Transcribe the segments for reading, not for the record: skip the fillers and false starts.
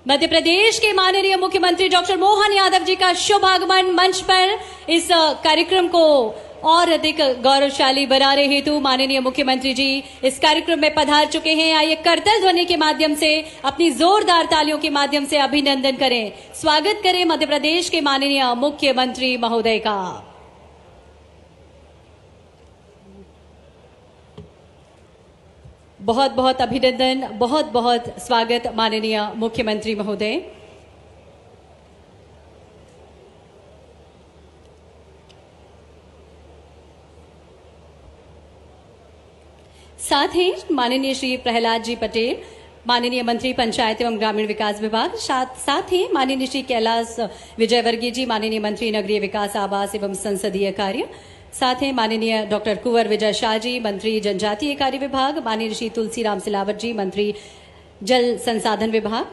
मध्य प्रदेश के माननीय मुख्यमंत्री डॉक्टर मोहन यादव जी का शुभ आगमन मंच पर इस कार्यक्रम को और अधिक गौरवशाली बनाने हेतु माननीय मुख्यमंत्री जी इस कार्यक्रम में पधार चुके हैं। आइए करतल ध्वनि के माध्यम से, अपनी जोरदार तालियों के माध्यम से अभिनंदन करें, स्वागत करें मध्य प्रदेश के माननीय मुख्यमंत्री महोदय का। बहुत बहुत अभिनंदन, बहुत बहुत स्वागत माननीय मुख्यमंत्री महोदय। साथ ही माननीय श्री प्रहलाद जी पटेल, माननीय मंत्री पंचायत एवं ग्रामीण विकास विभाग, साथ ही माननीय श्री कैलाश विजयवर्गीय जी, माननीय मंत्री नगरीय विकास आवास एवं संसदीय कार्य, साथ ही माननीय डॉक्टर कुंवर विजय शाह जी, मंत्री जनजातीय कार्य विभाग, माननीय श्री तुलसीराम सिलावट जी, मंत्री जल संसाधन विभाग।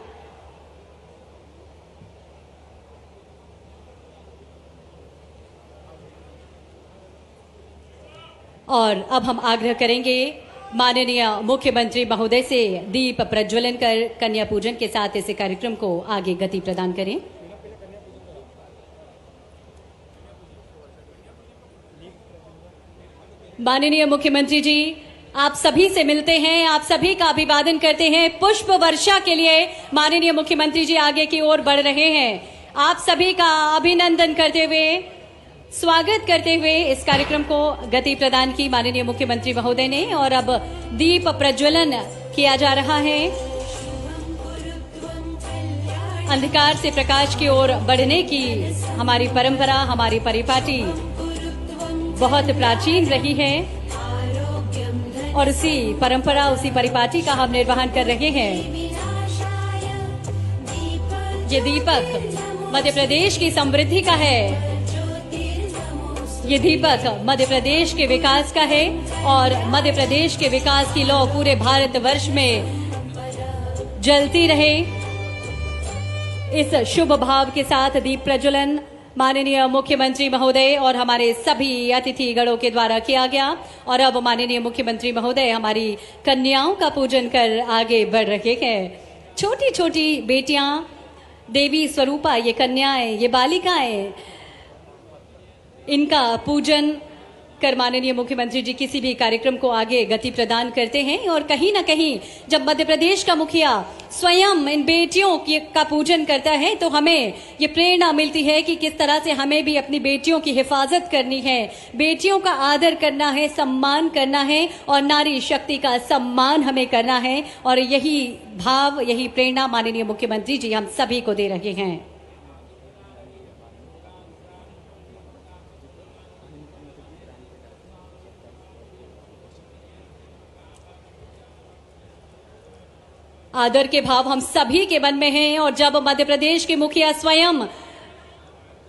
और अब हम आग्रह करेंगे माननीय मुख्यमंत्री महोदय से दीप प्रज्वलन कर कन्या पूजन के साथ इस कार्यक्रम को आगे गति प्रदान करें। माननीय मुख्यमंत्री जी, आप सभी से मिलते हैं, आप सभी का अभिवादन करते हैं। पुष्प वर्षा के लिए माननीय मुख्यमंत्री जी आगे की ओर बढ़ रहे हैं। आप सभी का अभिनंदन करते हुए, स्वागत करते हुए इस कार्यक्रम को गति प्रदान की माननीय मुख्यमंत्री महोदय ने। और अब दीप प्रज्वलन किया जा रहा है। अंधकार से प्रकाश की ओर बढ़ने की हमारी परंपरा, हमारी परिपाटी बहुत प्राचीन रही है और उसी परंपरा, उसी परिपाटी का हम निर्वहन कर रहे हैं। ये दीपक मध्य प्रदेश की समृद्धि का है, ये दीपक मध्य प्रदेश के विकास का है और मध्य प्रदेश के विकास की लौ पूरे भारतवर्ष में जलती रहे। इस शुभ भाव के साथ दीप प्रज्वलन माननीय मुख्यमंत्री महोदय और हमारे सभी अतिथि गणों के द्वारा किया गया। और अब माननीय मुख्यमंत्री महोदय हमारी कन्याओं का पूजन कर आगे बढ़ रहे हैं। छोटी छोटी बेटियां, देवी स्वरूपा, ये कन्याएं, ये बालिकाएं, इनका पूजन कर माननीय मुख्यमंत्री जी किसी भी कार्यक्रम को आगे गति प्रदान करते हैं। और कहीं ना कहीं जब मध्य प्रदेश का मुखिया स्वयं इन बेटियों का पूजन करता है तो हमें ये प्रेरणा मिलती है कि किस तरह से हमें भी अपनी बेटियों की हिफाजत करनी है, बेटियों का आदर करना है, सम्मान करना है और नारी शक्ति का सम्मान हमें करना है। और यही भाव, यही प्रेरणा माननीय मुख्यमंत्री जी हम सभी को दे रहे हैं। आदर के भाव हम सभी के मन में हैं और जब मध्य प्रदेश के मुखिया स्वयं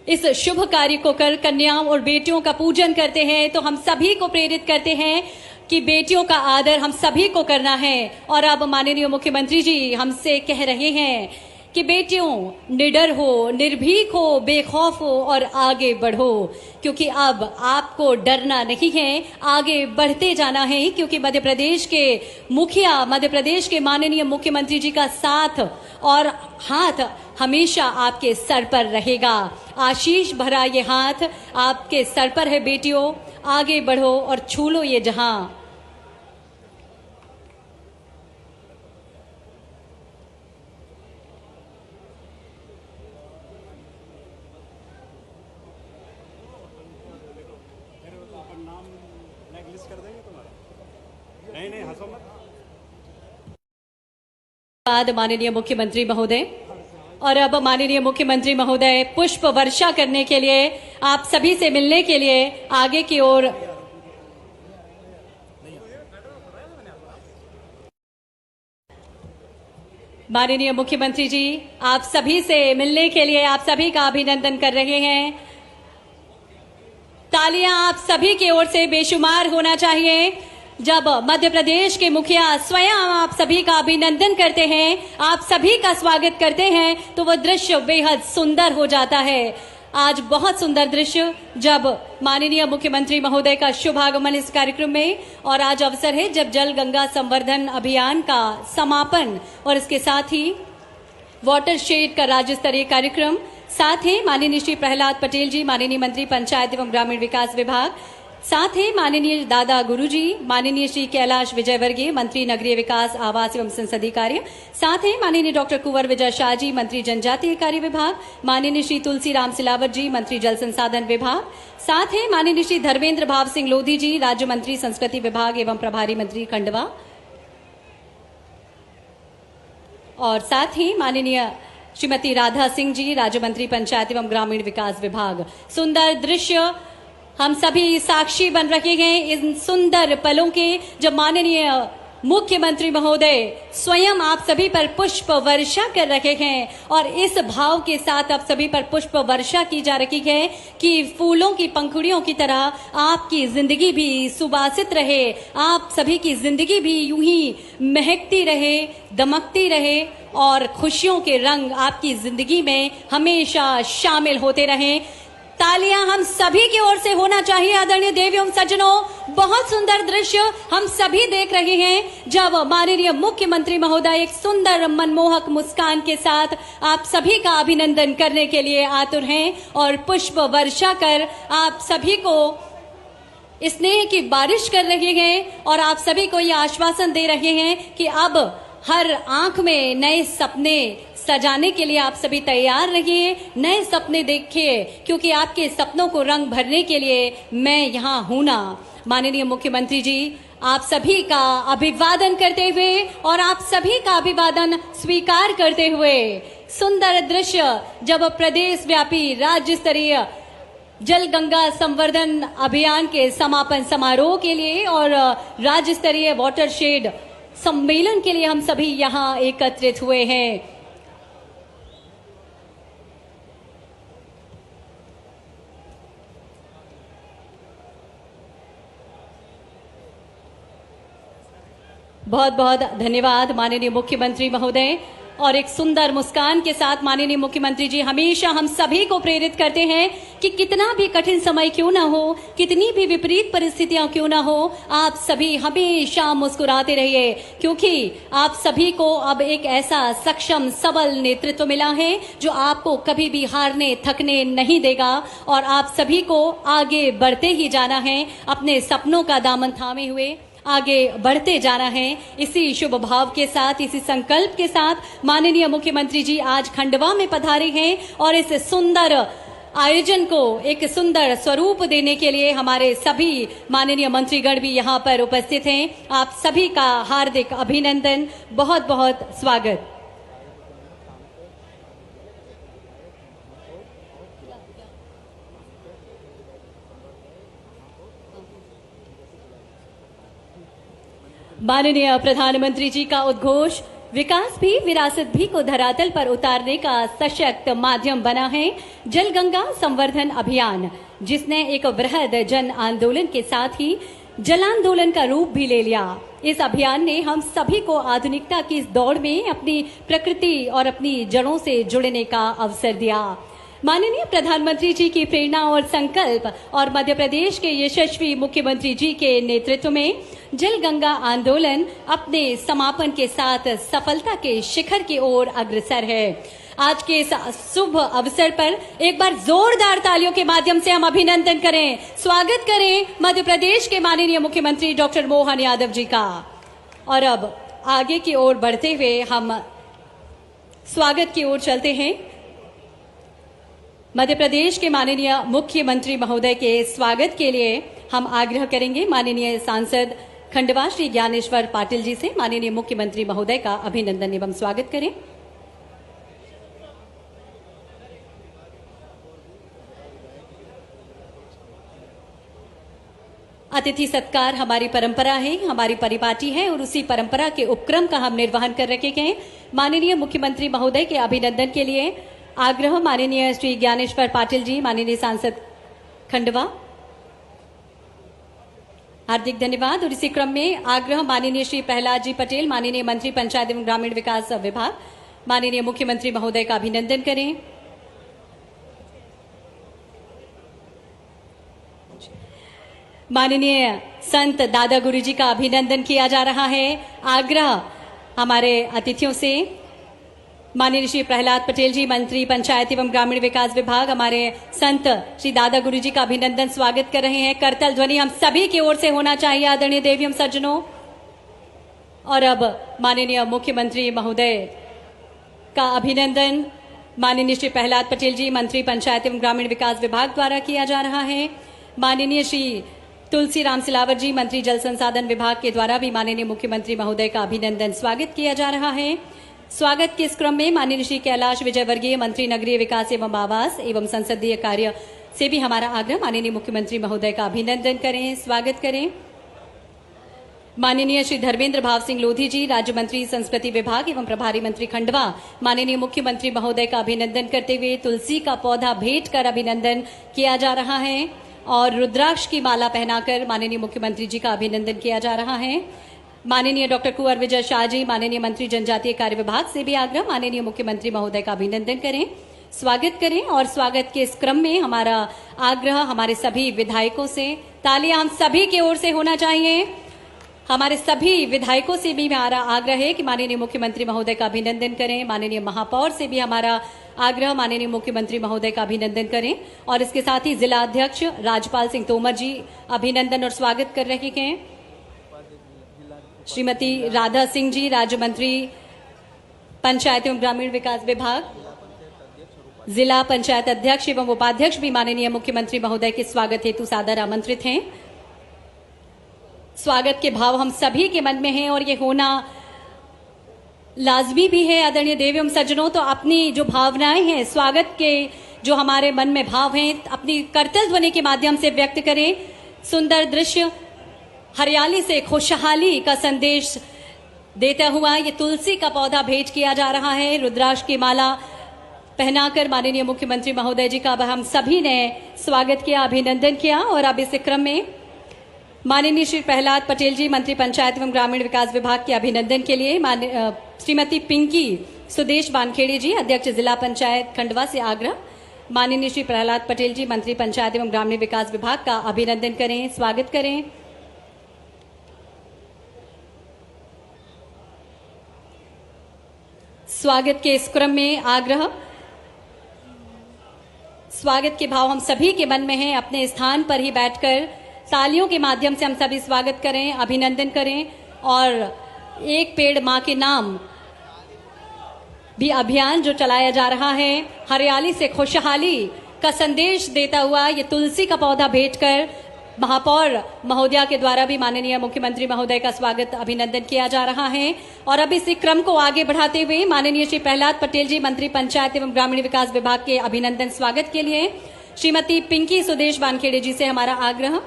इस शुभ कार्य को कर कन्याओं और बेटियों का पूजन करते हैं तो हम सभी को प्रेरित करते हैं कि बेटियों का आदर हम सभी को करना है। और अब माननीय मुख्यमंत्री जी हमसे कह रहे हैं कि बेटियों, निडर हो, निर्भीक हो, बेखौफ हो और आगे बढ़ो, क्योंकि अब आपको डरना नहीं है, आगे बढ़ते जाना है। क्योंकि मध्य प्रदेश के मुखिया, मध्य प्रदेश के माननीय मुख्यमंत्री जी का साथ और हाथ हमेशा आपके सर पर रहेगा। आशीष भरा ये हाथ आपके सर पर है बेटियों, आगे बढ़ो और छू लो ये जहां। नहीं हंसो मत। बाद माननीय मुख्यमंत्री महोदय। और अब माननीय मुख्यमंत्री महोदय पुष्प वर्षा करने के लिए, आप सभी से मिलने के लिए आगे की ओर माननीय मुख्यमंत्री जी आप सभी से मिलने के लिए आप सभी का अभिनंदन कर रहे हैं। तालियां आप सभी की ओर से बेशुमार होना चाहिए। जब मध्य प्रदेश के मुखिया स्वयं आप सभी का अभिनंदन करते हैं, आप सभी का स्वागत करते हैं, तो वह दृश्य बेहद सुंदर हो जाता है। आज बहुत सुंदर दृश्य जब माननीय मुख्यमंत्री महोदय का शुभ आगमन इस कार्यक्रम में, और आज अवसर है जब जल गंगा संवर्धन अभियान का समापन और इसके साथ ही वाटरशेड का राज्य स्तरीय कार्यक्रम। साथ ही माननीय श्री प्रहलाद पटेल जी, माननीय मंत्री पंचायत एवं ग्रामीण विकास विभाग, साथ ही माननीय दादा गुरुजी, माननीय श्री कैलाश विजयवर्गीय, मंत्री नगरीय विकास, आवास एवं संसदीय कार्य, साथ ही माननीय डॉक्टर कुंवर विजय शाह जी, मंत्री जनजातीय कार्य विभाग, माननीय श्री तुलसी राम सिलावट जी, मंत्री जल संसाधन विभाग, साथ ही माननीय श्री धर्मेंद्र भाव सिंह लोधी जी, राज्य मंत्री संस्कृति विभाग एवं प्रभारी मंत्री खंडवा, और साथ ही माननीय श्रीमती राधा सिंह जी, राज्य मंत्री पंचायत एवं ग्रामीण विकास विभाग। सुंदर दृश्य हम सभी साक्षी बन रहे हैं इन सुंदर पलों के, जब माननीय मुख्यमंत्री महोदय स्वयं आप सभी पर पुष्प वर्षा कर रहे हैं और इस भाव के साथ आप सभी पर पुष्प वर्षा की जा रही है कि फूलों की पंखुड़ियों की तरह आपकी जिंदगी भी सुबासित रहे, आप सभी की जिंदगी भी यूं ही महकती रहे, दमकती रहे और खुशियों के रंग आपकी जिंदगी में हमेशा शामिल होते रहें। तालियां हम सभी की ओर से होना चाहिए। आदरणीय देवी एवं सज्जनों, बहुत सुंदर दृश्य हम सभी देख रहे हैं जब माननीय मुख्यमंत्री महोदय एक सुंदर मनमोहक मुस्कान के साथ आप सभी का अभिनंदन करने के लिए आतुर हैं और पुष्प वर्षा कर आप सभी को स्नेह की बारिश कर रहे हैं और आप सभी को यह आश्वासन दे रहे हैं कि अब हर आंख में नए सपने सजाने के लिए आप सभी तैयार रहिए, नए सपने देखिए, क्योंकि आपके सपनों को रंग भरने के लिए मैं यहाँ हूं ना। माननीय मुख्यमंत्री जी, आप सभी का अभिवादन करते हुए और आप सभी का अभिवादन स्वीकार करते हुए सुंदर दृश्य जब प्रदेश व्यापी राज्य स्तरीय जल गंगा संवर्धन अभियान के समापन समारोह के लिए और राज्य स्तरीय वाटरशेड सम्मेलन के लिए हम सभी यहाँ एकत्रित हुए हैं। बहुत बहुत धन्यवाद माननीय मुख्यमंत्री महोदय। और एक सुंदर मुस्कान के साथ माननीय मुख्यमंत्री जी हमेशा हम सभी को प्रेरित करते हैं कि कितना भी कठिन समय क्यों ना हो, कितनी भी विपरीत परिस्थितियां क्यों ना हो, आप सभी हमेशा मुस्कुराते रहिए, क्योंकि आप सभी को अब एक ऐसा सक्षम सबल नेतृत्व मिला है जो आपको कभी भी हारने थकने नहीं देगा और आप सभी को आगे बढ़ते ही जाना है, अपने सपनों का दामन थामे हुए आगे बढ़ते जाना है। इसी शुभ भाव के साथ, इसी संकल्प के साथ माननीय मुख्यमंत्री जी आज खंडवा में पधारे हैं और इस सुंदर आयोजन को एक सुंदर स्वरूप देने के लिए हमारे सभी माननीय मंत्रीगण भी यहाँ पर उपस्थित हैं। आप सभी का हार्दिक अभिनंदन, बहुत बहुत स्वागत। माननीय प्रधानमंत्री जी का उद्घोष विकास भी विरासत भी को धरातल पर उतारने का सशक्त माध्यम बना है जल गंगा संवर्धन अभियान, जिसने एक वृहद जन आंदोलन के साथ ही जल आंदोलन का रूप भी ले लिया। इस अभियान ने हम सभी को आधुनिकता की इस दौड़ में अपनी प्रकृति और अपनी जड़ों से जुड़ने का अवसर दिया। माननीय प्रधानमंत्री जी की प्रेरणा और संकल्प और मध्य प्रदेश के यशस्वी मुख्यमंत्री जी के नेतृत्व में जल गंगा आंदोलन अपने समापन के साथ सफलता के शिखर की ओर अग्रसर है। आज के इस शुभ अवसर पर एक बार जोरदार तालियों के माध्यम से हम अभिनंदन करें, स्वागत करें मध्य प्रदेश के माननीय मुख्यमंत्री डॉक्टर मोहन यादव जी का। और अब आगे की ओर बढ़ते हुए हम स्वागत की ओर चलते हैं। मध्य प्रदेश के माननीय मुख्यमंत्री महोदय के स्वागत के लिए हम आग्रह करेंगे माननीय सांसद खंडवा श्री ज्ञानेश्वर पाटिल जी से माननीय मुख्यमंत्री महोदय का अभिनंदन एवं स्वागत करें। अतिथि सत्कार हमारी परंपरा है, हमारी परिपाटी है और उसी परंपरा के उपक्रम का हम निर्वहन कर रखे हैं। माननीय मुख्यमंत्री महोदय के अभिनंदन के लिए आग्रह माननीय श्री ज्ञानेश्वर पाटिल जी, माननीय सांसद खंडवा। हार्दिक धन्यवाद। और इसी क्रम में आग्रह माननीय श्री प्रहलाद जी पटेल, माननीय मंत्री पंचायत एवं ग्रामीण विकास विभाग, माननीय मुख्यमंत्री महोदय का अभिनंदन करें। माननीय संत दादा गुरु जी का अभिनंदन किया जा रहा है। आग्रह हमारे अतिथियों से माननीय श्री प्रहलाद पटेल जी, मंत्री पंचायत एवं ग्रामीण विकास विभाग, हमारे संत श्री दादा गुरु जी का अभिनंदन स्वागत कर रहे हैं। करतल ध्वनि हम सभी की ओर से होना चाहिए आदरणीय देवियों सज्जनों। और अब माननीय मुख्यमंत्री महोदय का अभिनंदन माननीय श्री प्रहलाद पटेल जी, मंत्री पंचायत एवं ग्रामीण विकास विभाग द्वारा किया जा रहा है। माननीय श्री तुलसी राम सिलावट जी, मंत्री जल संसाधन विभाग के द्वारा भी माननीय मुख्यमंत्री महोदय का अभिनंदन स्वागत किया जा रहा है। स्वागत के इस क्रम में माननीय श्री कैलाश विजयवर्गीय, मंत्री नगरीय विकास एवं आवास एवं संसदीय कार्य से भी हमारा आग्रह माननीय मुख्यमंत्री महोदय का अभिनंदन करें, स्वागत करें। माननीय श्री धर्मेंद्र भाव सिंह लोधी जी, राज्य मंत्री संस्कृति विभाग एवं प्रभारी मंत्री खंडवा, माननीय मुख्यमंत्री महोदय का अभिनंदन करते हुए तुलसी का पौधा भेंट कर अभिनंदन किया जा रहा है और रुद्राक्ष की माला पहनाकर माननीय मुख्यमंत्री जी का अभिनंदन किया जा रहा है। माननीय डॉक्टर कुंवर विजय शाह जी, माननीय मंत्री जनजातीय कार्य विभाग से भी आग्रह माननीय मुख्यमंत्री महोदय का अभिनंदन करें, स्वागत करें। और स्वागत के इस क्रम में हमारा आग्रह हमारे सभी विधायकों से, तालियां हम सभी की ओर से होना चाहिए। हमारे सभी विधायकों से भी हमारा आग्रह है कि माननीय मुख्यमंत्री महोदय का अभिनंदन करें। माननीय महापौर से भी हमारा आग्रह माननीय मुख्यमंत्री महोदय का अभिनंदन करें। और इसके साथ ही जिला अध्यक्ष राजपाल सिंह तोमर जी अभिनंदन और स्वागत कर रहे हैं। श्रीमती राधा सिंह जी, राज्य मंत्री पंचायत एवं ग्रामीण विकास विभाग, जिला पंचायत अध्यक्ष एवं उपाध्यक्ष भी माननीय मुख्यमंत्री महोदय के स्वागत हेतु सादर आमंत्रित हैं। स्वागत के भाव हम सभी के मन में हैं और ये होना लाजमी भी है आदरणीय देवियों सज्जनों। तो अपनी जो भावनाएं हैं, स्वागत के जो हमारे मन में भाव हैं, अपनी करतल ध्वनि के माध्यम से व्यक्त करें। सुंदर दृश्य, हरियाली से खुशहाली का संदेश देता हुआ ये तुलसी का पौधा भेंट किया जा रहा है। रुद्राक्ष की माला पहनाकर माननीय मुख्यमंत्री महोदय जी का हम सभी ने स्वागत किया, अभिनंदन किया। और अब इस क्रम में माननीय श्री प्रहलाद पटेल जी, मंत्री पंचायत एवं ग्रामीण विकास विभाग के अभिनंदन के लिए श्रीमती पिंकी सुदेश वानखेड़े जी, अध्यक्ष जिला पंचायत खंडवा से आग्रह। माननीय श्री प्रहलाद पटेल जी, मंत्री पंचायत एवं ग्रामीण विकास विभाग का अभिनंदन करें, स्वागत करें। स्वागत के इस क्रम में आग्रह, स्वागत के भाव हम सभी के मन में हैं। अपने स्थान पर ही बैठकर तालियों के माध्यम से हम सभी स्वागत करें, अभिनंदन करें। और एक पेड़ मां के नाम भी अभियान जो चलाया जा रहा है, हरियाली से खुशहाली का संदेश देता हुआ ये तुलसी का पौधा भेंट कर महापौर महोदया के द्वारा भी माननीय मुख्यमंत्री महोदय का स्वागत अभिनंदन किया जा रहा है। और अब इस क्रम को आगे बढ़ाते हुए माननीय श्री प्रहलाद पटेल जी, मंत्री पंचायत एवं ग्रामीण विकास विभाग के अभिनंदन स्वागत के लिए श्रीमती पिंकी सुदेश वानखेड़े जी से हमारा आग्रह।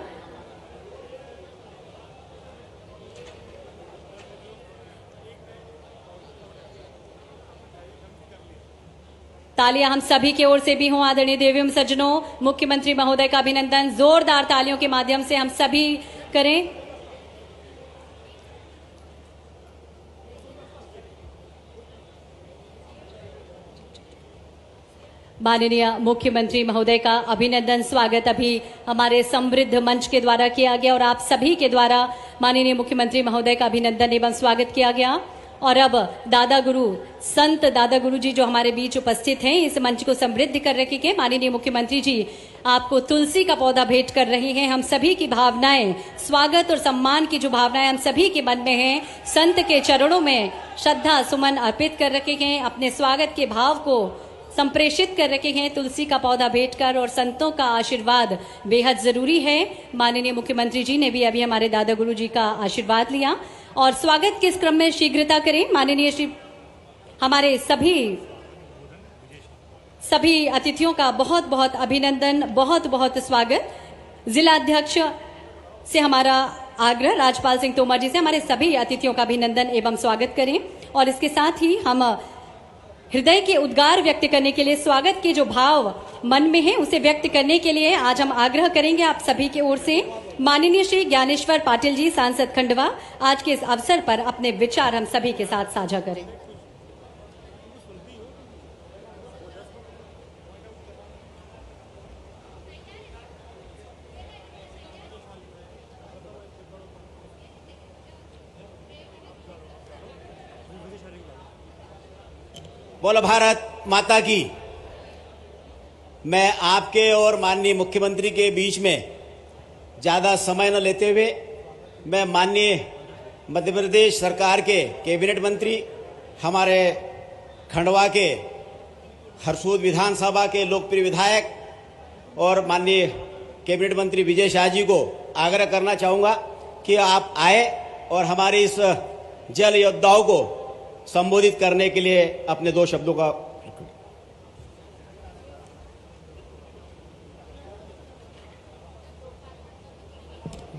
तालियां हम सभी की ओर से भी हों आदरणीय देवियों सज्जनों। मुख्यमंत्री महोदय का अभिनंदन जोरदार तालियों के माध्यम से हम सभी करें। माननीय मुख्यमंत्री महोदय का अभिनंदन स्वागत अभी हमारे समृद्ध मंच के द्वारा किया गया और आप सभी के द्वारा माननीय मुख्यमंत्री महोदय का अभिनंदन एवं स्वागत किया गया। और अब दादा गुरु, संत दादा गुरु जी जो हमारे बीच उपस्थित हैं, इस मंच को समृद्ध कर रखे के माननीय मुख्यमंत्री जी आपको तुलसी का पौधा भेंट कर रहे हैं। हम सभी की भावनाएं, स्वागत और सम्मान की जो भावनाएं हम सभी के मन में हैं, संत के चरणों में श्रद्धा सुमन अर्पित कर रखे हैं, अपने स्वागत के भाव को संप्रेषित कर रखे हैं तुलसी का पौधा भेंट कर। और संतों का आशीर्वाद बेहद जरूरी है। माननीय मुख्यमंत्री जी ने भी अभी हमारे दादा गुरु जी का आशीर्वाद लिया। और स्वागत के इस क्रम में शीघ्रता करें माननीय श्री हमारे सभी अतिथियों का बहुत बहुत अभिनंदन, बहुत बहुत स्वागत। जिला अध्यक्ष से हमारा आग्रह राजपाल सिंह तोमर जी से हमारे सभी अतिथियों का अभिनंदन एवं स्वागत करें। और इसके साथ ही हम हृदय के उद्गार व्यक्त करने के लिए, स्वागत के जो भाव मन में है उसे व्यक्त करने के लिए आज हम आग्रह करेंगे आप सभी की ओर से माननीय श्री ज्ञानेश्वर पाटिल जी, सांसद खंडवा, आज के इस अवसर पर अपने विचार हम सभी के साथ साझा करें। बोलो भारत माता की। मैं आपके और माननीय मुख्यमंत्री के बीच में ज़्यादा समय न लेते हुए मैं माननीय मध्य प्रदेश सरकार के कैबिनेट मंत्री, हमारे खंडवा के हरसूद विधानसभा के लोकप्रिय विधायक और माननीय कैबिनेट मंत्री विजय शाह जी को आग्रह करना चाहूँगा कि आप आए और हमारे इस जल योद्धाओं को संबोधित करने के लिए अपने 2 शब्दों का।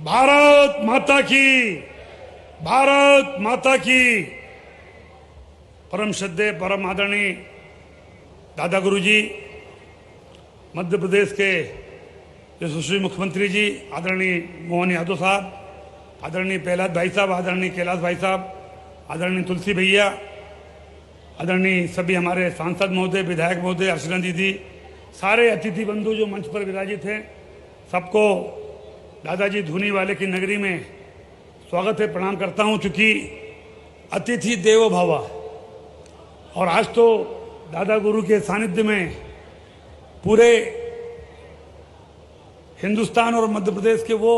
भारत माता की, भारत माता की। परम श्रद्धेय परम आदरणीय दादा गुरु जी, मध्य प्रदेश के यशस्वी मुख्यमंत्री जी आदरणीय मोहन यादव साहब, आदरणीय प्रहलाद भाई साहब, आदरणीय कैलाश भाई साहब, आदरणीय तुलसी भैया, आदरणीय सभी हमारे सांसद महोदय, विधायक महोदय, अर्चना दीदी, सारे अतिथि बंधु जो मंच पर विराजित हैं, सबको दादाजी धूनी वाले की नगरी में स्वागत है, प्रणाम करता हूं। चूंकि अतिथि देवो भव और आज तो दादा गुरु के सानिध्य में पूरे हिंदुस्तान और मध्य प्रदेश के वो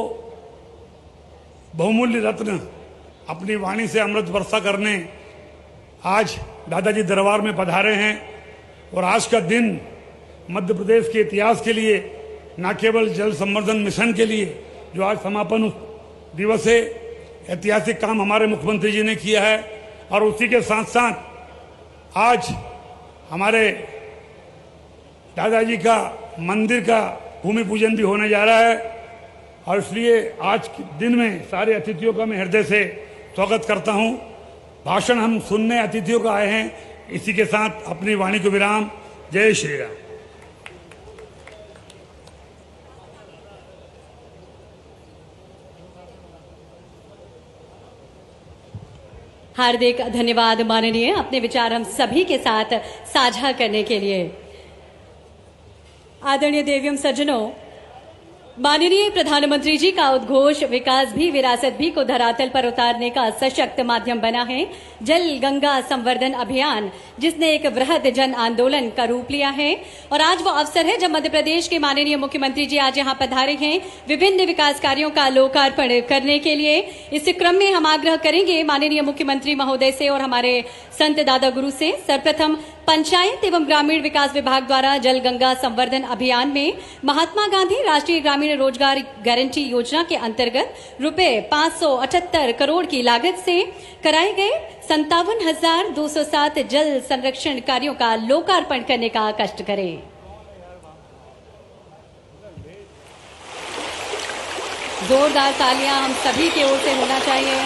बहुमूल्य रत्न अपनी वाणी से अमृत वर्षा करने आज दादाजी दरबार में पधारे हैं। और आज का दिन मध्य प्रदेश के इतिहास के लिए, न केवल जल संवर्धन मिशन के लिए जो आज समापन दिवस है, ऐतिहासिक काम हमारे मुख्यमंत्री जी ने किया है, और उसी के साथ साथ आज हमारे दादाजी का मंदिर का भूमि पूजन भी होने जा रहा है। और इसलिए आज के दिन में सारे अतिथियों का मैं हृदय से स्वागत करता हूं। भाषण हम सुनने अतिथियों का आए हैं। इसी के साथ अपनी वाणी को विराम। जय श्री राम। हार्दिक धन्यवाद माननीय, अपने विचार हम सभी के साथ साझा करने के लिए। आदरणीय देवियम सज्जनों, माननीय प्रधानमंत्री जी का उद्घोष विकास भी विरासत भी को धरातल पर उतारने का सशक्त माध्यम बना है जल गंगा संवर्धन अभियान, जिसने एक वृहद जन आंदोलन का रूप लिया है। और आज वो अवसर है जब मध्य प्रदेश के माननीय मुख्यमंत्री जी आज यहाँ पधारे हैं विभिन्न विकास कार्यों का लोकार्पण करने के लिए। इस क्रम में हम आग्रह करेंगे माननीय मुख्यमंत्री महोदय से और हमारे संत दादा गुरु से, सर्वप्रथम पंचायत एवं ग्रामीण विकास विभाग द्वारा जल गंगा संवर्धन अभियान में महात्मा गांधी राष्ट्रीय ग्रामीण रोजगार गारंटी योजना के अंतर्गत रुपए 578 करोड़ की लागत से कराए गए 57,207 जल संरक्षण कार्यों का लोकार्पण करने का कष्ट करें। जोरदार तालियां हम सभी की ओर से होना चाहिए।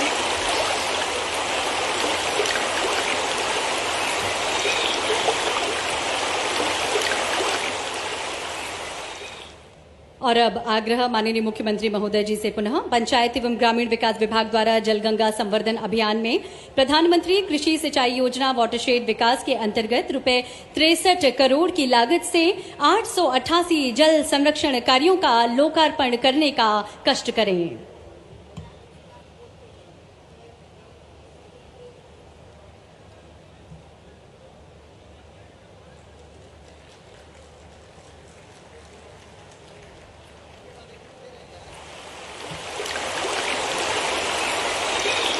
और अब आग्रह माननीय मुख्यमंत्री महोदय जी से पुनः पंचायत एवं ग्रामीण विकास विभाग द्वारा जल गंगा संवर्धन अभियान में प्रधानमंत्री कृषि सिंचाई योजना वाटरशेड विकास के अंतर्गत रुपए 63 करोड़ की लागत से 888 जल संरक्षण कार्यों का लोकार्पण करने का कष्ट करें।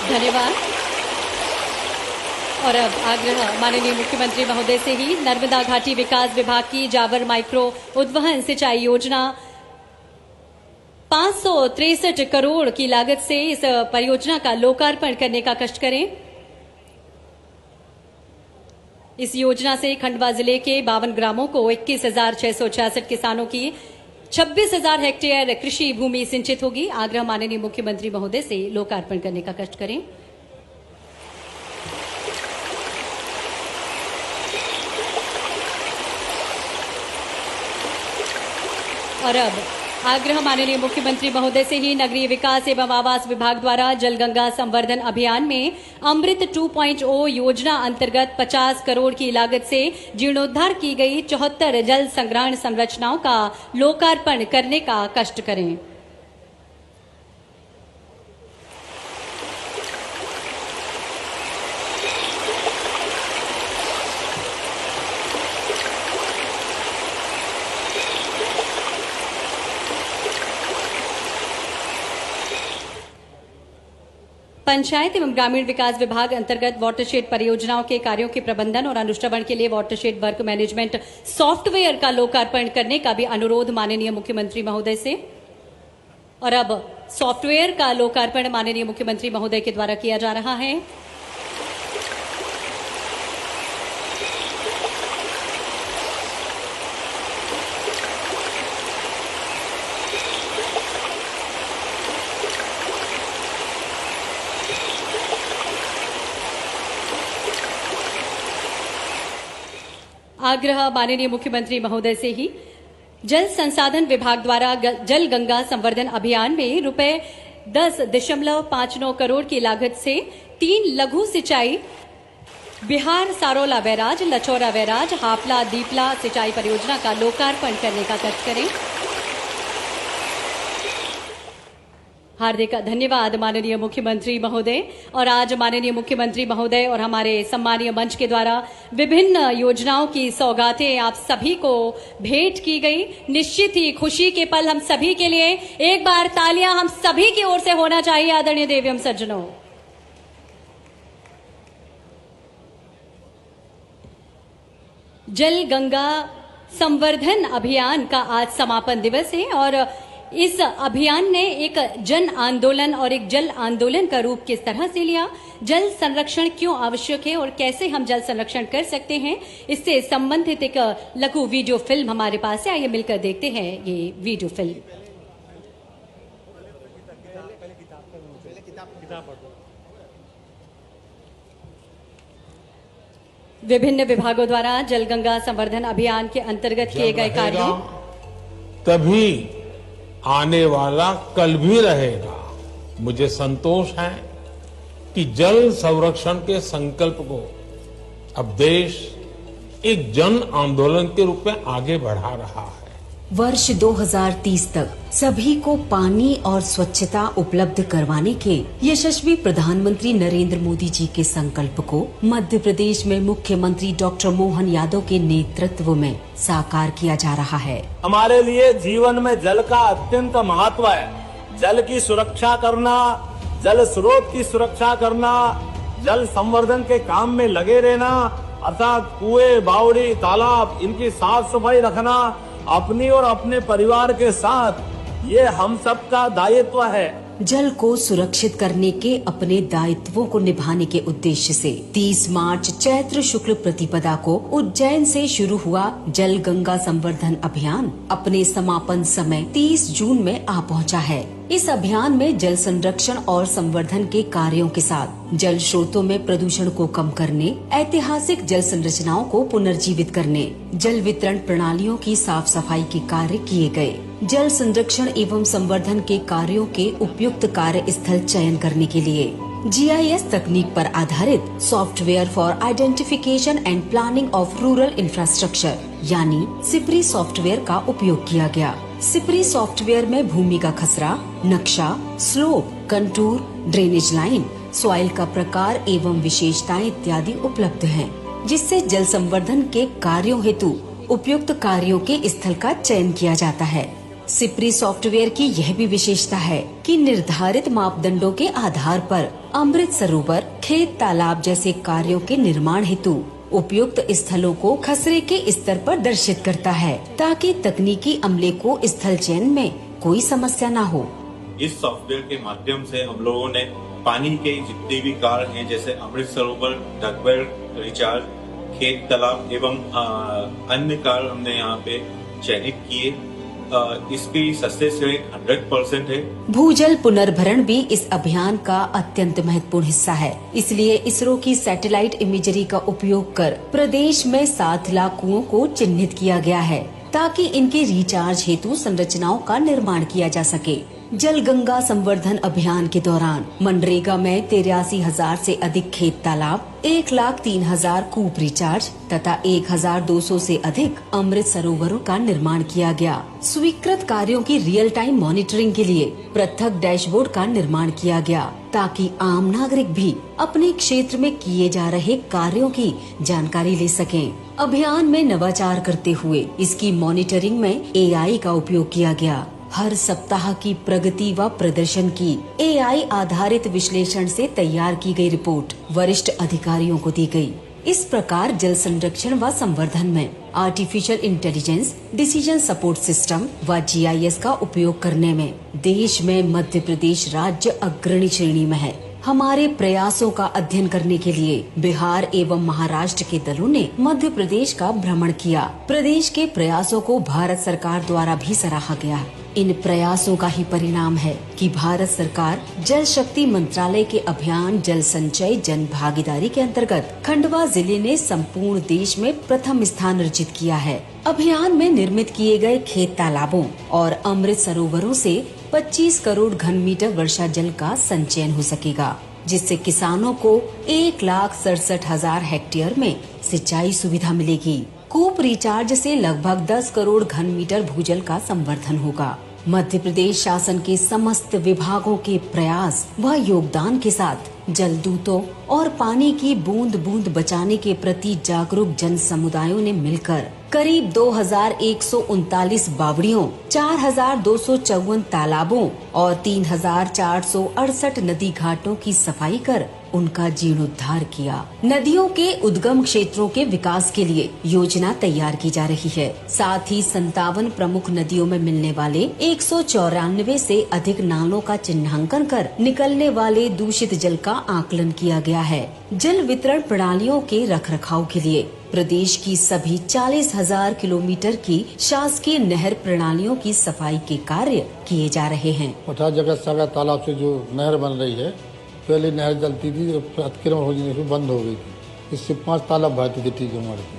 धन्यवाद। और अब आग्रह माननीय मुख्यमंत्री महोदय से ही नर्मदा घाटी विकास विभाग की जावर माइक्रो उद्वहन सिंचाई योजना 563 करोड़ की लागत से इस परियोजना का लोकार्पण करने का कष्ट करें। इस योजना से खंडवा जिले के 52 ग्रामों को 21,666 किसानों की 26,000 हेक्टेयर कृषि भूमि सिंचित होगी। आग्रह माननीय मुख्यमंत्री महोदय से लोकार्पण करने का कष्ट करें। और अब आग्रह माननीय मुख्यमंत्री महोदय से ही नगरीय विकास एवं आवास विभाग द्वारा जल गंगा संवर्धन अभियान में अमृत 2.0 योजना अंतर्गत 50 करोड़ की लागत से जीर्णोद्धार की गई 74 जल संग्रहण संरचनाओं का लोकार्पण करने का कष्ट करें। पंचायत एवं ग्रामीण विकास विभाग अंतर्गत वाटरशेड परियोजनाओं के कार्यों के प्रबंधन और अनुश्रवण के लिए वाटरशेड वर्क मैनेजमेंट सॉफ्टवेयर का लोकार्पण करने का भी अनुरोध माननीय मुख्यमंत्री महोदय से। और अब सॉफ्टवेयर का लोकार्पण माननीय मुख्यमंत्री महोदय के द्वारा किया जा रहा है। आग्रह माननीय मुख्यमंत्री महोदय से ही जल संसाधन विभाग द्वारा जल गंगा संवर्धन अभियान में रुपए 10.59 करोड़ की लागत से 3 लघु सिंचाई बिहार सारोला बैराज, लचौरा बैराज, हापला दीपला सिंचाई परियोजना का लोकार्पण करने का दर्ज करें। हार्दिक धन्यवाद माननीय मुख्यमंत्री महोदय। और आज माननीय मुख्यमंत्री महोदय और हमारे सम्मानीय मंच के द्वारा विभिन्न योजनाओं की सौगातें आप सभी को भेंट की गई। निश्चित ही खुशी के पल हम सभी के लिए। एक बार तालियां हम सभी की ओर से होना चाहिए आदरणीय देवी सज्जनों। जल गंगा संवर्धन अभियान का आज समापन दिवस है और इस अभियान ने एक जन आंदोलन और एक जल आंदोलन का रूप किस तरह से लिया, जल संरक्षण क्यों आवश्यक है और कैसे हम जल संरक्षण कर सकते हैं, इससे संबंधित एक लघु वीडियो फिल्म हमारे पास है। आइए मिलकर देखते हैं ये वीडियो फिल्म। विभिन्न विभागों द्वारा जल गंगा संवर्धन अभियान के अंतर्गत किए गए कार्यों तभी आने वाला कल भी रहेगा। मुझे संतोष है कि जल संरक्षण के संकल्प को अब देश एक जन आंदोलन के रूप में आगे बढ़ा रहा है। वर्ष 2030 तक सभी को पानी और स्वच्छता उपलब्ध करवाने के यशस्वी प्रधानमंत्री नरेंद्र मोदी जी के संकल्प को मध्य प्रदेश में मुख्यमंत्री डॉक्टर मोहन यादव के नेतृत्व में साकार किया जा रहा है। हमारे लिए जीवन में जल का अत्यंत महत्व है। जल की सुरक्षा करना, जल स्रोत की सुरक्षा करना, जल संवर्धन के काम में लगे रहना, अर्थात कुएं, बावड़ी, तालाब, इनकी साफ सफाई रखना अपनी और अपने परिवार के साथ, ये हम सबका दायित्व है। जल को सुरक्षित करने के अपने दायित्वों को निभाने के उद्देश्य से 30 मार्च चैत्र शुक्ल प्रतिपदा को उज्जैन से शुरू हुआ जल गंगा संवर्धन अभियान अपने समापन समय 30 जून में आ पहुंचा है। इस अभियान में जल संरक्षण और संवर्धन के कार्यों के साथ जल स्रोतों में प्रदूषण को कम करने, ऐतिहासिक जल संरचनाओं को पुनर्जीवित करने, जल वितरण प्रणालियों की साफ सफाई के कार्य किए गए। जल संरक्षण एवं संवर्धन के कार्यों के उपयुक्त कार्य स्थल चयन करने के लिए GIS तकनीक पर आधारित software for identification and planning of rural infrastructure यानी सिप्री सॉफ्टवेयर का उपयोग किया गया। सिप्री सॉफ्टवेयर में भूमि का खसरा, नक्शा, slope, contour, drainage line, soil का प्रकार एवं विशेषताएं इत्यादि उपलब्ध हैं, जिससे जल संवर्धन के कार्यों हेतु उपयुक्त कार्यों के स्थल का चयन किया जाता है। सिप्री सॉफ्टवेयर की यह भी विशेषता है कि निर्धारित मापदंडों के आधार पर अमृत सरोवर, खेत, तालाब जैसे कार्यों के निर्माण हेतु उपयुक्त स्थलों को खसरे के स्तर पर दर्शित करता है, ताकि तकनीकी अमले को स्थल चयन में कोई समस्या न हो। इस सॉफ्टवेयर के माध्यम से हम लोगों ने पानी के जितने भी कार्य हैं, जैसे अमृत सरोवर, डकवेल रिचार्ज, खेत, तालाब एवं अन्य कार्य हमने यहाँ पे चयनित किए। इसकी सक्सेस रेट 100% है। भूजल पुनर्भरण भी इस अभियान का अत्यंत महत्वपूर्ण हिस्सा है। इसलिए इसरो की सैटेलाइट इमेजरी का उपयोग कर प्रदेश में 7 लाख कुओं को चिन्हित किया गया है, ताकि इनके रिचार्ज हेतु संरचनाओं का निर्माण किया जा सके। जल गंगा संवर्धन अभियान के दौरान मनरेगा में 83,000 से अधिक खेत तालाब, 1,03,000 कूप रिचार्ज तथा 1,200 से अधिक अमृत सरोवरों का निर्माण किया गया। स्वीकृत कार्यों की रियल टाइम मॉनिटरिंग के लिए पृथक डैशबोर्ड का निर्माण किया गया, ताकि आम नागरिक भी अपने क्षेत्र में किए जा रहे कार्यों की जानकारी ले सकें। अभियान में नवाचार करते हुए इसकी मॉनिटरिंग में AI का उपयोग किया गया। हर सप्ताह की प्रगति व प्रदर्शन की AI आधारित विश्लेषण से तैयार की गई रिपोर्ट वरिष्ठ अधिकारियों को दी गई। इस प्रकार जल संरक्षण व संवर्धन में artificial intelligence, decision support system व GIS का उपयोग करने में देश में मध्य प्रदेश राज्य अग्रणी श्रेणी में है। हमारे प्रयासों का अध्ययन करने के लिए बिहार एवं महाराष्ट्र के दलों ने मध्य प्रदेश का भ्रमण किया। प्रदेश के प्रयासों को भारत सरकार द्वारा भी सराहा गया। इन प्रयासों का ही परिणाम है कि भारत सरकार जल शक्ति मंत्रालय के अभियान जल संचय जन भागीदारी के अंतर्गत खंडवा जिले ने संपूर्ण देश में प्रथम स्थान अर्जित किया है। अभियान में निर्मित किए गए खेत तालाबों और अमृत सरोवरों से 25 करोड़ घन मीटर वर्षा जल का संचयन हो सकेगा, जिससे किसानों को 1,67,000 हेक्टेयर में सिंचाई सुविधा मिलेगी। कूप रिचार्ज से लगभग 10 करोड़ घन मीटर भूजल का संवर्धन होगा। मध्य प्रदेश शासन के समस्त विभागों के प्रयास व योगदान के साथ जल दूतों और पानी की बूंद बूंद बचाने के प्रति जागरूक जन समुदायों ने मिलकर करीब 2,139 बावड़ियों, 4,254 तालाबों और 3,468 नदी घाटों की सफाई कर उनका जीर्णोद्धार किया। नदियों के उद्गम क्षेत्रों के विकास के लिए योजना तैयार की जा रही है। साथ ही 57 प्रमुख नदियों में मिलने वाले 194 से अधिक नालों का चिन्हांकन कर निकलने वाले दूषित जल का आकलन किया गया है। जल वितरण प्रणालियों के रखरखाव के लिए प्रदेश की सभी 40,000 किलोमीटर की शासकीय नहर प्रणालियों की सफाई के कार्य किए जा रहे हैं। 50 जगह सागर तालाब से जो नहर बन रही है, पहले नहर जलती थी, अतिक्रमण हो जाने से बंद हो गई थी। इससे 5 तालाब भरती थी ठीक उम्र की।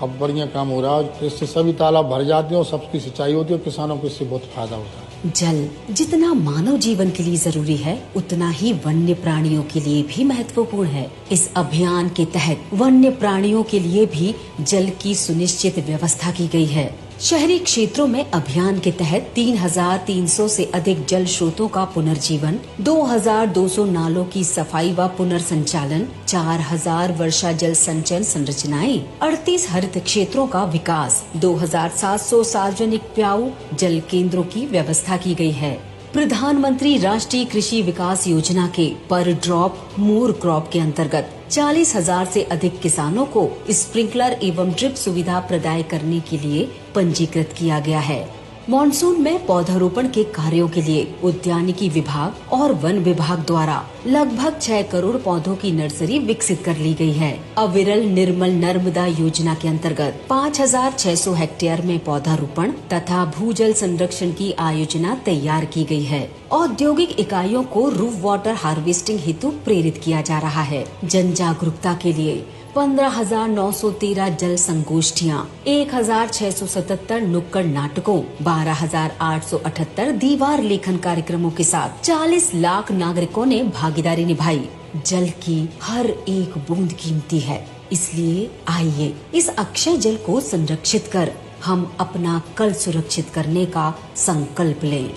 अब बढ़िया काम हो रहा है, इससे सभी तालाब भर जाते हैं और सबकी सिंचाई होती है और किसानों को इससे बहुत फायदा होता है। जल जितना मानव जीवन के लिए जरूरी है, उतना ही वन्य प्राणियों के लिए भी महत्वपूर्ण है। इस अभियान के तहत वन्य प्राणियों के लिए भी जल की सुनिश्चित व्यवस्था की गई है। शहरी क्षेत्रों में अभियान के तहत 3,300 से अधिक जल स्रोतों का पुनर्जीवन, 2,200 नालों की सफाई व पुनर्संचालन, 4,000 वर्षा जल संचयन संरचनाएं, 38 हरित क्षेत्रों का विकास, 2,700 सार्वजनिक प्याऊ जल केंद्रों की व्यवस्था की गई है। प्रधानमंत्री राष्ट्रीय कृषि विकास योजना के पर ड्रॉप मोर क्रॉप के अंतर्गत 40,000 से अधिक किसानों को स्प्रिंकलर एवं ड्रिप सुविधा प्रदान करने के लिए पंजीकृत किया गया है। मॉनसून में पौधारोपण के कार्यों के लिए उद्यानिकी विभाग और वन विभाग द्वारा लगभग 6 करोड़ पौधों की नर्सरी विकसित कर ली गई है। अविरल निर्मल नर्मदा योजना के अंतर्गत 5,600 हेक्टेयर में पौधारोपण तथा भूजल संरक्षण की आयोजना तैयार की गई है। औद्योगिक इकाइयों को रूफ वाटर हार्वेस्टिंग हेतु प्रेरित किया जा रहा है। जन जागरूकता के लिए 15,913 जल संगोष्ठियाँ, 1,677 नुक्कड़ नाटकों, 12,878 दीवार लेखन कार्यक्रमों के साथ 40 लाख नागरिकों ने भागीदारी निभाई। जल की हर एक बूंद कीमती है, इसलिए आइए इस अक्षय जल को संरक्षित कर हम अपना कल सुरक्षित करने का संकल्प लें।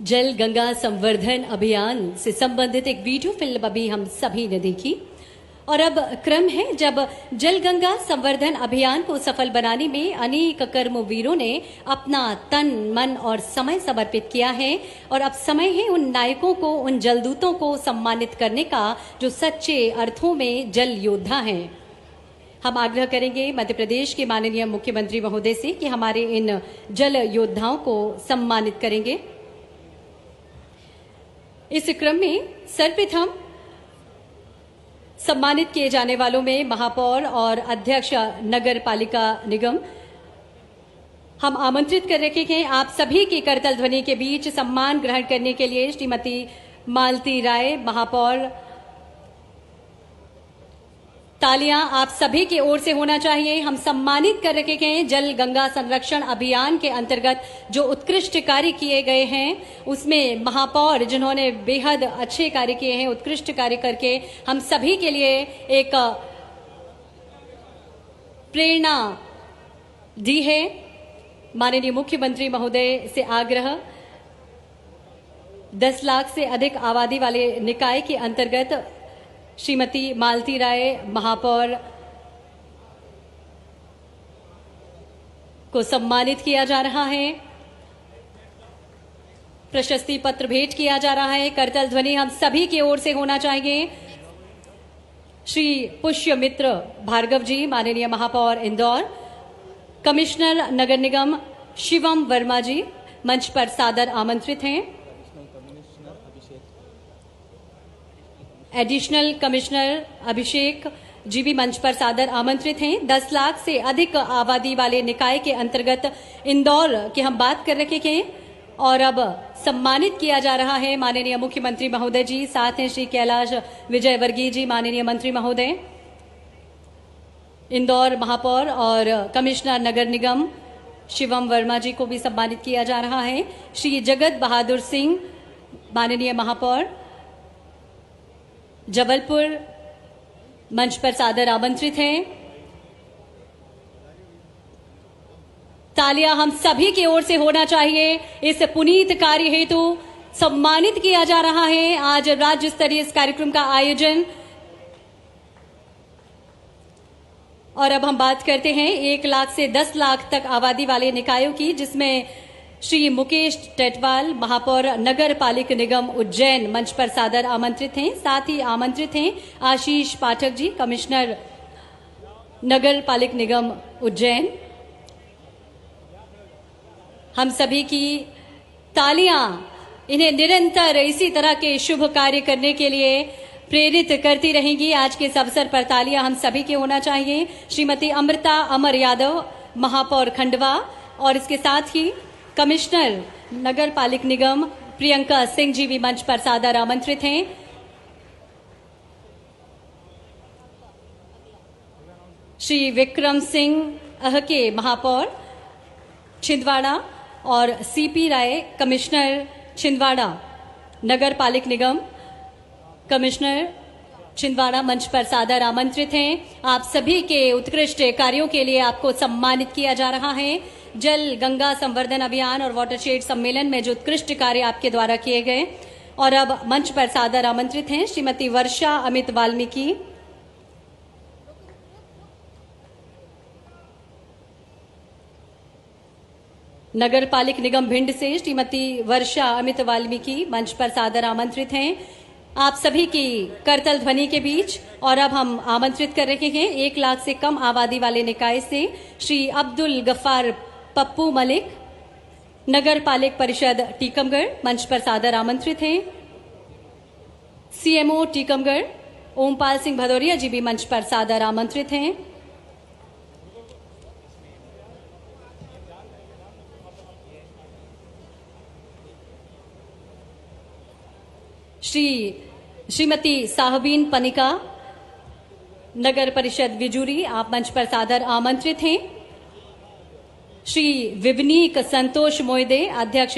जल गंगा संवर्धन अभियान से संबंधित एक वीडियो फिल्म अभी हम सभी ने देखी और अब क्रम है जब जल गंगा संवर्धन अभियान को सफल बनाने में अनेक कर्मवीरों ने अपना तन मन और समय समर्पित किया है और अब समय है उन नायकों को, उन जलदूतों को सम्मानित करने का जो सच्चे अर्थों में जल योद्धा हैं। हम आग्रह करेंगे मध्य प्रदेश के माननीय मुख्यमंत्री महोदय से कि हमारे इन जल योद्धाओं को सम्मानित करेंगे। इस क्रम में सर्वप्रथम सम्मानित किए जाने वालों में महापौर और अध्यक्ष नगर पालिका निगम हम आमंत्रित कर रखे हैं। आप सभी की करतल ध्वनि के बीच सम्मान ग्रहण करने के लिए श्रीमती मालती राय महापौर, तालियां आप सभी की ओर से होना चाहिए। हम सम्मानित कर रखे हैं जल गंगा संरक्षण अभियान के अंतर्गत जो उत्कृष्ट कार्य किए गए हैं, उसमें महापौर जिन्होंने बेहद अच्छे कार्य किए हैं, उत्कृष्ट कार्य करके हम सभी के लिए एक प्रेरणा दी है। माननीय मुख्यमंत्री महोदय से आग्रह, 10 लाख से अधिक आबादी वाले निकाय के अंतर्गत श्रीमती मालती राय महापौर को सम्मानित किया जा रहा है प्रशस्ति पत्र भेंट किया जा रहा है। करतल ध्वनि हम सभी की ओर से होना चाहिए। श्री पुष्यमित्र भार्गव जी, माननीय महापौर इंदौर, कमिश्नर नगर निगम शिवम वर्मा जी मंच पर सादर आमंत्रित हैं। एडिशनल कमिश्नर अभिषेक जी भी मंच पर सादर आमंत्रित हैं। 10 लाख से अधिक आबादी वाले निकाय के अंतर्गत इंदौर की हम बात कर रहे हैं और अब सम्मानित किया जा रहा है माननीय मुख्यमंत्री महोदय जी, साथ हैं श्री कैलाश विजयवर्गीय जी माननीय मंत्री महोदय, इंदौर महापौर और कमिश्नर नगर निगम शिवम वर्मा जी को भी सम्मानित किया जा रहा है। श्री जगत बहादुर सिंह माननीय महापौर जबलपुर मंच पर सादर आमंत्रित हैं। तालियां हम सभी की ओर से होना चाहिए। इस पुनीत कार्य हेतु सम्मानित किया जा रहा है आज राज्य स्तरीय इस कार्यक्रम का आयोजन। और अब हम बात करते हैं 1 लाख से 10 लाख तक आबादी वाले निकायों की, जिसमें श्री मुकेश टेटवाल महापौर नगर पालिक निगम उज्जैन मंच पर सादर आमंत्रित हैं। साथ ही आमंत्रित हैं आशीष पाठक जी, कमिश्नर नगर पालिक निगम उज्जैन। हम सभी की तालियां इन्हें निरंतर इसी तरह के शुभ कार्य करने के लिए प्रेरित करती रहेंगी। आज के इस अवसर पर तालियां हम सभी के होना चाहिए। श्रीमती अमृता अमर यादव महापौर खंडवा और इसके साथ ही कमिश्नर नगर पालिक निगम प्रियंका सिंह जी भी मंच पर सादर आमंत्रित हैं। श्री विक्रम सिंह अहके महापौर छिंदवाड़ा और सीपी राय कमिश्नर छिंदवाड़ा नगर पालिक निगम कमिश्नर छिंदवाड़ा मंच पर सादर आमंत्रित हैं। आप सभी के उत्कृष्ट कार्यों के लिए आपको सम्मानित किया जा रहा है। जल गंगा संवर्धन अभियान और वाटरशेड सम्मेलन में जो उत्कृष्ट कार्य आपके द्वारा किए गए। और अब मंच पर सादर आमंत्रित हैं श्रीमती वर्षा अमित वाल्मीकि, नगर पालिक निगम भिंड से श्रीमती वर्षा अमित वाल्मीकि मंच पर सादर आमंत्रित हैं आप सभी की करतल ध्वनि के बीच। और अब हम आमंत्रित कर रहे हैं 1 लाख से कम आबादी वाले निकाय से श्री अब्दुल गफ्फार पप्पू मलिक, नगर पालिक परिषद टीकमगढ़ मंच पर सादर आमंत्रित हैं। सीएमओ टीकमगढ़ ओमपाल सिंह भदौरिया जी भी मंच पर सादर आमंत्रित हैं। श्रीमती साहबीन पनिका, नगर परिषद विजूरी, आप मंच पर सादर आमंत्रित हैं। श्री विवनीक संतोष मोयदे, अध्यक्ष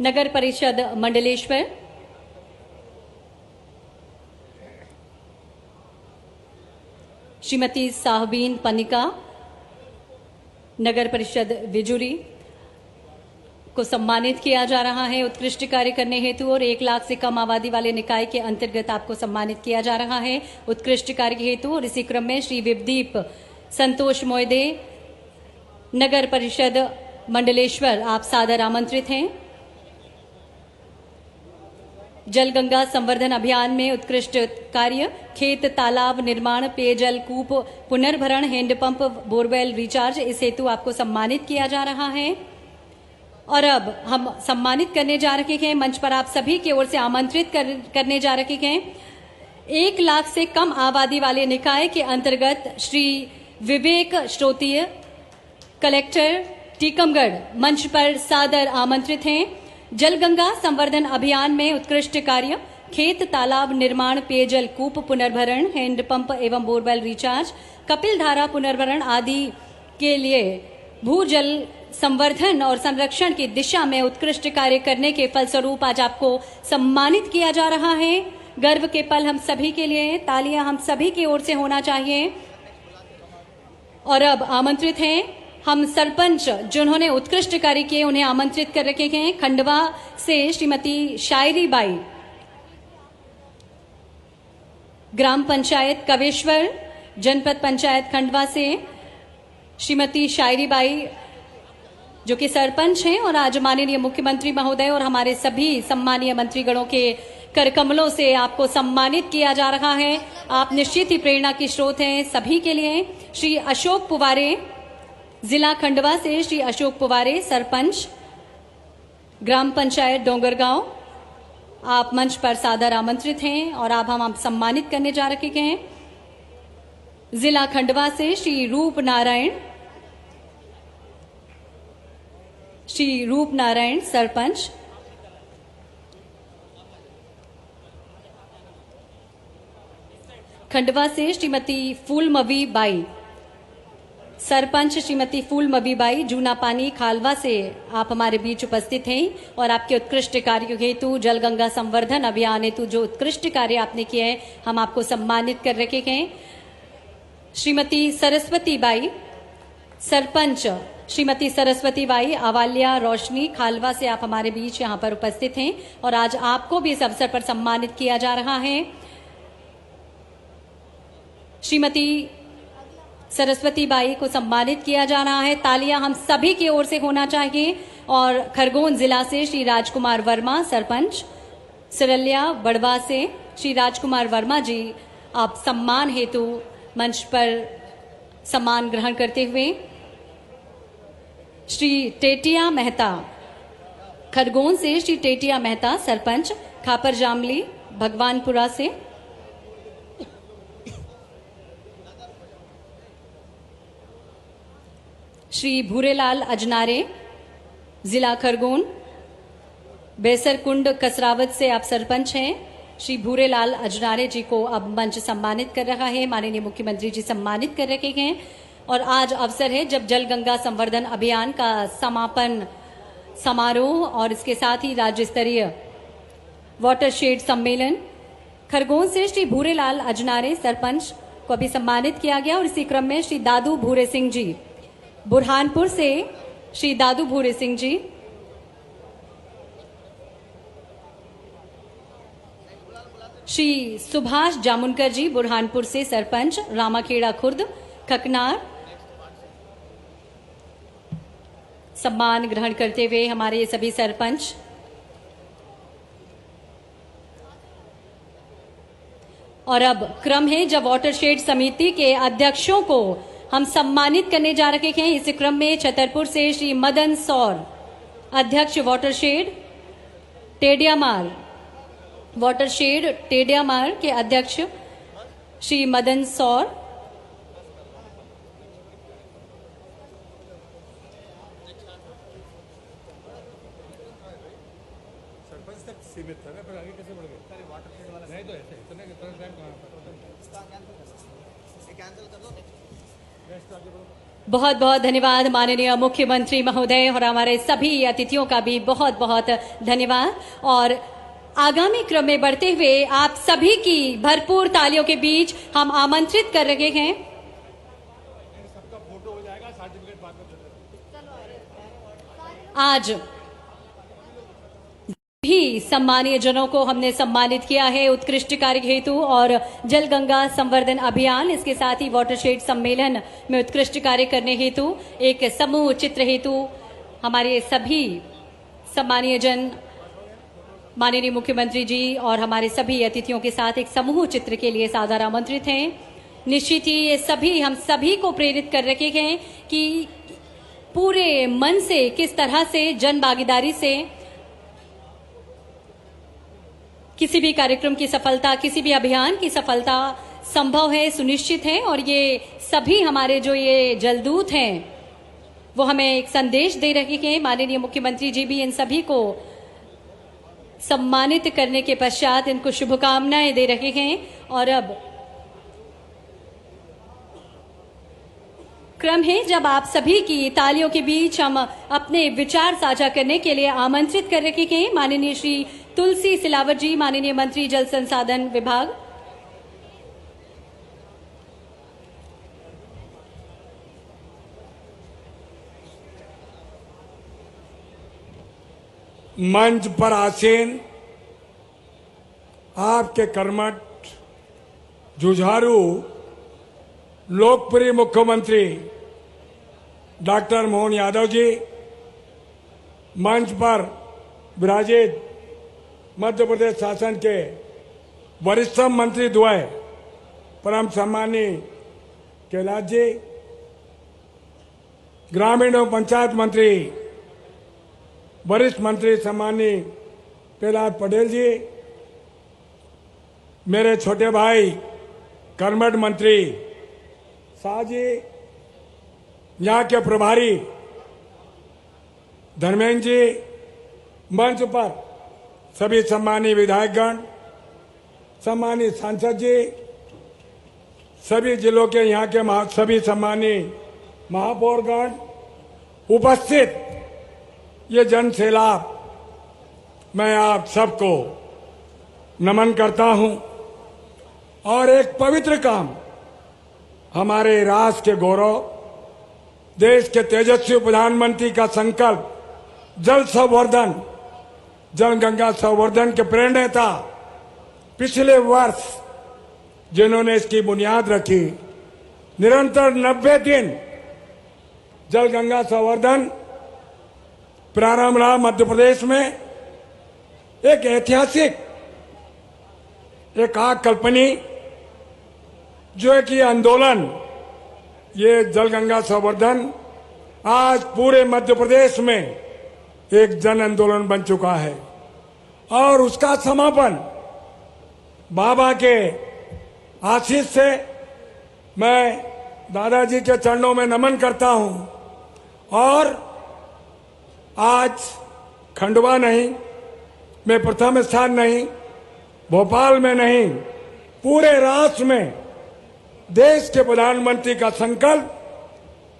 नगर परिषद मंडलेश्वर। श्रीमती साहबीन पनिका, नगर परिषद विजूरी को सम्मानित किया जा रहा है उत्कृष्ट कार्य करने हेतु। और 1 लाख से कम आबादी वाले निकाय के अंतर्गत आपको सम्मानित किया जा रहा है उत्कृष्ट कार्य हेतु। और इसी क्रम में श्री विवदीप संतोष मोयदे, नगर परिषद मंडलेश्वर, आप सादर आमंत्रित हैं। जल गंगा संवर्धन अभियान में उत्कृष्ट कार्य, खेत तालाब निर्माण, पेयजल कूप पुनर्भरण, हैंडपंप बोरवेल रिचार्ज, इस हेतु आपको सम्मानित किया जा रहा है। और अब हम सम्मानित करने जा रहे हैं, मंच पर आप सभी की ओर से आमंत्रित करने जा रहे हैं 1 लाख से कम आबादी वाले निकाय के अंतर्गत श्री विवेक श्रोतीय, कलेक्टर टीकमगढ़, मंच पर सादर आमंत्रित हैं। जल गंगा संवर्धन अभियान में उत्कृष्ट कार्य, खेत तालाब निर्माण, पेयजल कूप पुनर्भरण, हैंडपंप एवं बोरवेल रिचार्ज, कपिल धारा पुनर्भरण आदि के लिए भूजल संवर्धन और संरक्षण की दिशा में उत्कृष्ट कार्य करने के फलस्वरूप आज आपको सम्मानित किया जा रहा है। गर्व के पल हम सभी के लिए, तालियां हम सभी की ओर से होना चाहिए। और अब आमंत्रित हैं हम सरपंच जिन्होंने उत्कृष्ट कार्य किए, उन्हें आमंत्रित कर रखे हैं। खंडवा से श्रीमती शायरी बाई, ग्राम पंचायत कवेश्वर, जनपद पंचायत खंडवा से श्रीमती शायरी बाई जो कि सरपंच हैं और आज माननीय मुख्यमंत्री महोदय और हमारे सभी सम्मानीय मंत्रीगणों के कर कमलों से आपको सम्मानित किया जा रहा है। आप निश्चित ही प्रेरणा की स्रोत हैं सभी के लिए। श्री अशोक पुवारे, जिला खंडवा से श्री अशोक पुवारे, सरपंच ग्राम पंचायत डोंगरगांव, आप मंच पर सादर आमंत्रित हैं और आप सम्मानित करने जा रहे हैं। जिला खंडवा से श्री रूप नारायण सरपंच, खंडवा से श्रीमती फूलमवी बाई, सरपंच श्रीमती फूलमवी बाई, जूना पानी खालवा से आप हमारे बीच उपस्थित हैं और आपके उत्कृष्ट कार्यों हेतु जल गंगा संवर्धन अभियान हेतु जो उत्कृष्ट कार्य आपने किए हैं हम आपको सम्मानित कर रखे हैं। श्रीमती सरस्वती बाई, सरपंच श्रीमती सरस्वती बाई, आवाल्या रोशनी खालवा से आप हमारे बीच यहाँ पर उपस्थित हैं और आज आपको भी इस अवसर पर सम्मानित किया जा रहा है। श्रीमती सरस्वती बाई को सम्मानित किया जा रहा है। तालियां हम सभी की ओर से होना चाहिए। और खरगोन जिला से श्री राजकुमार वर्मा, सरपंच, सिरलिया बड़वा से श्री राजकुमार वर्मा जी, आप सम्मान हेतु मंच पर सम्मान ग्रहण करते हुए। श्री टेटिया मेहता, खरगोन से श्री टेटिया मेहता, सरपंच, खापर जामली भगवानपुरा से। श्री भूरेलाल अजनारे, जिला खरगोन, बेसरकुंड कसरावत से आप सरपंच हैं। श्री भूरेलाल अजनारे जी को अब मंच सम्मानित कर रहा है, माननीय मुख्यमंत्री जी सम्मानित कर रखे हैं। और आज अवसर है जब जल गंगा संवर्धन अभियान का समापन समारोह और इसके साथ ही राज्य स्तरीय वाटरशेड सम्मेलन। खरगोन से श्री भूरेलाल अजनारे सरपंच को अभी सम्मानित किया गया और इसी क्रम में श्री दादू भूरे सिंह जी, बुरहानपुर से श्री दादू भूरे सिंह जी, श्री सुभाष जामुनकर जी, बुरहानपुर से सरपंच, रामाखेड़ा खुर्द खकनार, सम्मान ग्रहण करते हुए हमारे ये सभी सरपंच। और अब क्रम है जब वाटरशेड समिति के अध्यक्षों को हम सम्मानित करने जा रहे हैं। इस क्रम में छतरपुर से श्री मदन सौर, अध्यक्ष वाटरशेड टेडियामार के अध्यक्ष श्री मदन सौर, बहुत बहुत धन्यवाद माननीय मुख्यमंत्री महोदय और हमारे सभी अतिथियों का भी बहुत बहुत धन्यवाद। और आगामी क्रम में बढ़ते हुए आप सभी की भरपूर तालियों के बीच हम आमंत्रित कर रहे हैं आज भी सम्मानीय जनों को हमने सम्मानित किया है उत्कृष्ट कार्य हेतु और जल गंगा संवर्धन अभियान, इसके साथ ही वाटरशेड सम्मेलन में उत्कृष्ट कार्य करने हेतु एक समूह चित्र हेतु हमारे सभी सम्मानीय जन माननीय मुख्यमंत्री जी और हमारे सभी अतिथियों के साथ एक समूह चित्र के लिए सादर आमंत्रित हैं। निश्चित ही ये सभी हम सभी को प्रेरित कर रखे हैं कि पूरे मन से किस तरह से जन भागीदारी से किसी भी कार्यक्रम की सफलता, किसी भी अभियान की सफलता संभव है, सुनिश्चित है। और ये सभी हमारे जो ये जलदूत हैं वो हमें एक संदेश दे रहे हैं। माननीय मुख्यमंत्री जी भी इन सभी को सम्मानित करने के पश्चात इनको शुभकामनाएं दे रहे हैं। और अब क्रम है जब आप सभी की तालियों के बीच हम अपने विचार साझा करने के लिए आमंत्रित कर रहे हैं माननीय श्री तुलसी सिलावट जी, माननीय मंत्री जल संसाधन विभाग। मंच पर आसीन आपके कर्मठ जुझारू लोकप्रिय मुख्यमंत्री डॉक्टर मोहन यादव जी, मंच पर विराजित मध्य प्रदेश शासन के वरिष्ठ मंत्री द्वय परम सम्मानीय कैलाश जी, ग्रामीण एवं पंचायत मंत्री वरिष्ठ मंत्री सम्मानीय प्रहलाद पटेल जी, मेरे छोटे भाई कर्मठ मंत्री शाह जी, यहाँ के प्रभारी धर्मेंद्र जी, मंच पर सभी सम्मानीय विधायकगण, सम्मानीय सांसद जी, सभी जिलों के यहाँ के सभी सम्मानीय महापौरगण, उपस्थित ये जन सैलाब, मैं आप सबको नमन करता हूं। और एक पवित्र काम, हमारे राष्ट्र के गौरव, देश के तेजस्वी प्रधानमंत्री का संकल्प जल संवर्धन, जल गंगा संवर्धन के प्रेरणेता पिछले वर्ष जिन्होंने इसकी बुनियाद रखी, निरंतर 90 दिन जल गंगा संवर्धन प्रारंभ रहा मध्य प्रदेश में। एक ऐतिहासिक, एक अकल्पनीय जो है कि आंदोलन, ये जल गंगा संवर्धन आज पूरे मध्य प्रदेश में एक जन आंदोलन बन चुका है। और उसका समापन बाबा के आशीष से मैं दादाजी के चरणों में नमन करता हूं। और आज खंडवा नहीं, मैं प्रथम स्थान नहीं, भोपाल में नहीं, पूरे राष्ट्र में देश के प्रधानमंत्री का संकल्प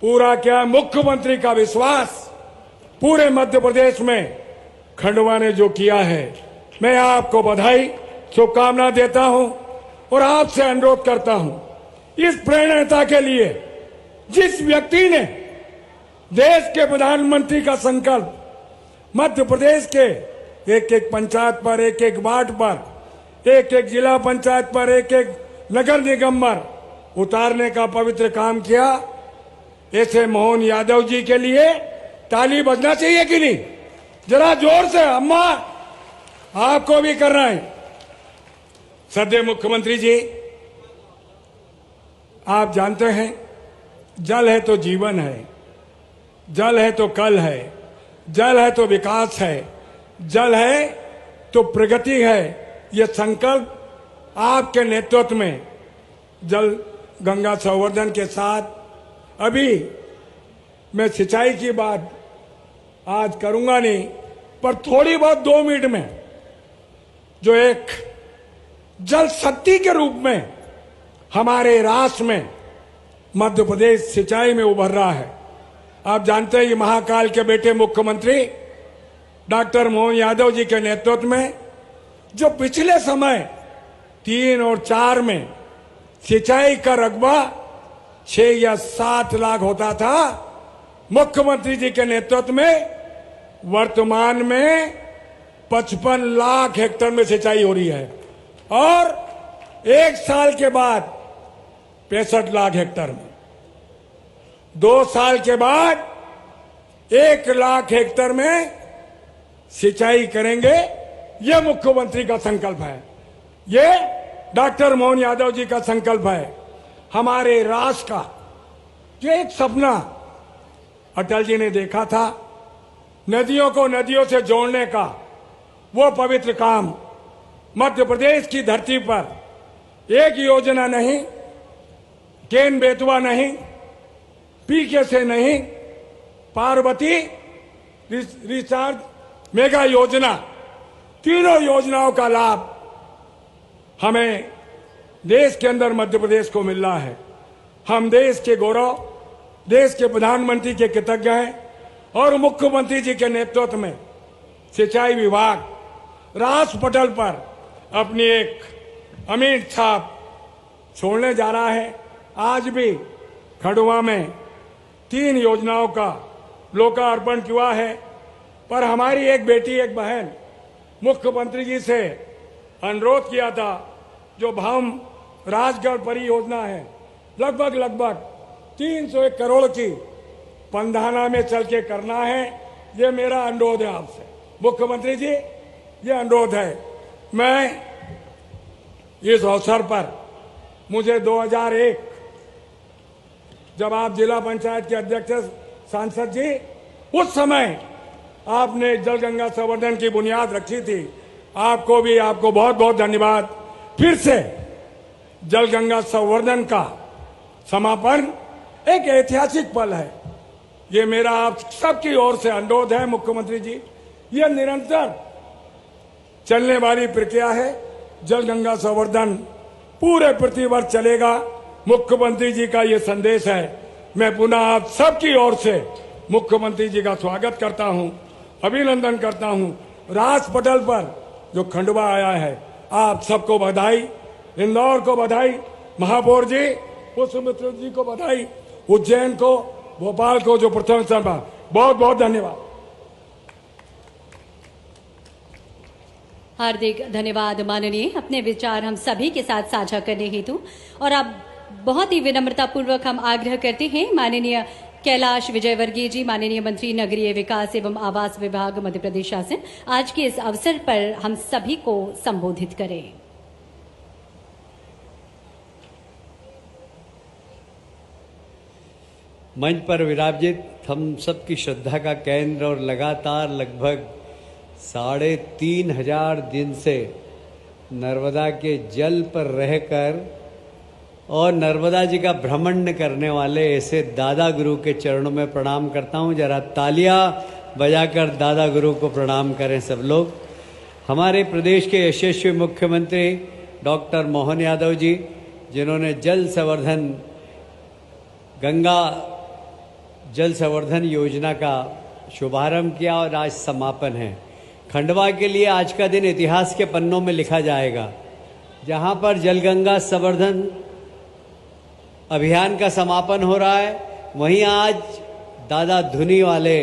पूरा किया, मुख्यमंत्री का विश्वास, पूरे मध्य प्रदेश में खंडवा ने जो किया है, मैं आपको बधाई शुभकामना देता हूं और आपसे अनुरोध करता हूं, इस प्रेरणा के लिए जिस व्यक्ति ने देश के प्रधानमंत्री का संकल्प मध्य प्रदेश के एक एक पंचायत पर, एक एक वार्ड पर, एक एक जिला पंचायत पर, एक एक नगर निगम पर उतारने का पवित्र काम किया, ऐसे मोहन यादव जी के लिए ताली बजना चाहिए कि नहीं? जरा जोर से, अम्मा आपको भी करना है। सदैव मुख्यमंत्री जी, आप जानते हैं जल है तो जीवन है, जल है तो कल है, जल है तो विकास है, जल है तो प्रगति है। ये संकल्प आपके नेतृत्व में जल गंगा संवर्धन के साथ, अभी मैं सिंचाई की बात आज करूंगा नहीं, पर थोड़ी बहुत 2 मिनट में जो एक जल शक्ति के रूप में हमारे राष्ट्र में मध्य प्रदेश सिंचाई में उभर रहा है। आप जानते हैं ये महाकाल के बेटे मुख्यमंत्री डॉक्टर मोहन यादव जी के नेतृत्व में जो पिछले समय 3 और 4 में सिंचाई का रकबा 6 या 7 लाख होता था, मुख्यमंत्री जी के नेतृत्व में वर्तमान में 55 लाख हेक्टेयर में सिंचाई हो रही है और 1 साल के बाद 65 लाख हेक्टेयर में, 2 साल के बाद 1 लाख हेक्टेयर में सिंचाई करेंगे। यह मुख्यमंत्री का संकल्प है, ये डॉक्टर मोहन यादव जी का संकल्प है। हमारे राष्ट्र का जो एक सपना अटल जी ने देखा था, नदियों को नदियों से जोड़ने का, वो पवित्र काम मध्य प्रदेश की धरती पर एक योजना नहीं, केन बेतवा नहीं, पीके से नहीं, पार्वती रिचार्ज मेगा योजना, तीनों योजनाओं का लाभ हमें देश के अंदर मध्य प्रदेश को मिल रहा है। हम देश के गौरव, देश के प्रधानमंत्री के कृतज्ञ हैं और मुख्यमंत्री जी के नेतृत्व में सिंचाई विभाग राष्ट्र पटल पर अपनी एक अमिट छाप छोड़ने जा रहा है। आज भी खंडवा में 3 योजनाओं का लोकार्पण किया है, पर हमारी एक बेटी, एक बहन मुख्यमंत्री जी से अनुरोध किया था, जो भाम राजगढ़ परियोजना है, लगभग 301 करोड़ की पंधाना में चल के करना है ये मेरा अनुरोध है आपसे मुख्यमंत्री जी, ये अनुरोध है। मैं इस अवसर पर मुझे 2001 जब आप जिला पंचायत के अध्यक्ष सांसद जी, उस समय आपने जल गंगा संवर्धन की बुनियाद रखी थी। आपको बहुत बहुत धन्यवाद। फिर से जल गंगा संवर्धन का समापन एक ऐतिहासिक पल है। ये मेरा आप सबकी ओर से अनुरोध है मुख्यमंत्री जी, यह निरंतर चलने वाली प्रक्रिया है। जल गंगा संवर्धन पूरे प्रतिवर्ष चलेगा। मुख्यमंत्री जी का ये संदेश है। मैं पुनः आप सबकी ओर से मुख्यमंत्री जी का स्वागत करता हूं, अभिनंदन करता हूं। राजपटल पर जो खंडवा आया है, आप सबको बधाई, इंदौर को बधाई, महापौर जी पुष्पमित्र जी को बधाई, उज्जैन को, भोपाल को जो प्रथम स्थान पर, बहुत बहुत धन्यवाद। हार्दिक धन्यवाद माननीय, अपने विचार हम सभी के साथ साझा करने हेतु। और अब बहुत ही विनम्रता पूर्वक हम आग्रह करते हैं माननीय कैलाश विजयवर्गीय जी, माननीय मंत्री नगरीय विकास एवं आवास विभाग मध्य प्रदेश शासन, आज के इस अवसर पर हम सभी को संबोधित करें। मंच पर विराजित हम सबकी श्रद्धा का केंद्र और लगातार लगभग 3,500 दिन से नर्मदा के जल पर रहकर और नर्मदा जी का भ्रमण करने वाले ऐसे दादा गुरु के चरणों में प्रणाम करता हूं। जरा तालियां बजाकर दादा गुरु को प्रणाम करें सब लोग। हमारे प्रदेश के यशस्वी मुख्यमंत्री डॉक्टर मोहन यादव जी, जिन्होंने जल संवर्धन, गंगा जल संवर्धन योजना का शुभारंभ किया और आज समापन है। खंडवा के लिए आज का दिन इतिहास के पन्नों में लिखा जाएगा। जहां पर जलगंगा संवर्धन अभियान का समापन हो रहा है, वहीं आज दादा धुनी वाले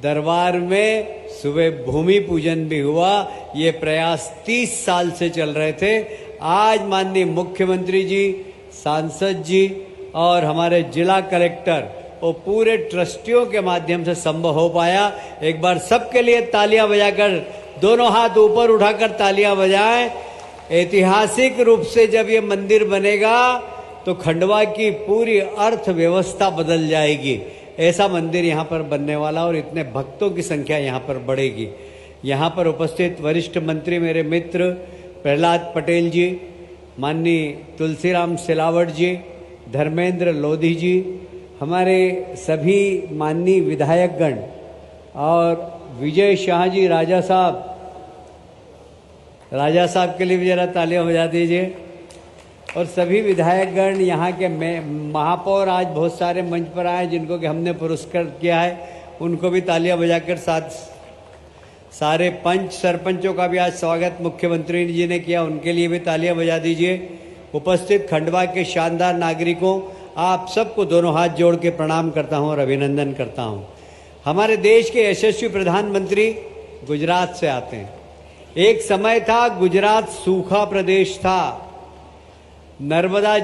दरबार में सुबह भूमि पूजन भी हुआ। ये प्रयास 30 साल से चल रहे थे। आज माननीय मुख्यमंत्री जी, सांसद जी और हमारे जिला कलेक्टर और पूरे ट्रस्टियों के माध्यम से संभव हो पाया। एक बार सबके लिए तालियां बजाकर, दोनों हाथ ऊपर उठाकर तालियां बजाएं। ऐतिहासिक रूप से जब ये मंदिर बनेगा तो खंडवा की पूरी अर्थव्यवस्था बदल जाएगी। ऐसा मंदिर यहाँ पर बनने वाला और इतने भक्तों की संख्या यहाँ पर बढ़ेगी। यहाँ पर उपस्थित वरिष्ठ मंत्री मेरे मित्र प्रहलाद पटेल जी, माननीय तुलसीराम सिलावट जी, धर्मेंद्र लोधी जी, हमारे सभी माननीय विधायकगण और विजय शाह जी राजा साहब के लिए भी जरा तालियां बजा दीजिए। और सभी विधायकगण, यहाँ के महापौर आज बहुत सारे मंच पर आए जिनको कि हमने पुरस्कार किया है, उनको भी तालियां बजाकर साथ सारे पंच सरपंचों का भी आज स्वागत मुख्यमंत्री जी ने किया, उनके लिए भी तालियां बजा दीजिए। उपस्थित खंडवा के शानदार नागरिकों, आप सबको दोनों हाथ जोड़ के प्रणाम करता हूं और अभिनंदन करता हूं। हमारे देश के यशस्वी प्रधानमंत्री गुजरात से आते हैं। एक समय था गुजरात सूखा प्रदेश था। नर्मदा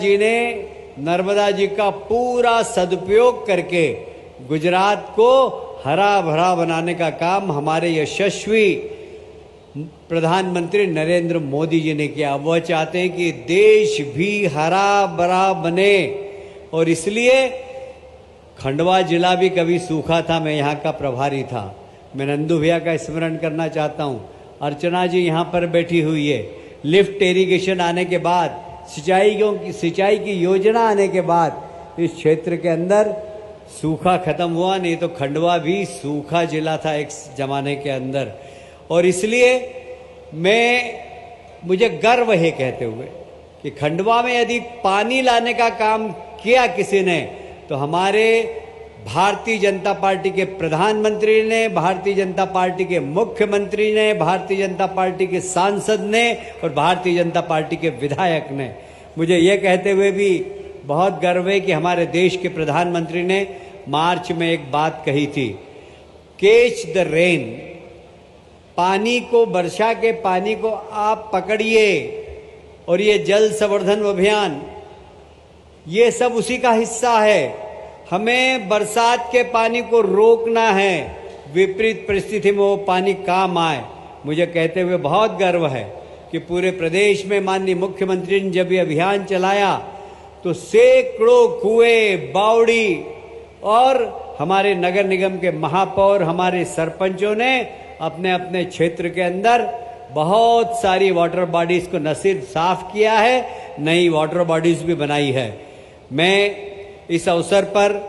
जी का पूरा सदुपयोग करके गुजरात को हरा भरा बनाने का काम हमारे यशस्वी प्रधानमंत्री नरेंद्र मोदी जी ने किया। वह चाहते हैं कि देश भी हरा भरा बने और इसलिए खंडवा जिला भी कभी सूखा था, मैं यहाँ का प्रभारी था। मैं नंदू भैया का स्मरण करना चाहता हूँ। अर्चना जी यहाँ पर बैठी हुई है। लिफ्ट इरिगेशन आने के बाद, सिंचाई की योजना आने के बाद इस क्षेत्र के अंदर सूखा खत्म हुआ, नहीं तो खंडवा भी सूखा जिला था एक जमाने के अंदर। और इसलिए मुझे गर्व है कहते हुए कि खंडवा में यदि पानी लाने का काम किया किसी ने, तो हमारे भारतीय जनता पार्टी के प्रधानमंत्री ने, भारतीय जनता पार्टी के मुख्यमंत्री ने, भारतीय जनता पार्टी के सांसद ने और भारतीय जनता पार्टी के विधायक ने। मुझे ये कहते हुए भी बहुत गर्व है कि हमारे देश के प्रधानमंत्री ने मार्च में एक बात कही थी, कैच द रेन, पानी को, वर्षा के पानी को आप पकड़िए। और ये जल संवर्धन अभियान, ये सब उसी का हिस्सा है। हमें बरसात के पानी को रोकना है, विपरीत परिस्थिति में वो पानी काम आए। मुझे कहते हुए बहुत गर्व है कि पूरे प्रदेश में माननीय मुख्यमंत्री ने जब ये अभियान चलाया तो सैकड़ों कुएं, बावड़ी और हमारे नगर निगम के महापौर, हमारे सरपंचों ने अपने अपने क्षेत्र के अंदर बहुत सारी वाटर बॉडीज को न सिर्फ साफ किया है, नई वाटर बॉडीज भी बनाई है। मैं इस अवसर पर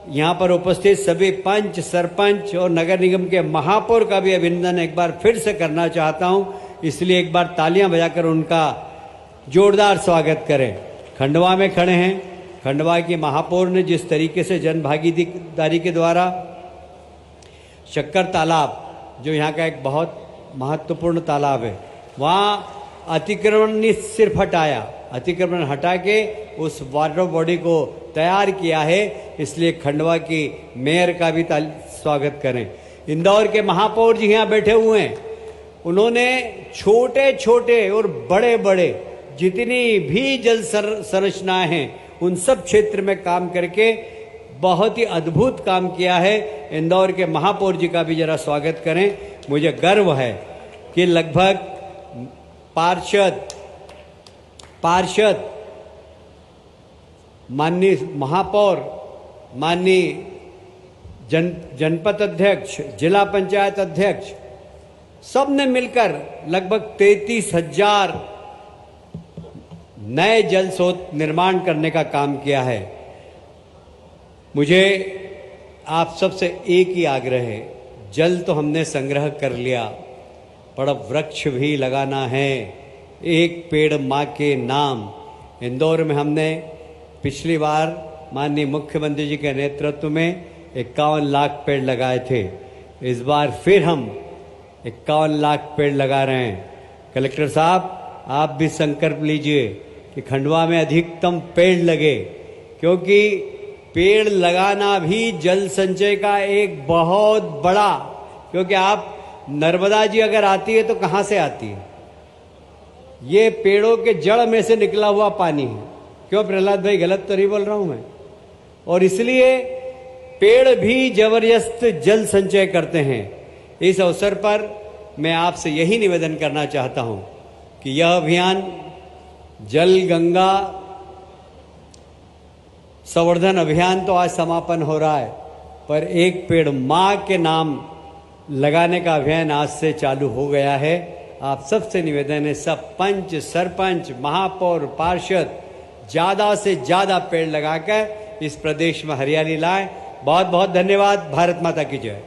यहाँ पर उपस्थित सभी पंच, सरपंच और नगर निगम के महापौर का भी अभिनंदन एक बार फिर से करना चाहता हूँ, इसलिए एक बार तालियां बजाकर उनका जोरदार स्वागत करें। खंडवा में खड़े हैं, खंडवा के महापौर ने जिस तरीके से जन भागीदारी के द्वारा शक्कर तालाब, जो यहाँ का एक बहुत महत्वपूर्ण तालाब है, वहाँ अतिक्रमण ने सिर्फ हटाया, अतिक्रमण हटा के उस वाटर बॉडी को तैयार किया है, इसलिए खंडवा की मेयर का भी स्वागत करें। इंदौर के महापौर जी यहाँ बैठे हुए हैं, उन्होंने छोटे छोटे और बड़े बड़े जितनी भी जल संरचनाएं हैं उन सब क्षेत्र में काम करके बहुत ही अद्भुत काम किया है। इंदौर के महापौर जी का भी जरा स्वागत करें। मुझे गर्व है कि लगभग पार्षद, माननीय महापौर, माननीय जनपद अध्यक्ष, जिला पंचायत अध्यक्ष, सब ने मिलकर लगभग 33,000 नए जल स्रोत निर्माण करने का काम किया है। मुझे आप सबसे एक ही आग्रह है, जल तो हमने संग्रह कर लिया, पर अब वृक्ष भी लगाना है। एक पेड़ माँ के नाम। इंदौर में हमने पिछली बार माननीय मुख्यमंत्री जी के नेतृत्व में 51 लाख पेड़ लगाए थे। इस बार फिर हम 51 लाख पेड़ लगा रहे हैं। कलेक्टर साहब, आप भी संकल्प लीजिए कि खंडवा में अधिकतम पेड़ लगे, क्योंकि पेड़ लगाना भी जल संचय का एक बहुत बड़ा, क्योंकि आप नर्मदा जी अगर आती है तो कहां से आती है? ये पेड़ों के जड़ में से निकला हुआ पानी है। क्यों प्रहलाद भाई, गलत तो नहीं बोल रहा हूं मैं? और इसलिए पेड़ भी जबरदस्त जल संचय करते हैं। इस अवसर पर मैं आपसे यही निवेदन करना चाहता हूं कि यह अभियान जल गंगा संवर्धन अभियान तो आज समापन हो रहा है, पर एक पेड़ मां के नाम लगाने का अभियान आज से चालू हो गया है। आप सबसे निवेदन है, सब पंच, सरपंच, महापौर, पार्षद ज्यादा से ज्यादा पेड़ लगाकर इस प्रदेश में हरियाली लाएं। बहुत बहुत धन्यवाद। भारत माता की जय।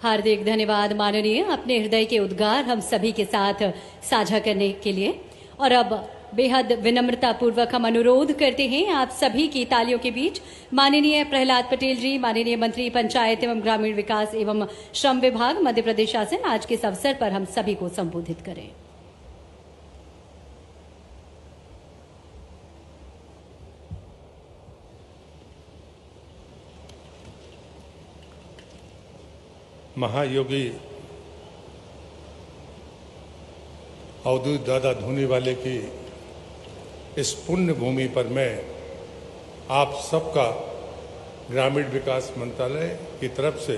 हार्दिक धन्यवाद माननीय, अपने हृदय के उद्गार हम सभी के साथ साझा करने के लिए। और अब बेहद विनम्रता पूर्वक हम अनुरोध करते हैं आप सभी की तालियों के बीच माननीय प्रहलाद पटेल जी, माननीय मंत्री पंचायत एवं ग्रामीण विकास एवं श्रम विभाग मध्य प्रदेश शासन, आज के इस अवसर पर हम सभी को संबोधित करें। महायोगी अवधूत दादा धूनीवाले की इस पुण्य भूमि पर मैं आप सबका ग्रामीण विकास मंत्रालय की तरफ से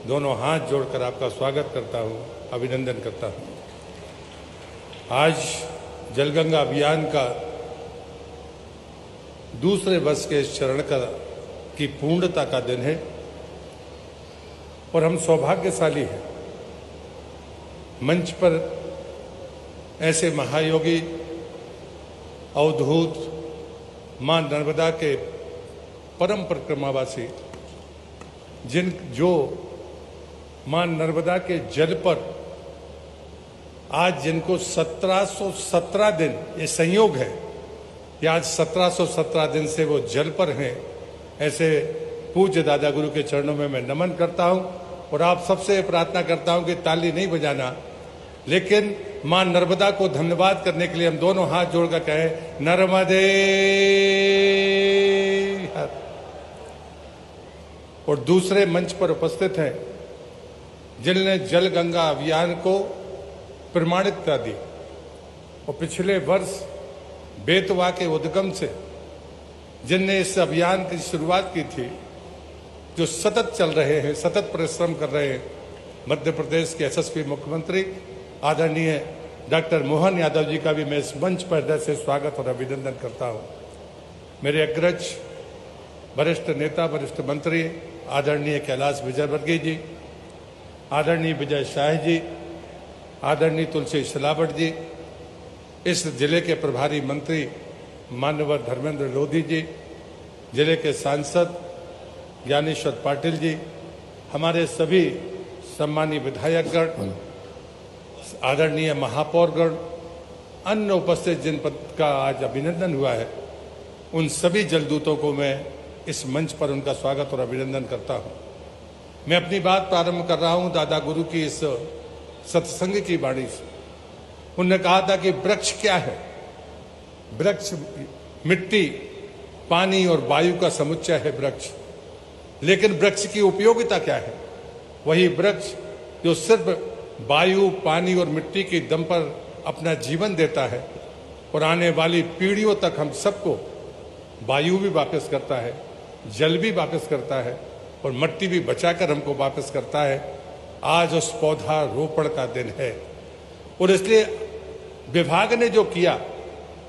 दोनों हाथ जोड़कर आपका स्वागत करता हूं, अभिनंदन करता हूं। आज जलगंगा अभियान का दूसरे वर्ष के इस चरण की पूर्णता का दिन है और हम सौभाग्यशाली हैं। मंच पर ऐसे महायोगी अवधूत मां नर्मदा के परम परिक्रमावासी, जो मां नर्मदा के जल पर आज जिनको 1717 दिन, ये संयोग है कि आज 1717 दिन से वो जल पर हैं, ऐसे पूज्य दादा गुरु के चरणों में मैं नमन करता हूं। और आप सबसे प्रार्थना करता हूं कि ताली नहीं बजाना, लेकिन मां नर्मदा को धन्यवाद करने के लिए हम दोनों हाथ जोड़कर कहें, नर्मदे हर। और दूसरे मंच पर उपस्थित हैं जिनने जल गंगा अभियान को प्रमाणिकता दी और पिछले वर्ष बेतवा के उद्गम से जिनने इस अभियान की शुरुआत की थी, जो सतत चल रहे हैं, सतत परिश्रम कर रहे हैं, मध्य प्रदेश के यशस्वी मुख्यमंत्री आदरणीय डॉक्टर मोहन यादव जी का भी मैं इस मंच पर हृदय से स्वागत और अभिनंदन करता हूं। मेरे अग्रज वरिष्ठ नेता, वरिष्ठ मंत्री आदरणीय कैलाश विजयवर्गीय जी, आदरणीय विजय शाह जी, आदरणीय तुलसी सिलावट जी, इस जिले के प्रभारी मंत्री मान्यवर धर्मेंद्र लोधी जी, जिले के सांसद ज्ञानेश्वर पाटिल जी, हमारे सभी सम्मानीय विधायकगण, आदरणीय महापौरगण, अन्य उपस्थित जनपद का आज अभिनंदन हुआ है, उन सभी जलदूतों को मैं इस मंच पर उनका स्वागत और अभिनंदन करता हूं। मैं अपनी बात प्रारंभ कर रहा हूं दादा गुरु की इस सत्संग की वाणी से। उन्होंने कहा था कि वृक्ष क्या है? वृक्ष मिट्टी, पानी और वायु का समुच्चय है वृक्ष। लेकिन वृक्ष की उपयोगिता क्या है? वही वृक्ष जो सिर्फ वायु, पानी और मिट्टी के दम पर अपना जीवन देता है और आने वाली पीढ़ियों तक हम सबको वायु भी वापस करता है, जल भी वापस करता है और मिट्टी भी बचाकर हमको वापस करता है। आज उस पौधा रोपण का दिन है और इसलिए विभाग ने जो किया,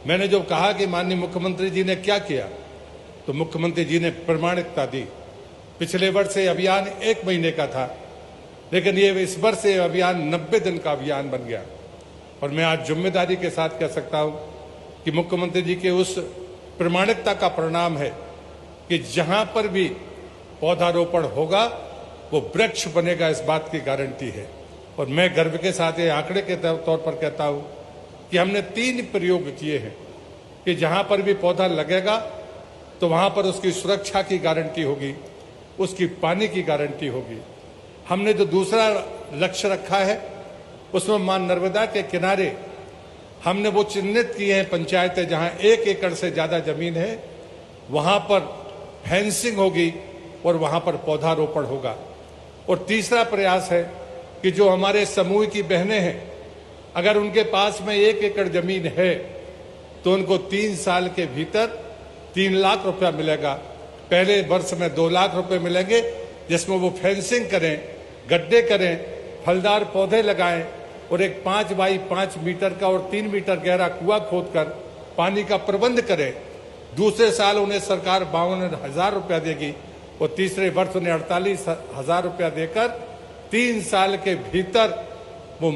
मैंने जो कहा कि माननीय मुख्यमंत्री जी ने क्या किया, तो मुख्यमंत्री जी ने प्रमाणिकता दी। पिछले वर्ष ये अभियान 1 महीने का था, लेकिन ये इस वर्ष ये अभियान 90 दिन का अभियान बन गया। और मैं आज जिम्मेदारी के साथ कह सकता हूं कि मुख्यमंत्री जी के उस प्रमाणिकता का परिणाम है कि जहां पर भी पौधारोपण होगा वो वृक्ष बनेगा, इस बात की गारंटी है। और मैं गर्व के साथ ये आंकड़े के तौर पर कहता हूं कि हमने 3 प्रयोग किए हैं कि जहां पर भी पौधा लगेगा तो वहां पर उसकी सुरक्षा की गारंटी होगी, उसकी पानी की गारंटी होगी। हमने जो दूसरा लक्ष्य रखा है उसमें मां नर्मदा के किनारे हमने वो चिन्हित किए हैं पंचायतें जहां 1 एकड़ से ज्यादा जमीन है, वहां पर फेंसिंग होगी और वहां पर पौधारोपण होगा। और तीसरा प्रयास है कि जो हमारे समूह की बहनें हैं, अगर उनके पास में 1 एकड़ जमीन है तो उनको 3 साल के भीतर 3 लाख रुपया मिलेगा। पहले वर्ष में 2 लाख रुपए मिलेंगे, जिसमें वो फेंसिंग करें, गड्ढे करें, फलदार पौधे लगाएं और एक 5 बाई 5 मीटर का और 3 मीटर गहरा कुआं खोदकर पानी का प्रबंध करें। दूसरे साल उन्हें सरकार 52,000 रुपया देगी और तीसरे वर्ष उन्हें 48,000 रुपया देकर 3 साल के भीतर वो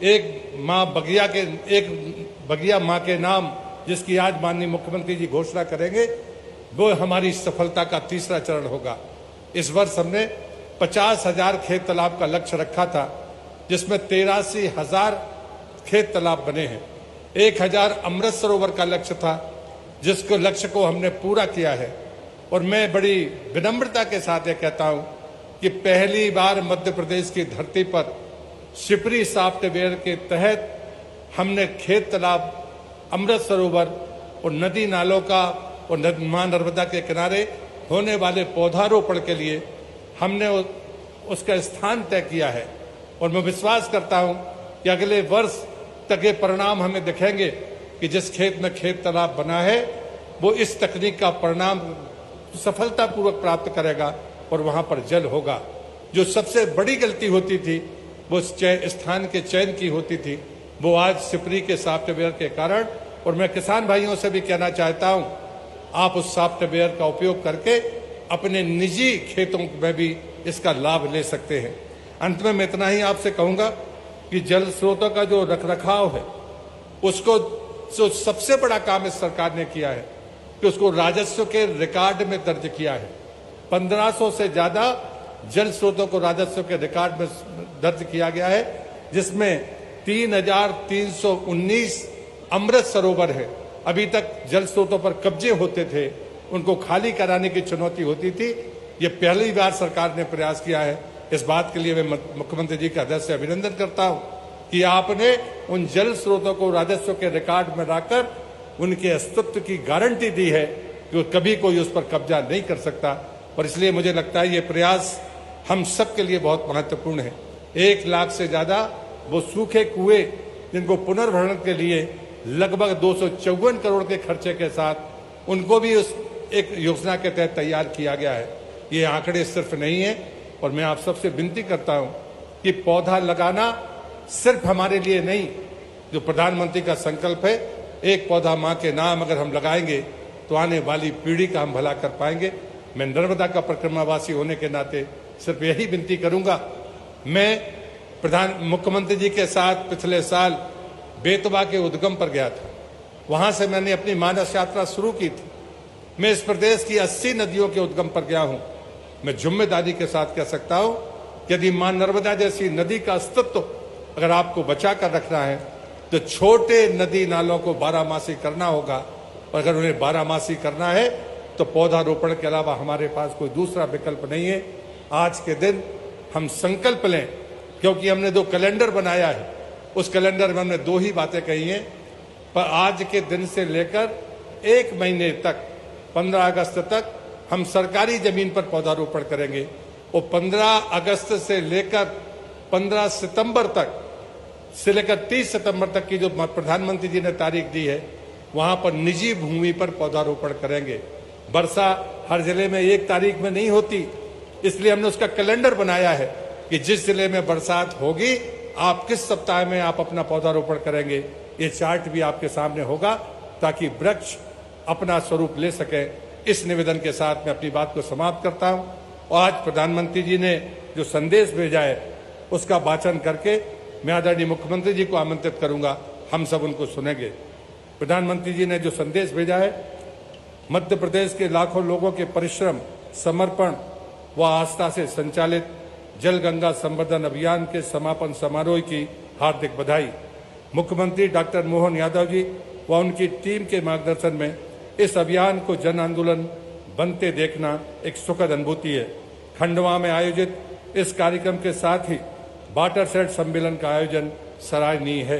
एक बगिया माँ के नाम, जिसकी आज माननीय मुख्यमंत्री जी घोषणा करेंगे, वो हमारी सफलता का तीसरा चरण होगा। इस वर्ष हमने 50,000 खेत तालाब का लक्ष्य रखा था, जिसमें 83,000 खेत तालाब बने हैं। 1,000 अमृत सरोवर का लक्ष्य था, जिसको लक्ष्य को हमने पूरा किया है। और मैं बड़ी विनम्रता के साथ ये कहता हूं कि पहली बार मध्य प्रदेश की धरती पर शिपरी सॉफ्टवेयर के तहत हमने खेत तालाब, अमृत सरोवर और नदी नालों का और मां नर्मदा के किनारे होने वाले पौधारोपण के लिए हमने उसका स्थान तय किया है। और मैं विश्वास करता हूं कि अगले वर्ष तक ये परिणाम हमें दिखेंगे कि जिस खेत में खेत तालाब बना है वो इस तकनीक का परिणाम सफलतापूर्वक प्राप्त करेगा और वहां पर जल होगा। जो सबसे बड़ी गलती होती थी वो स्थान के चयन की होती थी, वो आज सिपरी के सॉफ्टवेयर के कारण। और मैं किसान भाइयों से भी कहना चाहता हूं, आप उस सॉफ्टवेयर का उपयोग करके अपने निजी खेतों में भी इसका लाभ ले सकते हैं। अंत में मैं इतना ही आपसे कहूंगा कि जल स्रोतों का जो रखरखाव है, उसको जो सबसे बड़ा काम इस सरकार ने किया है कि उसको राजस्व के रिकॉर्ड में दर्ज किया है। 1500 से ज्यादा जल स्रोतों को राजस्व के रिकॉर्ड में दर्ज किया गया है, जिसमें 3,319 अमृत सरोवर है। अभी तक जल स्रोतों पर कब्जे होते थे, उनको खाली कराने की चुनौती होती थी। ये पहली बार सरकार ने प्रयास किया है। इस बात के लिए मैं मुख्यमंत्री जी का हृदय से अभिनंदन करता हूं कि आपने उन जल स्रोतों को राजस्व के रिकॉर्ड में रखकर उनके अस्तित्व की गारंटी दी है कि कभी कोई उस पर कब्जा नहीं कर सकता। और इसलिए मुझे लगता है ये प्रयास हम सब के लिए बहुत महत्वपूर्ण है। 1 लाख से ज्यादा वो सूखे कुएं, जिनको पुनर्भरण के लिए लगभग 254 करोड़ के खर्चे के साथ उनको भी उस एक योजना के तहत तैयार किया गया है। ये आंकड़े सिर्फ नहीं है। और मैं आप सबसे विनती करता हूं कि पौधा लगाना सिर्फ हमारे लिए नहीं, जो प्रधानमंत्री का संकल्प है, एक पौधा मां के नाम अगर हम लगाएंगे तो आने वाली पीढ़ी का हम भला कर पाएंगे। मैं नर्मदा का परिक्रमावासी होने के नाते सिर्फ यही विनती करूंगा। मैं मुख्यमंत्री जी के साथ पिछले साल बेतवा के उद्गम पर गया था, वहां से मैंने अपनी मानस यात्रा शुरू की थी। मैं इस प्रदेश की 80 नदियों के उद्गम पर गया हूं। मैं जिम्मेदारी के साथ कह सकता हूं कि यदि मां नर्मदा जैसी नदी का अस्तित्व अगर आपको बचा कर रखना है तो छोटे नदी नालों को बारहमासी करना होगा। और अगर उन्हें बारहमासी करना है तो पौधारोपण के अलावा हमारे पास कोई दूसरा विकल्प नहीं है। आज के दिन हम संकल्प लें, क्योंकि हमने 2 कैलेंडर बनाया है, उस कैलेंडर में हमने 2 ही बातें कही हैं। पर आज के दिन से लेकर 1 महीने तक 15 अगस्त तक हम सरकारी जमीन पर पौधारोपण करेंगे। और 15 अगस्त से लेकर 15 सितंबर तक से लेकर 30 सितंबर तक की जो प्रधानमंत्री जी ने तारीख दी है, वहां पर निजी भूमि पर पौधारोपण करेंगे। वर्षा हर जिले में 1 तारीख में नहीं होती, इसलिए हमने उसका कैलेंडर बनाया है कि जिस जिले में बरसात होगी आप किस सप्ताह में आप अपना पौधारोपण करेंगे। ये चार्ट भी आपके सामने होगा ताकि वृक्ष अपना स्वरूप ले सके। इस निवेदन के साथ मैं अपनी बात को समाप्त करता हूं। और आज प्रधानमंत्री जी ने जो संदेश भेजा है उसका वाचन करके मैं आदरणीय मुख्यमंत्री जी को आमंत्रित करूंगा, हम सब उनको सुनेंगे। प्रधानमंत्री जी ने जो संदेश भेजा है, मध्य प्रदेश के लाखों लोगों के परिश्रम, समर्पण व आस्था से संचालित जल गंगा संवर्धन अभियान के समापन समारोह की हार्दिक बधाई। मुख्यमंत्री डॉक्टर मोहन यादव जी व उनकी टीम के मार्गदर्शन में इस अभियान को जन आंदोलन बनते देखना एक सुखद अनुभूति है। खंडवा में आयोजित इस कार्यक्रम के साथ ही वाटरशेड सम्मेलन का आयोजन सराहनीय है।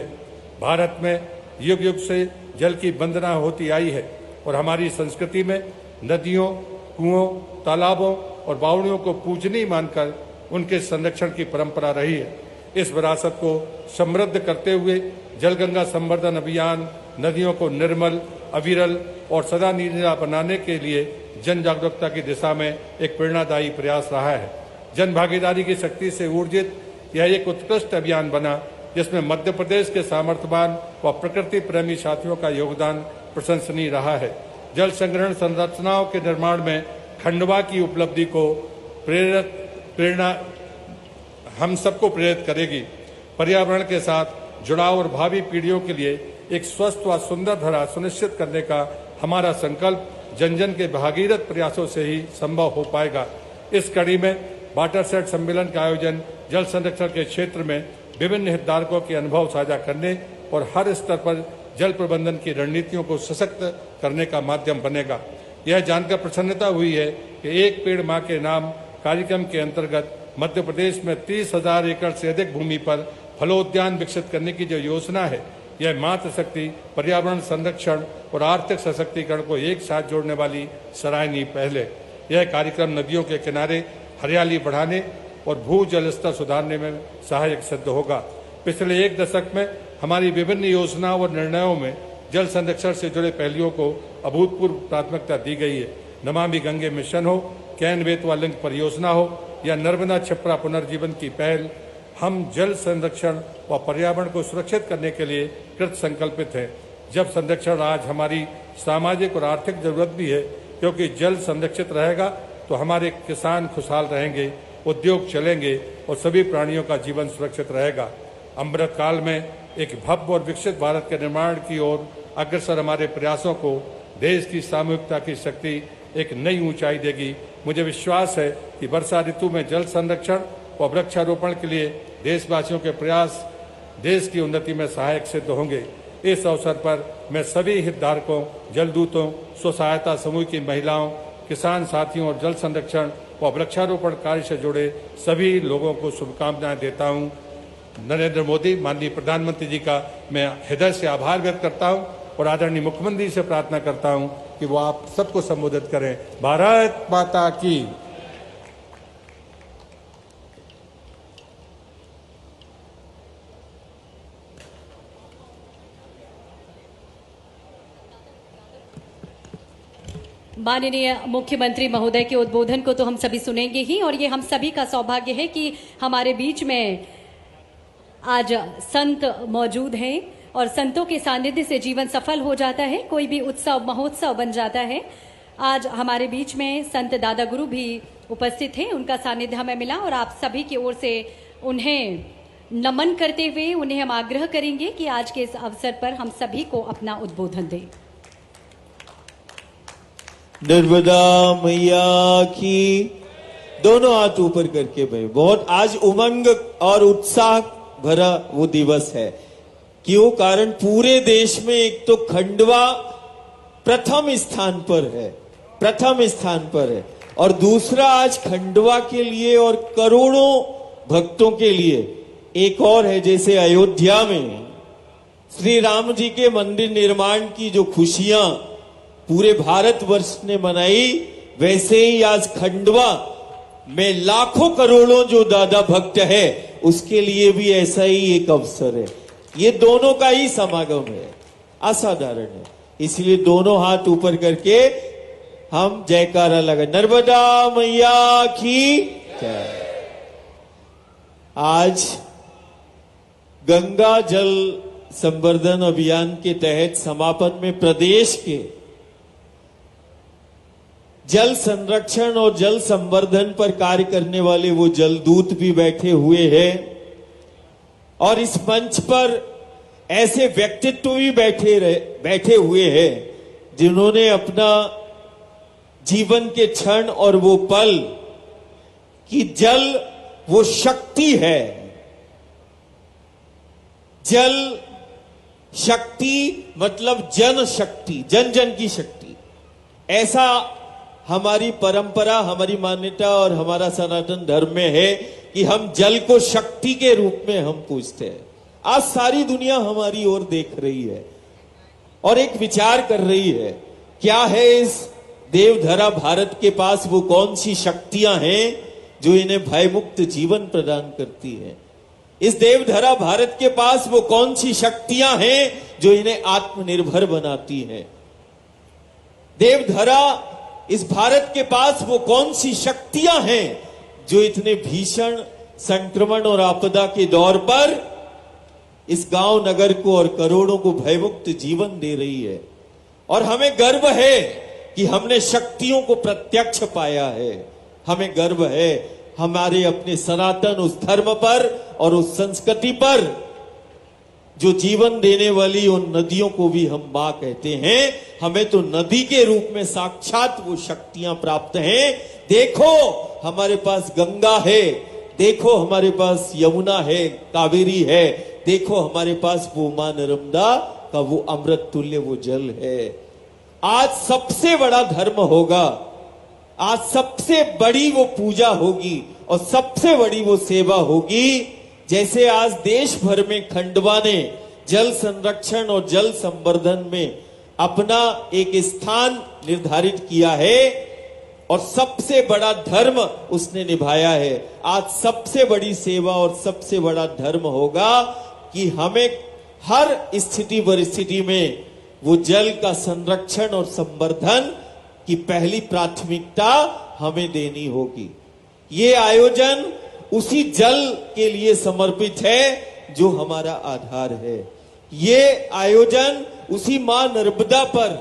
भारत में युग युग से जल की वंदना होती आई है और हमारी संस्कृति में नदियों, कुओं, तालाबों और बावड़ियों को पूजनीय मानकर उनके संरक्षण की परंपरा रही है। इस विरासत को समृद्ध करते हुए जल गंगा संवर्धन अभियान नदियों को निर्मल, अविरल और सदा नीला बनाने के लिए जन जागरूकता की दिशा में एक प्रेरणादायी प्रयास रहा है। जन भागीदारी की शक्ति से ऊर्जित यह एक उत्कृष्ट अभियान बना जिसमें मध्य प्रदेश के सामर्थ्यवान व प्रकृति प्रेमी साथियों का योगदान प्रशंसनीय रहा है। जल संग्रहण संरचनाओं के निर्माण में खंडवा की उपलब्धि को प्रेरणा हम सबको प्रेरित करेगी। पर्यावरण के साथ जुड़ाव और भावी पीढ़ियों के लिए एक स्वस्थ व सुंदर धरा सुनिश्चित करने का हमारा संकल्प जन जन के भागीरथ प्रयासों से ही संभव हो पाएगा। इस कड़ी में वाटरशेड सम्मेलन का आयोजन जल संरक्षण के क्षेत्र में विभिन्न हितधारकों के अनुभव साझा करने और हर स्तर पर जल प्रबंधन की रणनीतियों को सशक्त करने का माध्यम बनेगा। यह जानकर प्रसन्नता हुई है कि एक पेड़ मां के नाम कार्यक्रम के अंतर्गत मध्य प्रदेश में 30,000 एकड़ से अधिक भूमि पर फलोद्यान विकसित करने की जो योजना है, यह मातृशक्ति, पर्यावरण संरक्षण और आर्थिक सशक्तिकरण को एक साथ जोड़ने वाली सराहनीय पहल है। यह कार्यक्रम नदियों के किनारे हरियाली बढ़ाने और भू जल स्तर सुधारने में सहायक सिद्ध होगा। पिछले 1 दशक में हमारी विभिन्न योजनाओं और निर्णयों में जल संरक्षण से जुड़े पहलुओं को अभूतपूर्व प्राथमिकता दी गई है। नमामि गंगे मिशन हो, कैन बेतवा लिंक परियोजना हो या नर्मदा छिप्रा पुनर्जीवन की पहल, हम जल संरक्षण व पर्यावरण को सुरक्षित करने के लिए कृत संकल्पित हैं। जब संरक्षण आज हमारी सामाजिक और आर्थिक जरूरत भी है, क्योंकि जल संरक्षित रहेगा तो हमारे किसान खुशहाल रहेंगे, उद्योग चलेंगे और सभी प्राणियों का जीवन सुरक्षित रहेगा। अमृत काल में एक भव्य और विकसित भारत के निर्माण की ओर अग्रसर हमारे प्रयासों को देश की सामूहिकता की शक्ति एक नई ऊंचाई देगी। मुझे विश्वास है कि वर्षा ऋतु में जल संरक्षण और वृक्षारोपण के लिए देशवासियों के प्रयास देश की उन्नति में सहायक सिद्ध होंगे। इस अवसर पर मैं सभी हितधारकों, जलदूतों, स्व सहायता समूह की महिलाओं, किसान साथियों और जल संरक्षण व वृक्षारोपण कार्य से जुड़े सभी लोगों को शुभकामनाएं देता हूं। नरेंद्र मोदी माननीय प्रधानमंत्री जी का मैं हृदय से आभार व्यक्त करता हूं और आदरणीय मुख्यमंत्री से प्रार्थना करता हूं कि वो आप सबको संबोधित करें। भारत माता की। माननीय मुख्यमंत्री महोदय के उद्बोधन को तो हम सभी सुनेंगे ही, और ये हम सभी का सौभाग्य है कि हमारे बीच में आज संत मौजूद हैं और संतों के सानिध्य से जीवन सफल हो जाता है, कोई भी उत्सव महोत्सव बन जाता है। आज हमारे बीच में संत दादा गुरु भी उपस्थित हैं, उनका सानिध्य हमें मिला और आप सभी की ओर से उन्हें नमन करते हुए उन्हें हम आग्रह करेंगे कि आज के इस अवसर पर हम सभी को अपना उद्बोधन दें। नर्मदा मैया की। दोनों हाथ ऊपर करके भाई, बहुत आज उमंग और उत्साह भरा वो दिवस है। क्यों? कारण पूरे देश में एक तो खंडवा प्रथम स्थान पर है, प्रथम स्थान पर है, और दूसरा आज खंडवा के लिए और करोड़ों भक्तों के लिए एक और है। जैसे अयोध्या में श्री राम जी के मंदिर निर्माण की जो खुशियां पूरे भारतवर्ष ने मनाई, वैसे ही आज खंडवा में लाखों करोड़ों जो दादा भक्त है उसके लिए भी ऐसा ही एक अवसर है। ये दोनों का ही समागम है, असाधारण है। इसलिए दोनों हाथ ऊपर करके हम जयकारा लगा, नर्मदा मैया की जय। आज गंगा जल संवर्धन अभियान के तहत समापन में प्रदेश के जल संरक्षण और जल संवर्धन पर कार्य करने वाले वो जलदूत भी बैठे हुए हैं, और इस मंच पर ऐसे व्यक्तित्व भी बैठे हुए हैं जिन्होंने अपना जीवन के क्षण और वो पल कि जल वो शक्ति है, जल शक्ति मतलब जन शक्ति, जन जन की शक्ति, ऐसा हमारी परंपरा, हमारी मान्यता और हमारा सनातन धर्म में है कि हम जल को शक्ति के रूप में हम पूजते हैं। आज सारी दुनिया हमारी ओर देख रही है और एक विचार कर रही है, क्या है इस देवधरा भारत के पास वो कौन सी शक्तियां हैं जो इन्हें भयमुक्त जीवन प्रदान करती है। इस देवधरा भारत के पास वो कौन सी शक्तियां हैं जो इन्हें आत्मनिर्भर बनाती हैं। देवधरा इस भारत के पास वो कौन सी शक्तियां हैं जो इतने भीषण संक्रमण और आपदा के दौर पर इस गांव नगर को और करोड़ों को भयमुक्त जीवन दे रही है। और हमें गर्व है कि हमने शक्तियों को प्रत्यक्ष पाया है। हमें गर्व है हमारे अपने सनातन उस धर्म पर और उस संस्कृति पर जो जीवन देने वाली उन नदियों को भी हम मां कहते हैं। हमें तो नदी के रूप में साक्षात वो शक्तियां प्राप्त हैं। देखो हमारे पास गंगा है, देखो हमारे पास यमुना है, कावेरी है, देखो हमारे पास वो मां नर्मदा का वो अमृत तुल्य वो जल है। आज सबसे बड़ा धर्म होगा, आज सबसे बड़ी वो पूजा होगी और सबसे बड़ी वो सेवा होगी। जैसे आज देश भर में खंडवा ने जल संरक्षण और जल संवर्धन में अपना एक स्थान निर्धारित किया है और सबसे बड़ा धर्म उसने निभाया है। आज सबसे बड़ी सेवा और सबसे बड़ा धर्म होगा कि हमें हर स्थिति परिस्थिति में वो जल का संरक्षण और संवर्धन की पहली प्राथमिकता हमें देनी होगी। ये आयोजन उसी जल के लिए समर्पित है जो हमारा आधार है। ये आयोजन उसी मां नर्मदा पर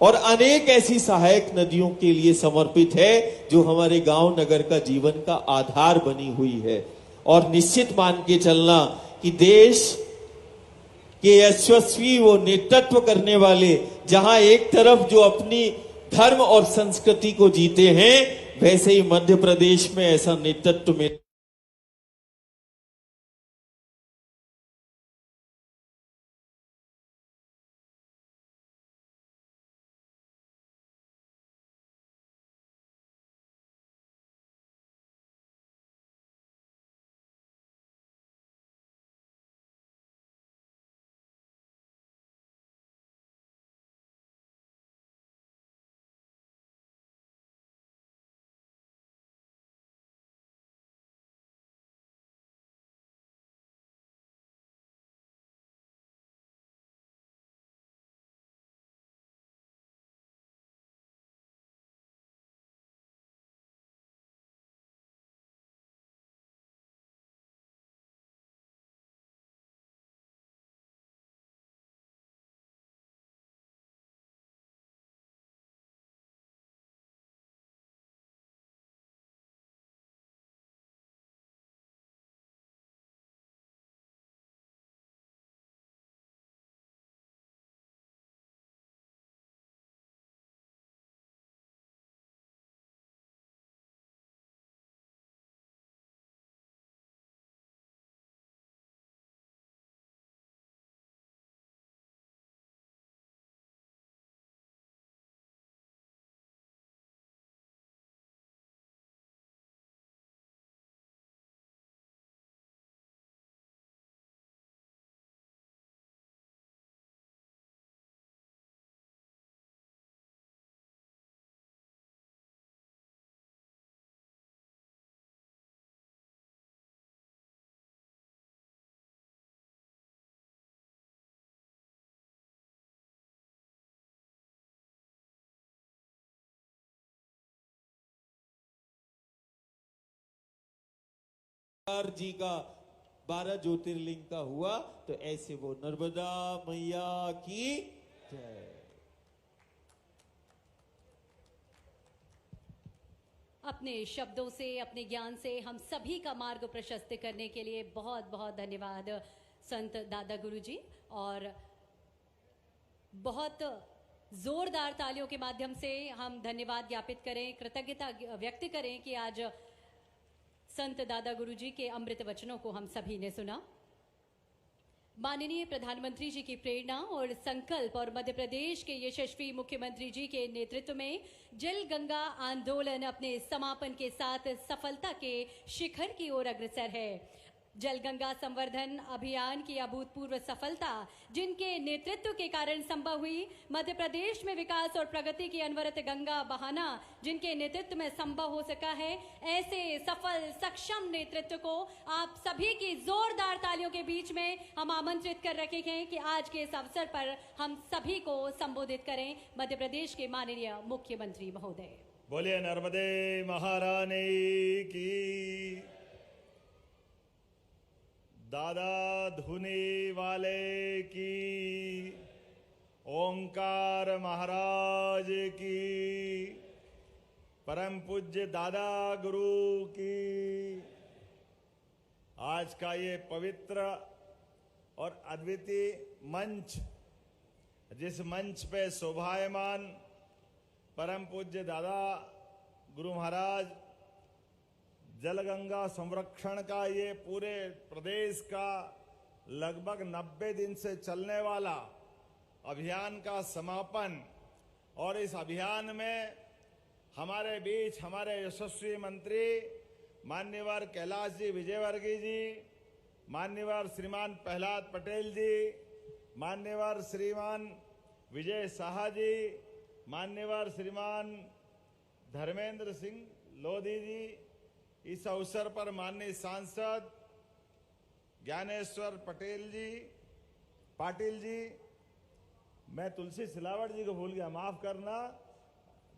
और अनेक ऐसी सहायक नदियों के लिए समर्पित है जो हमारे गांव नगर का जीवन का आधार बनी हुई है। और निश्चित मान के चलना कि देश के यशस्वी वो नेतृत्व करने वाले जहां एक तरफ जो अपनी धर्म और संस्कृति को जीते हैं, वैसे ही मध्य प्रदेश में ऐसा नेतृत्व में जी का 12 ज्योतिर्लिंग का हुआ, तो ऐसे वो नर्मदा मैया की जय। अपने शब्दों से, अपने ज्ञान से हम सभी का मार्ग प्रशस्त करने के लिए बहुत बहुत धन्यवाद संत दादा गुरु जी। और बहुत जोरदार तालियों के माध्यम से हम धन्यवाद ज्ञापित करें, कृतज्ञता व्यक्त करें कि आज संत दादा गुरु जी के अमृत वचनों को हम सभी ने सुना। माननीय प्रधानमंत्री जी की प्रेरणा और संकल्प और मध्य प्रदेश के यशस्वी मुख्यमंत्री जी के नेतृत्व में जल गंगा आंदोलन अपने समापन के साथ सफलता के शिखर की ओर अग्रसर है। जल गंगा संवर्धन अभियान की अभूतपूर्व सफलता, जिनके नेतृत्व के कारण संभव हुई, मध्य प्रदेश में विकास और प्रगति की अनवरत गंगा बहाना जिनके नेतृत्व में संभव हो सका है, ऐसे सफल सक्षम नेतृत्व को आप सभी की जोरदार तालियों के बीच में हम आमंत्रित कर रखे हैं कि आज के इस अवसर पर हम सभी को संबोधित करें मध्य प्रदेश के माननीय मुख्यमंत्री महोदय। बोलिए नर्मदे महारानी की, दादा धुनी वाले की, ओंकार महाराज की, परम पूज्य दादा गुरु की। आज का ये पवित्र और अद्वितीय मंच, जिस मंच पे शोभायमान परम पूज्य दादा गुरु महाराज जलगंगा संरक्षण का ये पूरे प्रदेश का लगभग 90 दिन से चलने वाला अभियान का समापन, और इस अभियान में हमारे बीच हमारे यशस्वी मंत्री मान्यवर कैलाश जी विजयवर्गीय जी, मान्यवर श्रीमान प्रहलाद पटेल जी, मान्यवर श्रीमान विजय शाह जी, मान्यवर श्रीमान धर्मेंद्र सिंह लोधी जी, इस अवसर पर माननीय सांसद ज्ञानेश्वर पाटिल जी, मैं तुलसी सिलावट जी को भूल गया, माफ करना।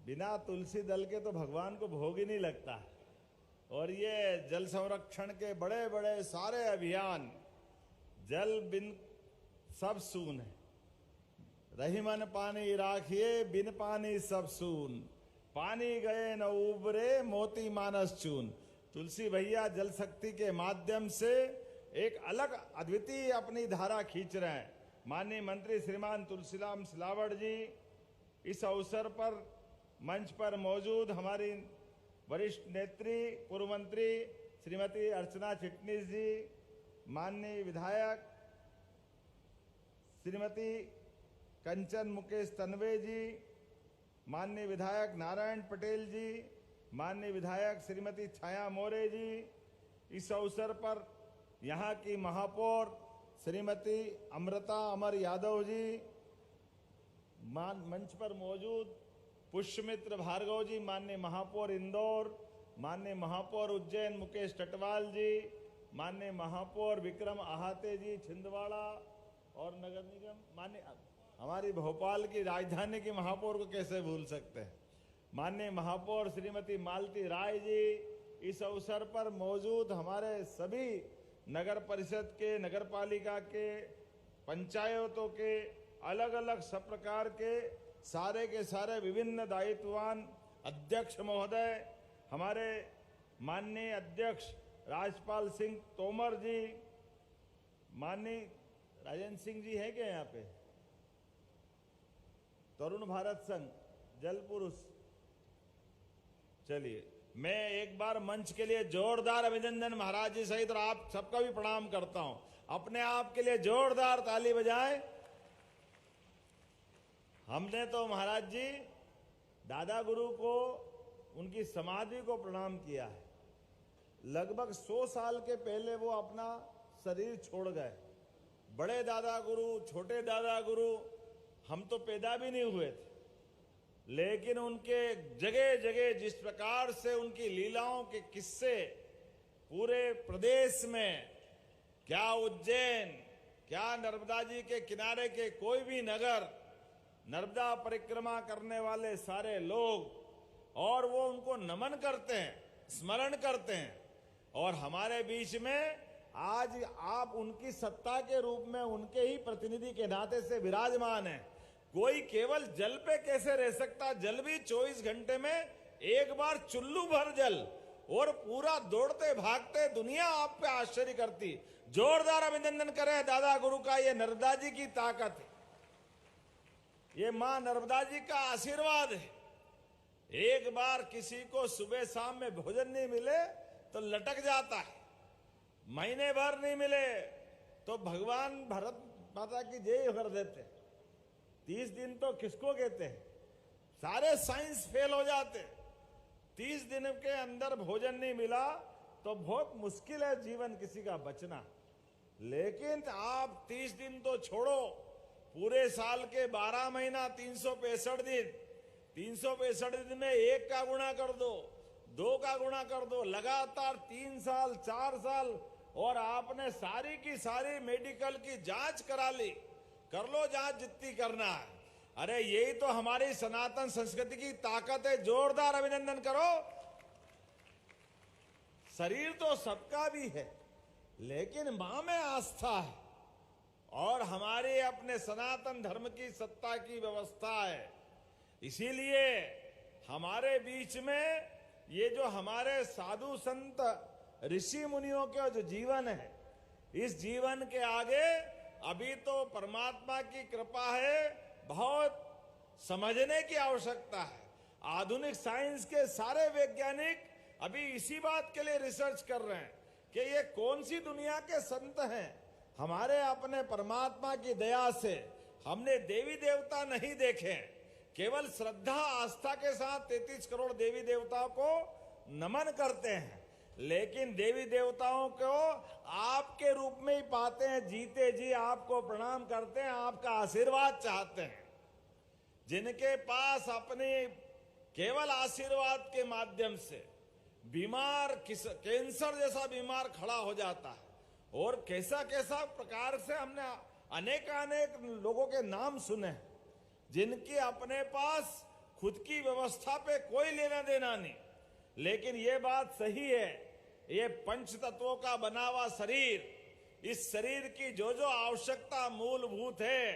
बिना तुलसी दल के तो भगवान को भोग ही नहीं लगता। और ये जल संरक्षण के बड़े बड़े सारे अभियान, जल बिन सब सून है, रही मन पानी राखिए, बिन पानी सब सून, पानी गए न उबरे, मोती मानस चून। तुलसी भैया जल शक्ति के माध्यम से एक अलग अद्वितीय अपनी धारा खींच रहे हैं। माननीय मंत्री श्रीमान तुलसीराम सिलावट जी, इस अवसर पर मंच पर मौजूद हमारी वरिष्ठ नेत्री पूर्व मंत्री श्रीमती अर्चना चिटनीस जी, माननीय विधायक श्रीमती कंचन मुकेश तन्वे जी, माननीय विधायक नारायण पटेल जी, माननीय विधायक श्रीमती छाया मोरे जी, इस अवसर पर यहाँ की महापौर श्रीमती अमृता अमर यादव जी, मंच पर मौजूद पुष्यमित्र भार्गव जी, माननीय महापौर इंदौर, माननीय महापौर उज्जैन मुकेश टटवाल जी, माननीय महापौर विक्रम आहाते जी छिंदवाड़ा और नगर निगम, माननीय हमारी भोपाल की राजधानी की महापौर को कैसे भूल सकते हैं, माननीय महापौर श्रीमती मालती राय जी, इस अवसर पर मौजूद हमारे सभी नगर परिषद के, नगर पालिका के, पंचायतों के अलग अलग सब प्रकार के सारे विभिन्न दायित्ववान अध्यक्ष महोदय, हमारे माननीय अध्यक्ष राजपाल सिंह तोमर जी, माननीय राजेंद्र सिंह जी हैं क्या यहाँ पे, तरुण भारत संघ जल पुरुष। चलिए मैं एक बार मंच के लिए जोरदार अभिनंदन महाराज जी सहित और आप सबका भी प्रणाम करता हूं। अपने आप के लिए जोरदार ताली बजाएं। हमने तो महाराज जी दादा गुरु को, उनकी समाधि को प्रणाम किया है। लगभग 100 साल के पहले वो अपना शरीर छोड़ गए। बड़े दादा गुरु, छोटे दादा गुरु हम तो पैदा भी नहीं हुए थे, लेकिन उनके जगह जगह जिस प्रकार से उनकी लीलाओं के किस्से पूरे प्रदेश में, क्या उज्जैन, क्या नर्मदा जी के किनारे के कोई भी नगर, नर्मदा परिक्रमा करने वाले सारे लोग, और वो उनको नमन करते हैं, स्मरण करते हैं। और हमारे बीच में आज आप उनकी सत्ता के रूप में उनके ही प्रतिनिधि के नाते से विराजमान हैं। कोई केवल जल पे कैसे रह सकता? जल भी 24 घंटे में एक बार चुल्लू भर जल, और पूरा दौड़ते भागते दुनिया आप पे आश्चर्य करती। जोरदार अभिनंदन करें दादा गुरु का। ये नर्मदा जी की ताकत है, ये मां नर्मदा जी का आशीर्वाद है। एक बार किसी को सुबह शाम में भोजन नहीं मिले तो लटक जाता है, महीने भर नहीं मिले तो भगवान भरत माता की जय कर देते। 30 दिन तो किसको कहते हैं? सारे साइंस फेल हो जाते। 30 दिन के अंदर भोजन नहीं मिला तो बहुत मुश्किल है जीवन किसी का बचना। लेकिन आप 30 दिन तो छोड़ो, पूरे साल के 12 महीना 365 दिन, 365 दिन में 1 का गुणा कर दो, 2 का गुणा कर दो, लगातार 3 साल 4 साल, और आपने सारी की सारी मेडिकल की जांच करा ली। कर लो जांच जितनी करना है। अरे यही तो हमारी सनातन संस्कृति की ताकत है। जोरदार अभिनंदन करो। शरीर तो सबका भी है, लेकिन मां में आस्था है और हमारे अपने सनातन धर्म की सत्ता की व्यवस्था है। इसीलिए हमारे बीच में ये जो हमारे साधु संत ऋषि मुनियों के जो जीवन है, इस जीवन के आगे अभी तो परमात्मा की कृपा है, बहुत समझने की आवश्यकता है। आधुनिक साइंस के सारे वैज्ञानिक अभी इसी बात के लिए रिसर्च कर रहे हैं कि ये कौन सी दुनिया के संत हैं। हमारे अपने परमात्मा की दया से हमने देवी देवता नहीं देखे, केवल श्रद्धा आस्था के साथ 33 करोड़ देवी देवताओं को नमन करते हैं, लेकिन देवी देवताओं को आपके रूप में ही पाते हैं। जीते जी आपको प्रणाम करते हैं, आपका आशीर्वाद चाहते हैं। जिनके पास अपने केवल आशीर्वाद के माध्यम से बीमार कैंसर जैसा बीमार खड़ा हो जाता है, और कैसा कैसा प्रकार से हमने अनेक लोगों के नाम सुने हैं जिनके अपने पास खुद की व्यवस्था पे कोई लेना देना नहीं। लेकिन ये बात सही है, ये पंच तत्वों का बना हुआ शरीर, इस शरीर की जो जो आवश्यकता मूलभूत है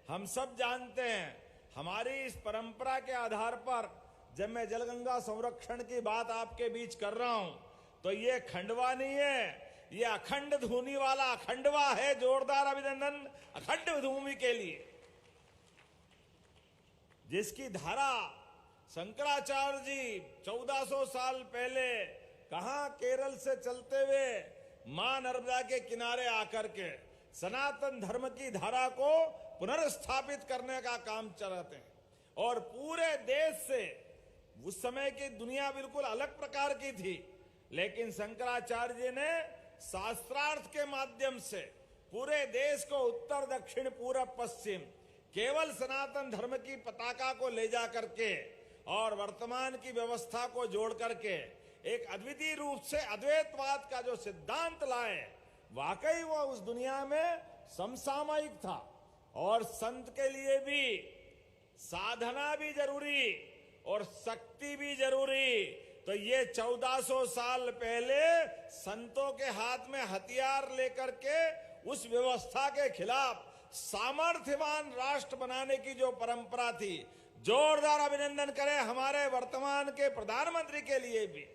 हम सब जानते हैं। हमारी इस परंपरा के आधार पर जब मैं जलगंगा संरक्षण की बात आपके बीच कर रहा हूं तो ये खंडवा नहीं है, ये अखंड धुनी वाला अखंडवा है। जोरदार अभिनंदन अखंड भूमि के लिए, जिसकी धारा शंकराचार्य जी 1400 साल पहले कहां केरल से चलते हुए मां नर्मदा के किनारे आकर के सनातन धर्म की धारा को पुनर्स्थापित करने का काम चलाते हैं। और पूरे देश से, उस समय की दुनिया बिल्कुल अलग प्रकार की थी, लेकिन शंकराचार्य जी ने शास्त्रार्थ के माध्यम से पूरे देश को उत्तर दक्षिण पूरब पश्चिम केवल सनातन धर्म की पताका को ले जा करके और वर्तमान की व्यवस्था को जोड़ करके एक अद्वितीय रूप से अद्वैतवाद का जो सिद्धांत लाए, वाकई वो उस दुनिया में समसामयिक था। और संत के लिए भी साधना भी जरूरी और शक्ति भी जरूरी। तो ये 1400 साल पहले संतों के हाथ में हथियार लेकर के उस व्यवस्था के खिलाफ सामर्थ्यवान राष्ट्र बनाने की जो परंपरा थी, जोरदार अभिनंदन करें हमारे वर्तमान के प्रधानमंत्री के लिए भी।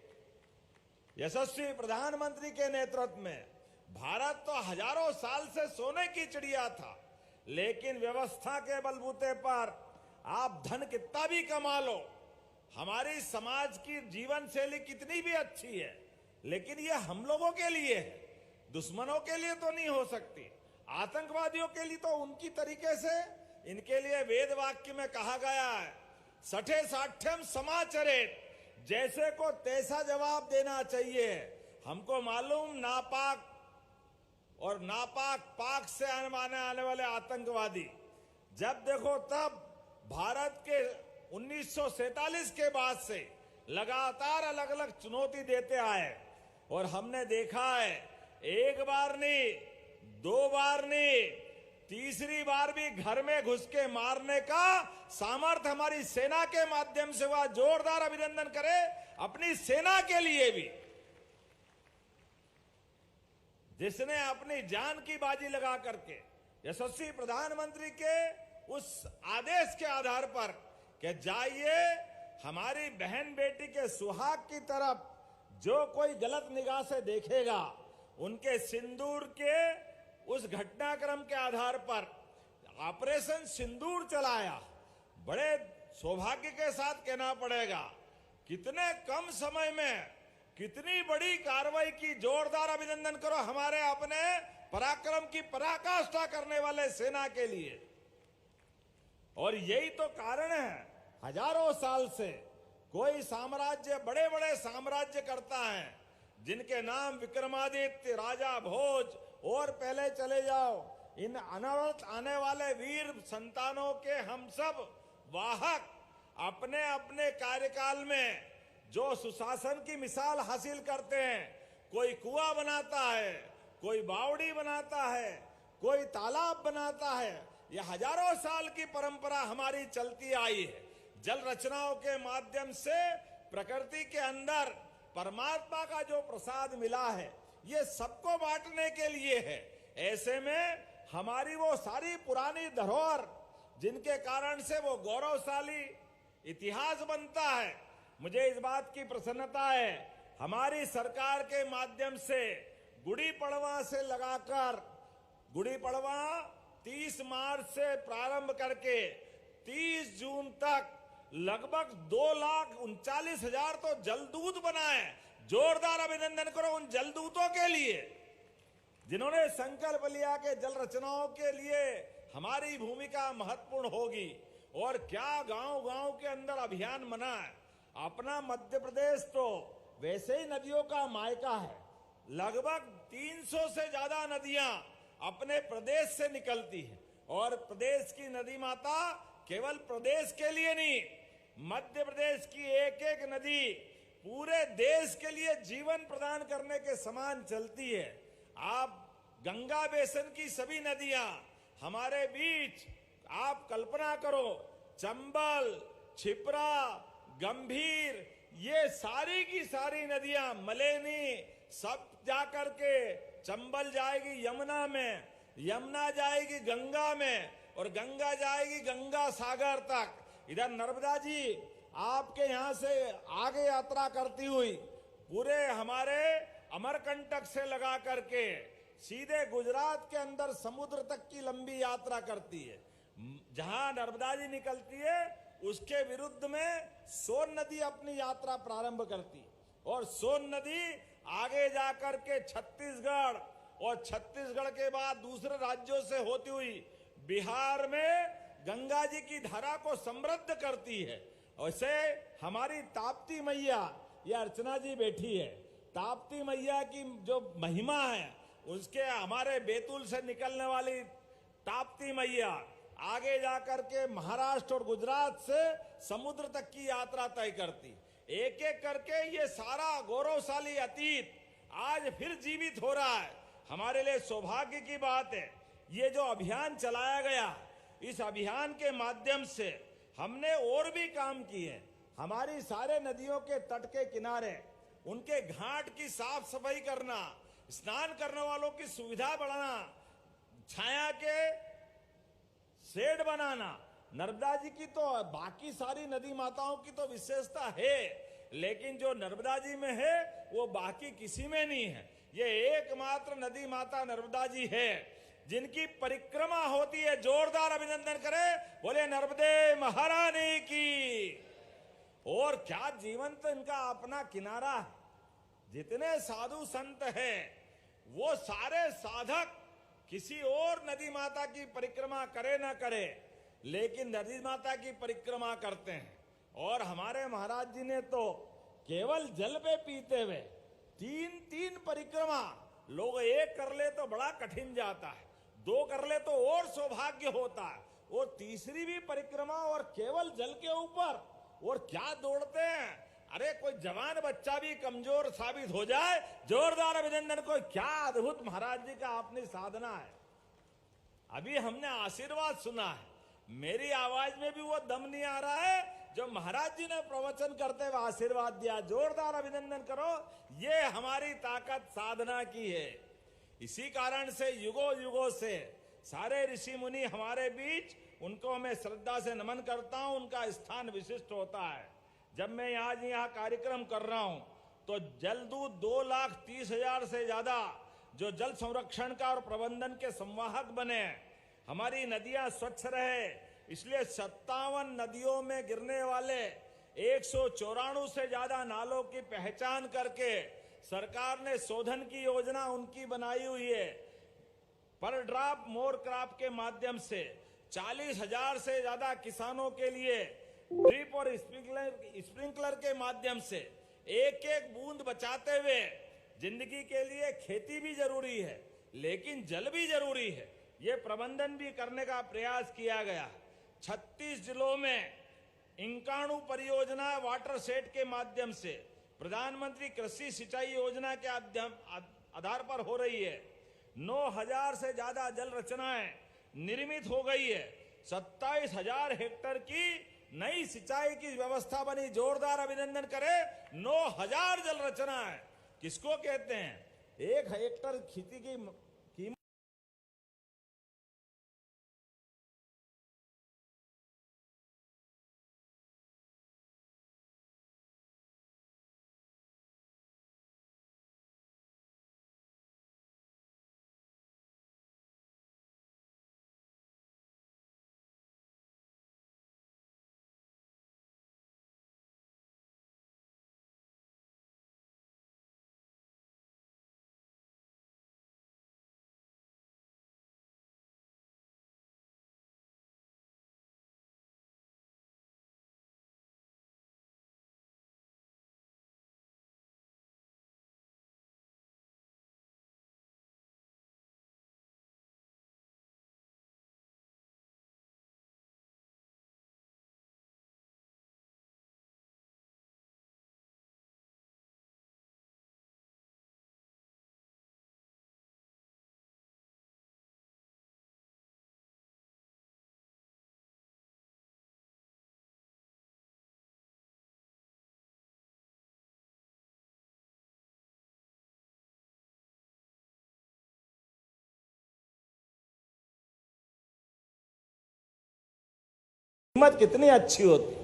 यशस्वी प्रधानमंत्री के नेतृत्व में भारत तो हजारों साल से सोने की चिड़िया था, लेकिन व्यवस्था के बलबूते पर आप धन कितना भी कमा लो, हमारी समाज की जीवन शैली कितनी भी अच्छी है, लेकिन ये हम लोगों के लिए है, दुश्मनों के लिए तो नहीं हो सकती। आतंकवादियों के लिए तो उनकी तरीके से, इनके लिए वेद वाक्य में कहा गया है, सठे साठ्यम समाचरेत, जैसे को तैसा जवाब देना चाहिए। हमको मालूम नापाक और नापाक पाक से आने वाले आतंकवादी जब देखो तब भारत के 1947 के बाद से लगातार अलग अलग चुनौती देते आए, और हमने देखा है एक बार नहीं, 2 बार नहीं, तीसरी बार भी घर में घुस के मारने का सामर्थ्य हमारी सेना के माध्यम से हुआ। जोरदार अभिनंदन करें अपनी सेना के लिए भी। जिसने अपनी जान की बाजी लगा करके यशस्वी प्रधानमंत्री के उस आदेश के आधार पर कि जाइए हमारी बहन बेटी के सुहाग की तरफ जो कोई गलत निगाह से देखेगा, उनके सिंदूर के उस घटनाक्रम के आधार पर ऑपरेशन सिंदूर चलाया। बड़े सौभाग्य के साथ कहना पड़ेगा, कितने कम समय में कितनी बड़ी कार्रवाई की। जोरदार अभिनंदन करो हमारे अपने पराक्रम की पराकाष्ठा करने वाले सेना के लिए। और यही तो कारण है, हजारों साल से कोई साम्राज्य, बड़े बड़े साम्राज्य करता है, जिनके नाम विक्रमादित्य, राजा भोज और पहले चले जाओ, इन अनवरत आने वाले वीर संतानों के हम सब वाहक अपने अपने कार्यकाल में जो सुशासन की मिसाल हासिल करते हैं। कोई कुआं बनाता है, कोई बावड़ी बनाता है, कोई तालाब बनाता है। यह हजारों साल की परंपरा हमारी चलती आई है। जल रचनाओं के माध्यम से प्रकृति के अंदर परमात्मा का जो प्रसाद मिला है, ये सबको बांटने के लिए है। ऐसे में हमारी वो सारी पुरानी धरोहर, जिनके कारण से वो गौरवशाली इतिहास बनता है, मुझे इस बात की प्रसन्नता है, हमारी सरकार के माध्यम से गुड़ी पड़वा से लगाकर, गुड़ी पड़वा 30 मार्च से प्रारंभ करके 30 जून तक लगभग 2,39,000 तो जलदूत बनाए। जोरदार अभिनंदन करो उन जलदूतों के लिए, जिन्होंने संकल्प लिया कि जल रचनाओं के लिए हमारी भूमिका महत्वपूर्ण होगी। और क्या गांव गांव के अंदर अभियान बना है। अपना मध्य प्रदेश तो वैसे ही नदियों का मायका है। लगभग 300 से ज्यादा नदियां अपने प्रदेश से निकलती हैं। और प्रदेश की नदी माता केवल प्रदेश के लिए नहीं, मध्य प्रदेश की एक एक नदी पूरे देश के लिए जीवन प्रदान करने के समान चलती है। आप गंगा बेसिन की सभी नदियां हमारे बीच, आप कल्पना करो, चंबल, छिप्रा, गंभीर, ये सारी की सारी नदियां, मलेनी, सब जाकर के चंबल जाएगी यमुना में, यमुना जाएगी गंगा में, और गंगा जाएगी गंगा सागर तक। इधर नर्मदा जी आपके यहां से आगे यात्रा करती हुई पूरे हमारे अमरकंटक से लगा करके सीधे गुजरात के अंदर समुद्र तक की लंबी यात्रा करती है। जहां नर्मदा जी निकलती है उसके विरुद्ध में सोन नदी अपनी यात्रा प्रारंभ करती है। और सोन नदी आगे जाकर के छत्तीसगढ़, और छत्तीसगढ़ के बाद दूसरे राज्यों से होती हुई बिहार में गंगा जी की धारा को समृद्ध करती है। वैसे हमारी ताप्ती मैया, ये अर्चना जी बैठी है, ताप्ती मैया की जो महिमा है, उसके हमारे बैतूल से निकलने वाली ताप्ती मैया आगे जाकर के महाराष्ट्र और गुजरात से समुद्र तक की यात्रा तय करती। एक एक करके ये सारा गौरवशाली अतीत आज फिर जीवित हो रहा है। हमारे लिए सौभाग्य की बात है, ये जो अभियान चलाया गया, इस अभियान के माध्यम से हमने और भी काम किए। हमारी सारे नदियों के तट के किनारे उनके घाट की साफ सफाई करना, स्नान करने वालों की सुविधा बढ़ाना, छाया के शेड बनाना। नर्मदा जी की तो, बाकी सारी नदी माताओं की तो विशेषता है, लेकिन जो नर्मदा जी में है वो बाकी किसी में नहीं है। ये एकमात्र नदी माता नर्मदा जी है जिनकी परिक्रमा होती है। जोरदार अभिनंदन करें, बोले नर्मदे महारानी की। और क्या जीवन तो इनका अपना किनारा है। जितने साधु संत हैं वो सारे साधक किसी और नदी माता की परिक्रमा करे ना करे, लेकिन नदी माता की परिक्रमा करते हैं। और हमारे महाराज जी ने तो केवल जल पे पीते हुए 3 परिक्रमा, लोग एक कर ले तो बड़ा कठिन जाता है, 2 कर ले तो और सौभाग्य होता है, और तीसरी भी परिक्रमा और केवल जल के ऊपर। और क्या दौड़ते हैं, अरे कोई जवान बच्चा भी कमजोर साबित हो जाए। जोरदार अभिनंदन को, क्या अद्भुत महाराज जी का अपनी साधना है। अभी हमने आशीर्वाद सुना है, मेरी आवाज में भी वो दम नहीं आ रहा है जो महाराज जी ने प्रवचन करते हुए आशीर्वाद दिया। जोरदार अभिनंदन करो, ये हमारी ताकत साधना की है। इसी कारण से युगों युगों से सारे ऋषि मुनि हमारे बीच, उनको मैं श्रद्धा से नमन करता हूं। उनका स्थान विशिष्ट होता है। जब मैं आज यहाँ कार्यक्रम कर रहा हूं तो जलदूत 2,30,000 से ज्यादा जो जल संरक्षण का और प्रबंधन के संवाहक बने, हमारी नदियां स्वच्छ रहे, इसलिए 57 नदियों में गिरने वाले 194 से ज्यादा नालों की पहचान करके सरकार ने शोधन की योजना उनकी बनाई हुई है। पर ड्रॉप मोर क्रॉप के माध्यम से 40,000 से ज्यादा किसानों के लिए ड्रिप और स्प्रिंकलर के माध्यम से एक एक बूंद बचाते हुए, जिंदगी के लिए खेती भी जरूरी है लेकिन जल भी जरूरी है, ये प्रबंधन भी करने का प्रयास किया गया। 36 जिलों में इंकाणु परियोजना वाटर सेट के माध्यम से प्रधानमंत्री कृषि सिंचाई योजना के आधार पर हो रही है। 9,000 से ज्यादा जल रचनाएं निर्मित हो गई है। 27,000 हेक्टेयर की नई सिंचाई की व्यवस्था बनी। जोरदार अभिनंदन करें। 9,000 जल रचनाएं किसको कहते हैं? 1 हेक्टेयर खेती की कीमत कितनी अच्छी होती,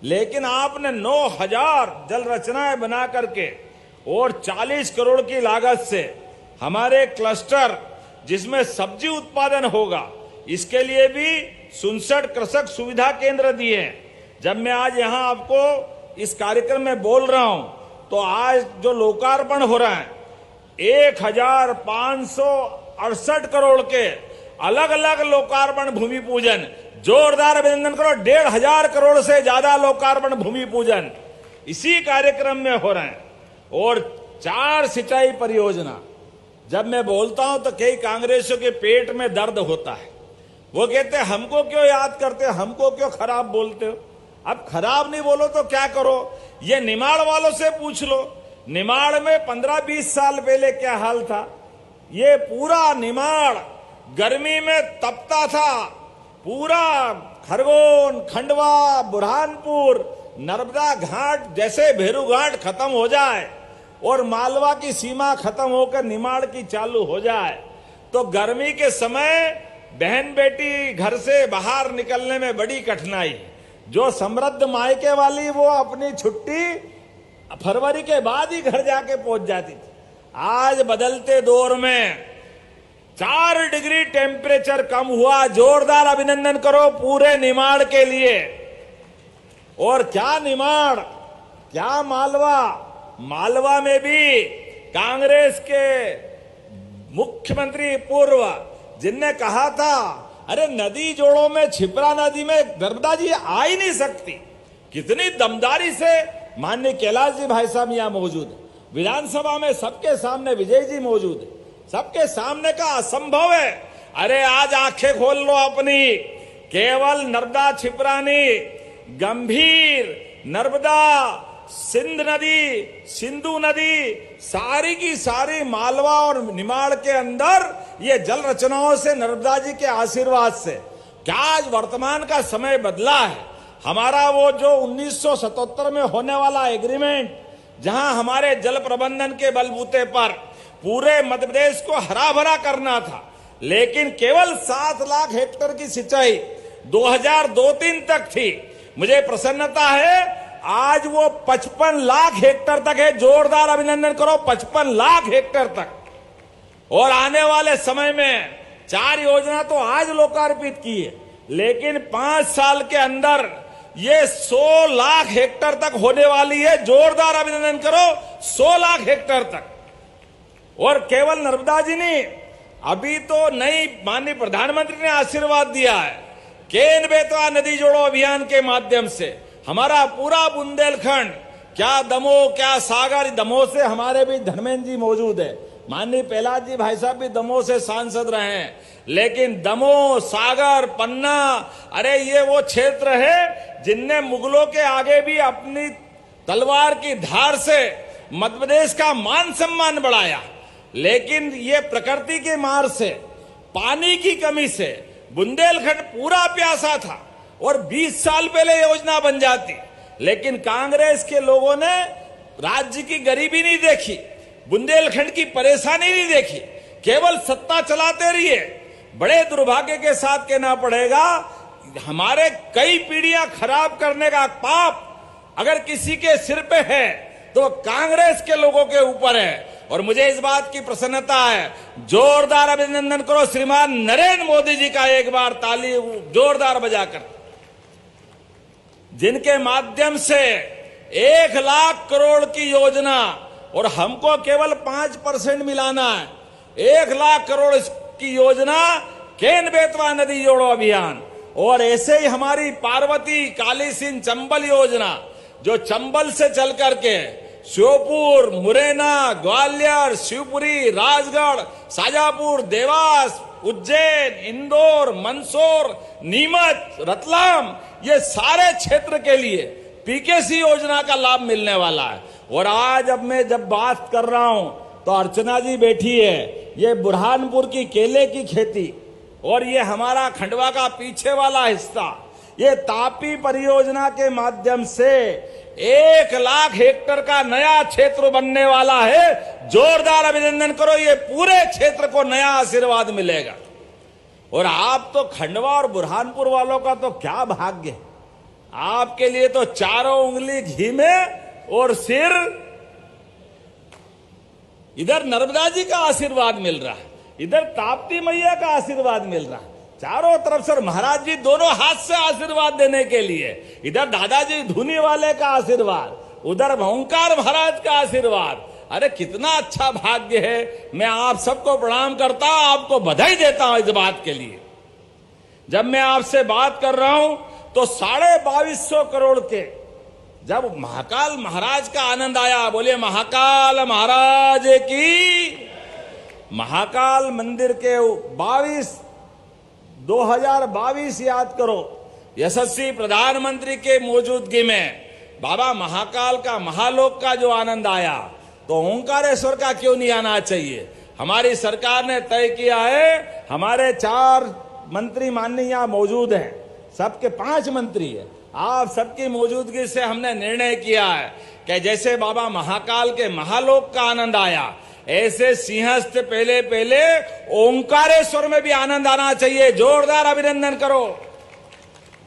लेकिन आपने 9,000 जल रचनाएं बना करके और 40 करोड़ की लागत से हमारे क्लस्टर जिसमें सब्जी उत्पादन होगा, इसके लिए भी 67 कृषक सुविधा केंद्र दिए। जब मैं आज यहां आपको इस कार्यक्रम में बोल रहा हूं तो आज जो लोकार्पण हो रहा है 1,568 करोड़ के अलग अलग लोकार्पण भूमि पूजन, जोरदार अभिनंदन करो। 1,500 करोड़ से ज्यादा लोकार्पण भूमि पूजन इसी कार्यक्रम में हो रहे हैं। और 4 सिंचाई परियोजना। जब मैं बोलता हूं तो कई कांग्रेसियों के पेट में दर्द होता है। वो कहते हैं हमको क्यों याद करते हो, हमको क्यों खराब बोलते हो। अब खराब नहीं बोलो तो क्या करो, ये निमाड़ वालों से पूछ लो। निमाड़ में 15-20 साल पहले क्या हाल था। ये पूरा निमाड़ गर्मी में तपता था। पूरा खरगोन, खंडवा, बुरहानपुर, नर्मदा घाट जैसे भेरू घाट खत्म हो जाए और मालवा की सीमा खत्म होकर निमाड़ की चालू हो जाए तो गर्मी के समय बहन बेटी घर से बाहर निकलने में बड़ी कठिनाई। जो समृद्ध मायके वाली वो अपनी छुट्टी फरवरी के बाद ही घर जाके पहुंच जाती थी। आज बदलते दौर में 4 डिग्री टेम्परेचर कम हुआ। जोरदार अभिनंदन करो पूरे निमाड़ के लिए। और क्या निमाड़, क्या मालवा। मालवा में भी कांग्रेस के मुख्यमंत्री पूर्व जिनने कहा था अरे नदी जोड़ों में छिपरा नदी में नर्मदा जी आ ही नहीं सकती। कितनी दमदारी से माननीय कैलाश जी भाई साहब यहां मौजूद है। विधानसभा में सबके सामने विजय जी मौजूद है। सबके सामने का असंभव है। अरे आज आंखें खोल लो अपनी। केवल नर्मदा छिपरानी, गंभीर, नर्मदा, सिंध नदी, सिंधु नदी, सारी की सारी मालवा और निमाड़ के अंदर ये जल रचनाओं से, नर्मदा जी के आशीर्वाद से। क्या आज वर्तमान का समय बदला है। हमारा वो जो 1977 में होने वाला एग्रीमेंट, जहां हमारे जल प्रबंधन के बलबूते पर पूरे मध्य प्रदेश को हरा भरा करना था, लेकिन केवल 7 लाख हेक्टेयर की सिंचाई 2002-03 तक थी। मुझे प्रसन्नता है आज वो 55 लाख हेक्टेयर तक है। जोरदार अभिनंदन करो, 55 लाख हेक्टेयर तक। और आने वाले समय में 4 योजना तो आज लोकार्पित की है, लेकिन 5 साल के अंदर ये 100 लाख हेक्टेयर तक होने वाली है। जोरदार अभिनंदन करो, 100 लाख हेक्टेयर तक। और केवल नर्मदा जी नहीं, अभी तो नई माननीय प्रधानमंत्री ने आशीर्वाद दिया है, केन बेतवा नदी जोड़ो अभियान के माध्यम से हमारा पूरा बुंदेलखंड, क्या दमोह क्या सागर, दमोह से हमारे भी धर्मेंद्र जी मौजूद है, माननीय प्रहलाद जी भाई साहब भी दमोह से सांसद रहे हैं, लेकिन दमोह, सागर, पन्ना, अरे ये वो क्षेत्र है जिनने मुगलों के आगे भी अपनी तलवार की धार से मध्य प्रदेश का मान सम्मान बढ़ाया। लेकिन ये प्रकृति के मार से, पानी की कमी से बुंदेलखंड पूरा प्यासा था और 20 साल पहले योजना बन जाती, लेकिन कांग्रेस के लोगों ने राज्य की गरीबी नहीं देखी, बुंदेलखंड की परेशानी नहीं देखी, केवल सत्ता चलाते रहिए। बड़े दुर्भाग्य के साथ कहना पड़ेगा, हमारे कई पीढ़ियां खराब करने का पाप अगर किसी के सिर पे है तो कांग्रेस के लोगों के ऊपर है। और मुझे इस बात की प्रसन्नता है, जोरदार अभिनंदन करो श्रीमान नरेंद्र मोदी जी का, एक बार ताली जोरदार बजाकर, जिनके माध्यम से 1 लाख करोड़ की योजना, और हमको केवल 5% मिलाना है, 1 लाख करोड़ की योजना केन बेतवा नदी जोड़ो अभियान। और ऐसे ही हमारी पार्वती काली सिंह चंबल योजना, जो चंबल से चल करके श्योपुर, मुरैना, ग्वालियर, शिवपुरी, राजगढ़, शाजापुर, देवास, उज्जैन, इंदौर, मंदसौर, नीमच, रतलाम, ये सारे क्षेत्र के लिए पीकेसी योजना का लाभ मिलने वाला है। और आज अब मैं जब बात कर रहा हूं तो अर्चना जी बैठी है, ये बुरहानपुर की केले की खेती और ये हमारा खंडवा का पीछे वाला हिस्सा, ये तापी परियोजना के माध्यम से 1 लाख हेक्टेयर का नया क्षेत्र बनने वाला है। जोरदार अभिनंदन करो, ये पूरे क्षेत्र को नया आशीर्वाद मिलेगा। और आप तो खंडवा और बुरहानपुर वालों का तो क्या भाग्य है, आपके लिए तो चारों उंगली घी में और सिर इधर नर्मदा जी का आशीर्वाद मिल रहा है, इधर ताप्ती मैया का आशीर्वाद मिल रहा है, चारों तरफ से महाराज जी दोनों हाथ से आशीर्वाद देने के लिए, इधर दादाजी धुनी वाले का आशीर्वाद, उधर ओंकार महाराज का आशीर्वाद। अरे कितना अच्छा भाग्य है। मैं आप सबको प्रणाम करता हूं, आपको बधाई देता हूं इस बात के लिए। जब मैं आपसे बात कर रहा हूं तो 2250 करोड़ के जब महाकाल महाराज का आनंद आया, बोले महाकाल महाराज की, महाकाल मंदिर के 2022 याद करो, यशस्वी प्रधानमंत्री के मौजूदगी में बाबा महाकाल का महालोक का जो आनंद आया, तो ओंकारेश्वर का क्यों नहीं आना चाहिए। हमारी सरकार ने तय किया है, हमारे 4 मंत्री माननीय यहां मौजूद हैं, सबके 5 मंत्री है, आप सबकी मौजूदगी से हमने निर्णय किया है कि जैसे बाबा महाकाल के महालोक का आनंद आया, ऐसे सिंहस्थ पहले ओंकारेश्वर में भी आनंद आना चाहिए। जोरदार अभिनंदन करो।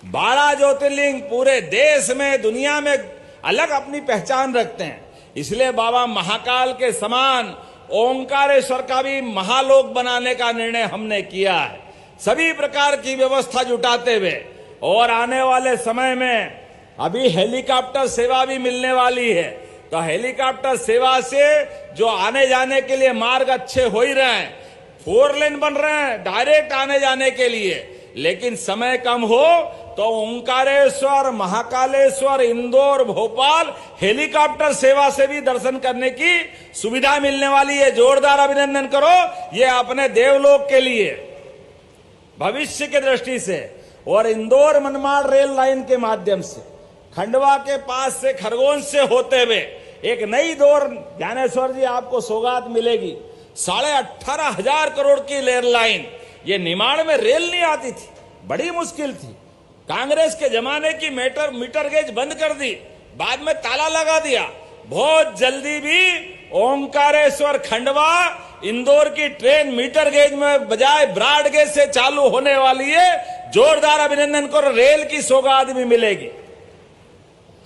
12 ज्योतिर्लिंग पूरे देश में, दुनिया में अलग अपनी पहचान रखते हैं, इसलिए बाबा महाकाल के समान ओंकारेश्वर का भी महालोक बनाने का निर्णय हमने किया है, सभी प्रकार की व्यवस्था जुटाते हुए। और आने वाले समय में अभी हेलीकॉप्टर सेवा भी मिलने वाली है, तो हेलीकॉप्टर सेवा से जो आने जाने के लिए मार्ग अच्छे हो ही रहे हैं, 4 लेन बन रहे हैं डायरेक्ट आने जाने के लिए, लेकिन समय कम हो तो ओंकारेश्वर, महाकालेश्वर, इंदौर, भोपाल हेलीकॉप्टर सेवा से भी दर्शन करने की सुविधा मिलने वाली है। जोरदार अभिनंदन करो, ये अपने देवलोक के लिए भविष्य की दृष्टि से। और इंदौर मनमाड़ रेल लाइन के माध्यम से खंडवा के पास से खरगोन से होते हुए एक नई दौर, ज्ञानेश्वर जी आपको सौगात मिलेगी, 18,500 करोड़ की रेल लाइन। ये निमाड़ में रेल नहीं आती थी, बड़ी मुश्किल थी, कांग्रेस के जमाने की मीटर गेज बंद कर दी, बाद में ताला लगा दिया। बहुत जल्दी भी ओंकारेश्वर खंडवा इंदौर की ट्रेन मीटर गेज में बजाय ब्रॉड गेज से चालू होने वाली है। जोरदार अभिनंदन करो। रेल की सौगात भी मिलेगी,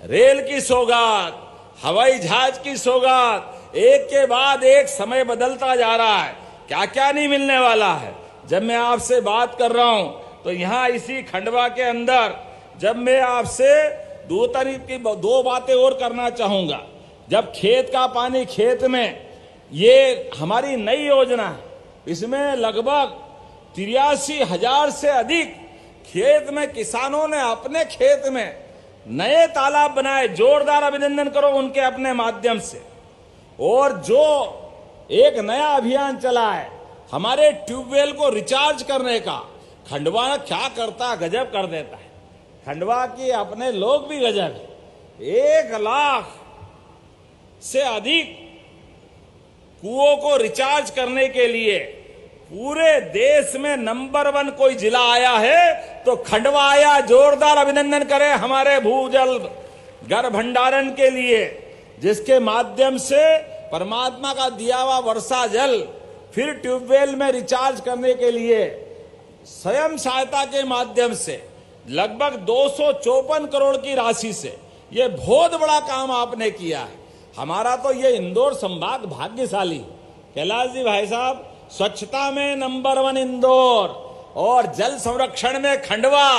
रेल की सौगात, हवाई जहाज की सौगात, एक के बाद एक समय बदलता जा रहा है, क्या क्या नहीं मिलने वाला है। जब मैं आपसे बात कर रहा हूं तो यहां इसी खंडवा के अंदर जब मैं आपसे दो बातें और करना चाहूंगा। जब खेत का पानी खेत में, ये हमारी नई योजना है, इसमें लगभग 83,000 से अधिक खेत में किसानों ने अपने खेत में नए तालाब बनाए। जोरदार अभिनंदन करो उनके अपने माध्यम से। और जो एक नया अभियान चला है हमारे ट्यूबवेल को रिचार्ज करने का, खंडवा क्या करता, गजब कर देता है। खंडवा के अपने लोग भी गजब है। 1 लाख से अधिक कुओं को रिचार्ज करने के लिए पूरे देश में नंबर 1 कोई जिला आया है तो खंडवा आया। जोरदार अभिनंदन करें हमारे भूजल घर भंडारण के लिए, जिसके माध्यम से परमात्मा का दिया हुआ वर्षा जल फिर ट्यूबवेल में रिचार्ज करने के लिए स्वयं सहायता के माध्यम से लगभग 254 करोड़ की राशि से ये बहुत बड़ा काम आपने किया है। हमारा तो ये इंदौर संभाग भाग्यशाली। कैलाश जी भाई साहब, स्वच्छता में नंबर 1 इंदौर और जल संरक्षण में खंडवा,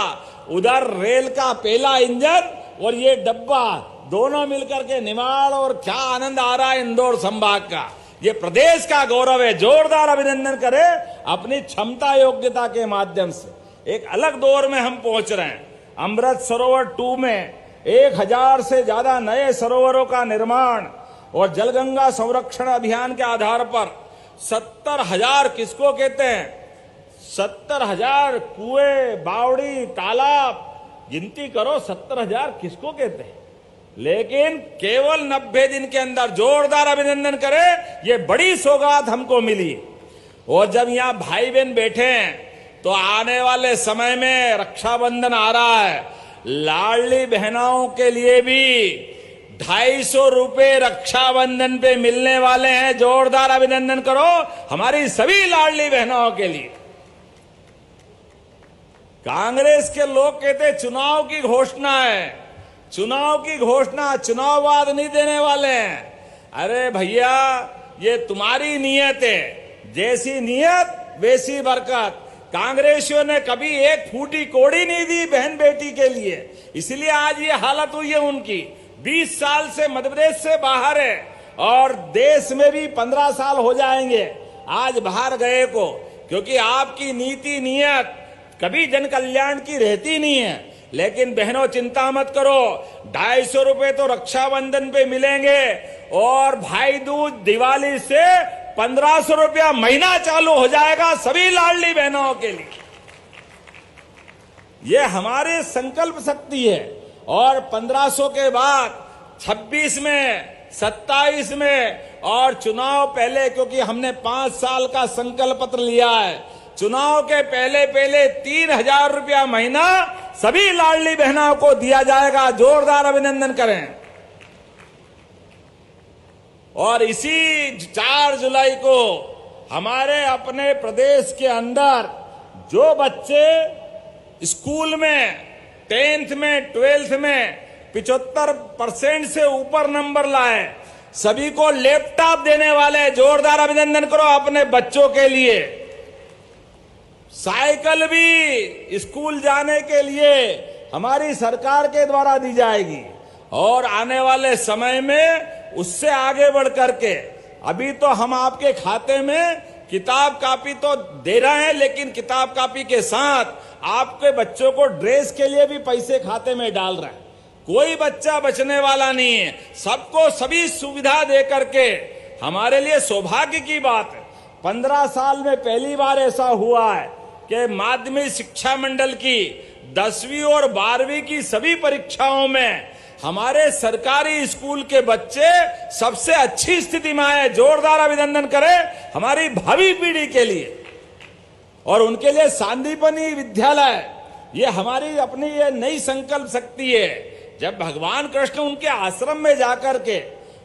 उधर रेल का पहला इंजन और ये डब्बा दोनों मिलकर के निमाड़, और क्या आनंद आ रहा है इंदौर संभाग का। ये प्रदेश का गौरव है। जोरदार अभिनंदन करें अपनी क्षमता योग्यता के माध्यम से। एक अलग दौर में हम पहुंच रहे हैं। अमृत सरोवर 2 में 1000 से ज्यादा नए सरोवरों का निर्माण और जलगंगा संरक्षण अभियान के आधार पर 70,000 किसको कहते हैं, 70,000 कुएं, बावड़ी, तालाब, गिनती करो 70,000 किसको कहते हैं। लेकिन केवल 90 दिन के अंदर, जोरदार अभिनंदन करें, ये बड़ी सौगात हमको मिली। और जब यहां भाई बहन बैठे हैं तो आने वाले समय में रक्षाबंधन आ रहा है, लाडली बहनों के लिए भी 250 रुपए रक्षाबंधन पे मिलने वाले हैं। जोरदार अभिनंदन करो हमारी सभी लाडली बहनों के लिए। कांग्रेस के लोग कहते चुनाव की घोषणा है, चुनाव की घोषणा, चुनाव बाद नहीं देने वाले हैं। अरे भैया, ये तुम्हारी नीयत है, जैसी नीयत वैसी बरकत। कांग्रेसियों ने कभी एक फूटी कोड़ी नहीं दी बहन बेटी के लिए, इसलिए आज ये हालत हुई है उनकी। 20 साल से मध्य प्रदेश से बाहर है और देश में भी 15 साल हो जाएंगे आज बाहर गए को, क्योंकि आपकी नीति नीयत कभी जन कल्याण की रहती नहीं है। लेकिन बहनों चिंता मत करो, 250 रुपए तो रक्षाबंधन पे मिलेंगे और भाई दूज दिवाली से 1500 रुपया महीना चालू हो जाएगा सभी लाडली बहनों के लिए। ये हमारे संकल्प शक्ति है। और 1500 के बाद 26 में, 27 में और चुनाव पहले, क्योंकि हमने 5 साल का संकल्प पत्र लिया है, चुनाव के पहले 3000 रुपया महीना सभी लाडली बहनों को दिया जाएगा। जोरदार अभिनंदन करें। और इसी 4 जुलाई को हमारे अपने प्रदेश के अंदर जो बच्चे स्कूल में 10th में 12th में 75% से ऊपर नंबर लाए, सभी को लैपटॉप देने वाले। जोरदार अभिनंदन करो अपने बच्चों के लिए। साइकिल भी स्कूल जाने के लिए हमारी सरकार के द्वारा दी जाएगी। और आने वाले समय में उससे आगे बढ़ करके, अभी तो हम आपके खाते में किताब कापी तो दे रहे हैं, लेकिन किताब कापी के साथ आपके बच्चों को ड्रेस के लिए भी पैसे खाते में डाल रहे हैं। कोई बच्चा बचने वाला नहीं है, सबको सभी सुविधा दे करके हमारे लिए सौभाग्य की बात है। 15 साल में पहली बार ऐसा हुआ है कि माध्यमिक शिक्षा मंडल की 10वीं और 12वीं की सभी परीक्षाओं में हमारे सरकारी स्कूल के बच्चे सबसे अच्छी स्थिति में आए। जोरदार अभिनंदन करें हमारी भावी पीढ़ी के लिए। और उनके लिए सांदीपनी विद्यालय, ये हमारी अपनी ये नई संकल्प शक्ति है। जब भगवान कृष्ण उनके आश्रम में जाकर के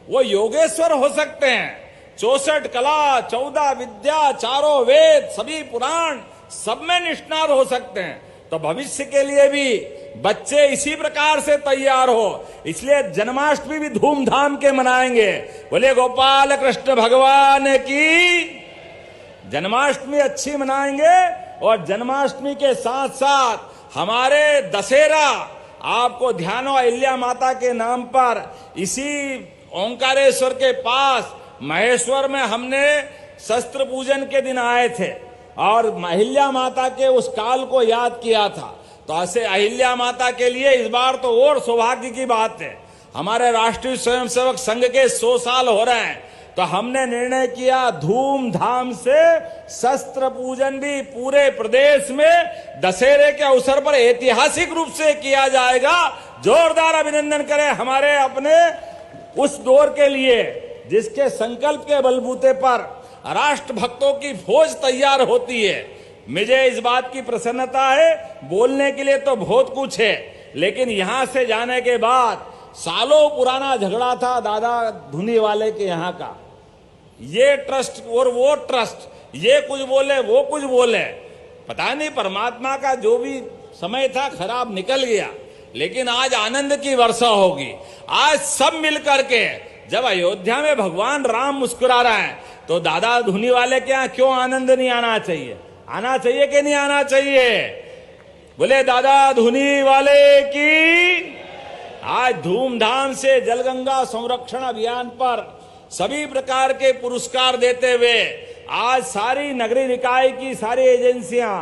वो योगेश्वर हो सकते हैं, 64 कला, 14 विद्या, चारों वेद, सभी पुराण, सब में निष्णात हो सकते हैं। तो भविष्य के लिए भी बच्चे इसी प्रकार से तैयार हो, इसलिए जन्माष्टमी भी धूमधाम के मनाएंगे। बोले गोपाल कृष्ण भगवान की। जन्माष्टमी अच्छी मनाएंगे और जन्माष्टमी के साथ साथ हमारे दशहरा, आपको ध्यान हो अहिल्या माता के नाम पर इसी ओंकारेश्वर के पास महेश्वर में हमने शस्त्र पूजन के दिन आए थे और अहिल्या माता के उस काल को याद किया था। तो ऐसे अहिल्या माता के लिए इस बार तो और सौभाग्य की बात है, हमारे राष्ट्रीय स्वयंसेवक संघ के 100 साल हो रहे हैं, तो हमने निर्णय किया धूमधाम से शस्त्र पूजन भी पूरे प्रदेश में दशहरे के अवसर पर ऐतिहासिक रूप से किया जाएगा। जोरदार अभिनंदन करें हमारे अपने उस दौर के लिए जिसके संकल्प के बलबूते पर राष्ट्र भक्तों की फौज तैयार होती है। मुझे इस बात की प्रसन्नता है, बोलने के लिए तो बहुत कुछ है, लेकिन यहां से जाने के बाद सालों पुराना झगड़ा था दादा धुनी वाले के यहाँ का, ये ट्रस्ट और वो ट्रस्ट, ये कुछ बोले वो कुछ बोले, पता नहीं परमात्मा का जो भी समय था खराब निकल गया, लेकिन आज आनंद की वर्षा होगी। आज सब मिलकर के जब अयोध्या में भगवान राम मुस्कुरा रहे हैं तो दादा धुनी वाले के यहाँ क्यों आनंद नहीं आना चाहिए? आना चाहिए कि नहीं आना चाहिए? बोले दादा धुनी वाले की। आज धूमधाम से जलगंगा संरक्षण अभियान पर सभी प्रकार के पुरस्कार देते हुए आज सारी नगरीय निकाय की सारी एजेंसियां,